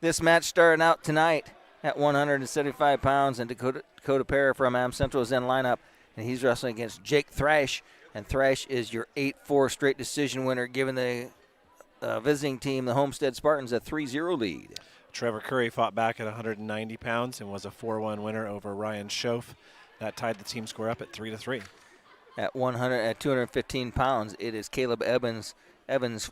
This match starting out tonight at 175 pounds, and Dakota Perry from Adams Central is in lineup, and he's wrestling against Jake Thrash, and Thrash is your 8-4 straight decision winner, giving the visiting team, the Homestead Spartans, a 3-0 lead. Trevor Curry fought back at 190 pounds and was a 4-1 winner over Ryan Schoaf. That tied the team score up at 3-3. At 215 pounds, it is Caleb Evans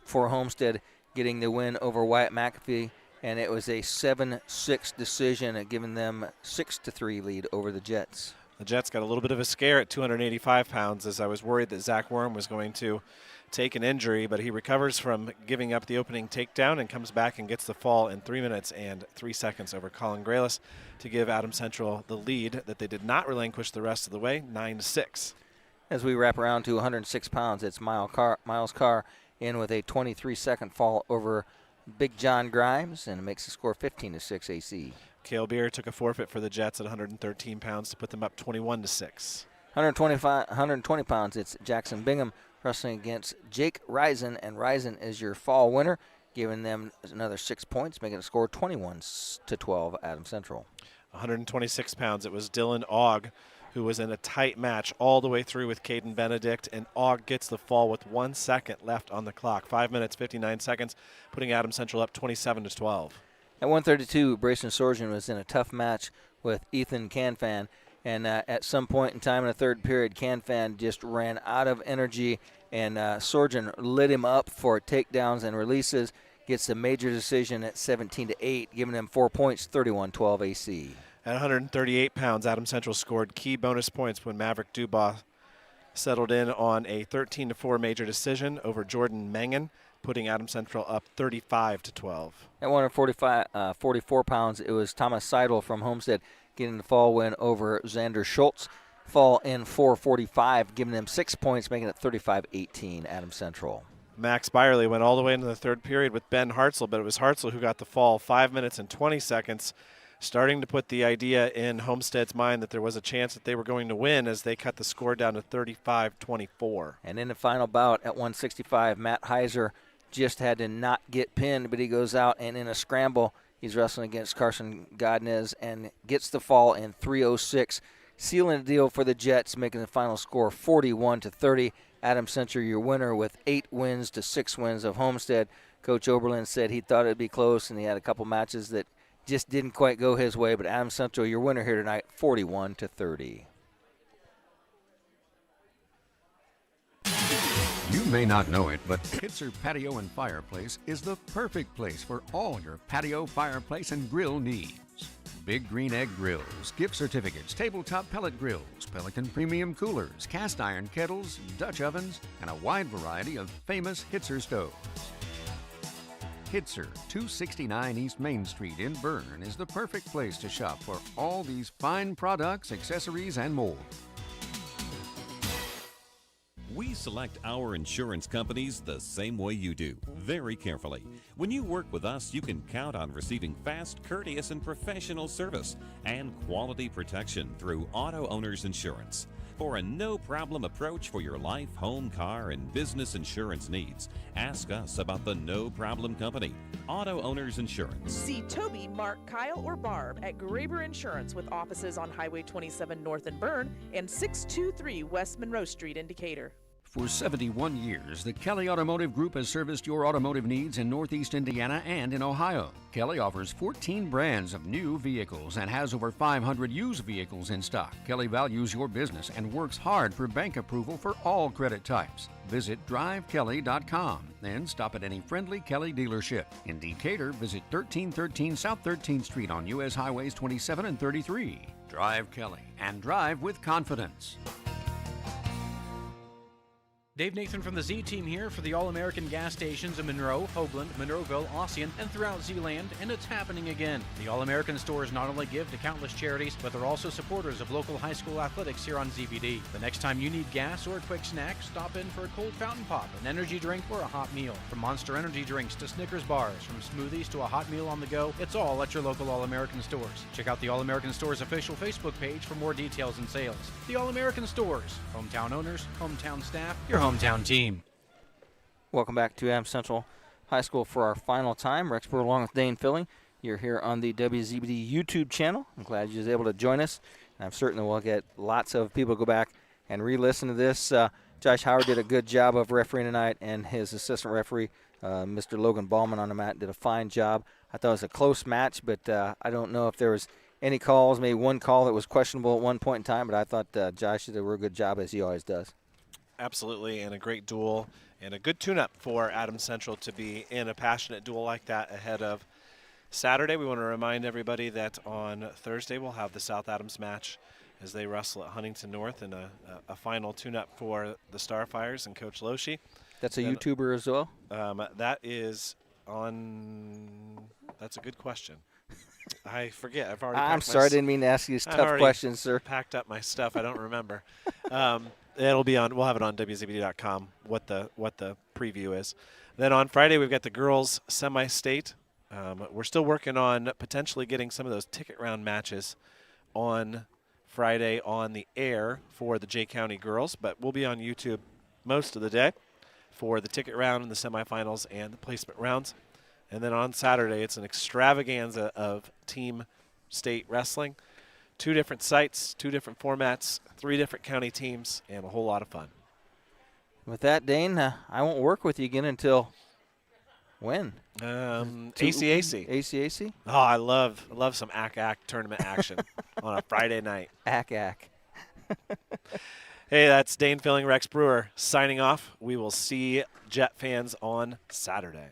for Homestead getting the win over Wyatt McAfee, and it was a 7-6 decision, giving them 6-3 lead over the Jets. The Jets got a little bit of a scare at 285 pounds, as I was worried that Zach Worm was going to take an injury, but he recovers from giving up the opening takedown and comes back and gets the fall in 3 minutes and 3 seconds over Colin Graylis to give Adams Central the lead that they did not relinquish the rest of the way, 9-6. As we wrap around to 106 pounds, it's Miles Carr in with a 23-second fall over Big John Grimes, and it makes the score 15-6 AC. Cale Beer took a forfeit for the Jets at 113 pounds to put them up 21-6. 120 pounds, it's Jackson Bingham wrestling against Jake Risen, and Risen is your fall winner, giving them another 6 points, making a score 21-12 Adams Central. 126 pounds, it was Dylan Ogg who was in a tight match all the way through with Caden Benedict, and Ogg gets the fall with 1 second left on the clock. 5 minutes, 59 seconds, putting Adams Central up 27-12. At 132, Brayson Sorgen was in a tough match with Ethan Canfan, and at some point in time in the third period, Canfan just ran out of energy, and Sorgen lit him up for takedowns and releases, gets the major decision at 17-8, giving them 4 points, 31-12 AC. At 138 pounds, Adams Central scored key bonus points when Maverick Dubois settled in on a 13-4 major decision over Jordan Mengen, putting Adams Central up 35-12. At 144 pounds, it was Thomas Seidel from Homestead getting the fall win over Xander Schultz. Fall in 4:45, giving them 6 points, making it 35-18 Adams Central. Max Byerly went all the way into the third period with Ben Hartzell, but it was Hartzell who got the fall, 5 minutes and 20 seconds, starting to put the idea in Homestead's mind that there was a chance that they were going to win as they cut the score down to 35-24. And in the final bout at 165, Matt Heiser just had to not get pinned, but he goes out and in a scramble, he's wrestling against Carson Godnez and gets the fall in 3:06, sealing the deal for the Jets, making the final score 41-30. Adams Central, your winner with 8 wins to 6 wins of Homestead. Coach Oberlin said he thought it'd be close, and he had a couple matches that just didn't quite go his way, but Adams Central, your winner here tonight, 41-30. You may not know it, but Hitzer Patio and Fireplace is the perfect place for all your patio, fireplace, and grill needs. Big Green Egg grills, gift certificates, tabletop pellet grills, Pelican premium coolers, cast iron kettles, Dutch ovens, and a wide variety of famous Hitzer stoves. Hitzer, 269 East Main Street in Bern, is the perfect place to shop for all these fine products, accessories, and more. We select our insurance companies the same way you do, very carefully. When you work with us, you can count on receiving fast, courteous, and professional service and quality protection through Auto Owners Insurance. For a no-problem approach for your life, home, car, and business insurance needs, ask us about the No Problem Company, Auto Owners Insurance. See Toby, Mark, Kyle, or Barb at Graber Insurance with offices on Highway 27 North in Bern and 623 West Monroe Street in Decatur. For 71 years, the Kelly Automotive Group has serviced your automotive needs in Northeast Indiana and in Ohio. Kelly offers 14 brands of new vehicles and has over 500 used vehicles in stock. Kelly values your business and works hard for bank approval for all credit types. Visit drivekelly.com and stop at any friendly Kelly dealership. In Decatur, visit 1313 South 13th Street on U.S. Highways 27 and 33. Drive Kelly and drive with confidence. Dave Nathan from the Z-Team here for the All-American gas stations in Monroe, Hoagland, Monroeville, Ossian, and throughout Z-Land, and it's happening again. The All-American stores not only give to countless charities, but they're also supporters of local high school athletics here on ZBD. The next time you need gas or a quick snack, stop in for a cold fountain pop, an energy drink, or a hot meal. From Monster Energy drinks to Snickers bars, from smoothies to a hot meal on the go, it's all at your local All-American stores. Check out the All-American Stores official Facebook page for more details and sales. The All-American Stores, hometown owners, hometown staff, your hometown team. Welcome back to Adams Central High School for our final time. Rexburg along with Dane Philly. You're here on the WZBD YouTube channel. I'm glad you was able to join us. And I'm certain that we'll get lots of people go back and re-listen to this. Josh Howard did a good job of refereeing tonight, and his assistant referee, Mr. Logan Ballman on the mat, did a fine job. I thought it was a close match, but I don't know if there was any calls, maybe one call that was questionable at one point in time, but I thought Josh did a real good job, as he always does. Absolutely, and a great duel and a good tune-up for Adams Central to be in a passionate duel like that ahead of Saturday. We want to remind everybody that on Thursday we'll have the South Adams match as they wrestle at Huntington North in a final tune-up for the Starfires and Coach Loshi. That's a YouTuber as well? That is on – that's a good question. I forget. I've already. I'm sorry, I didn't mean to ask you these tough questions, sir. Packed up my stuff. I don't remember. It'll be on. We'll have it on WZBD.com. What the preview is. Then on Friday we've got the girls semi-state. We're still working on potentially getting some of those ticket round matches on Friday on the air for the Jay County girls, but we'll be on YouTube most of the day for the ticket round and the semifinals and the placement rounds. And then on Saturday, it's an extravaganza of team state wrestling. 2 different sites, 2 different formats, 3 different county teams, and a whole lot of fun. With that, Dane, I won't work with you again until when? ACAC. ACAC? Oh, I love some ACAC tournament action on a Friday night. ACAC. Hey, that's Dane Filling, Rex Brewer signing off. We will see Jet fans on Saturday.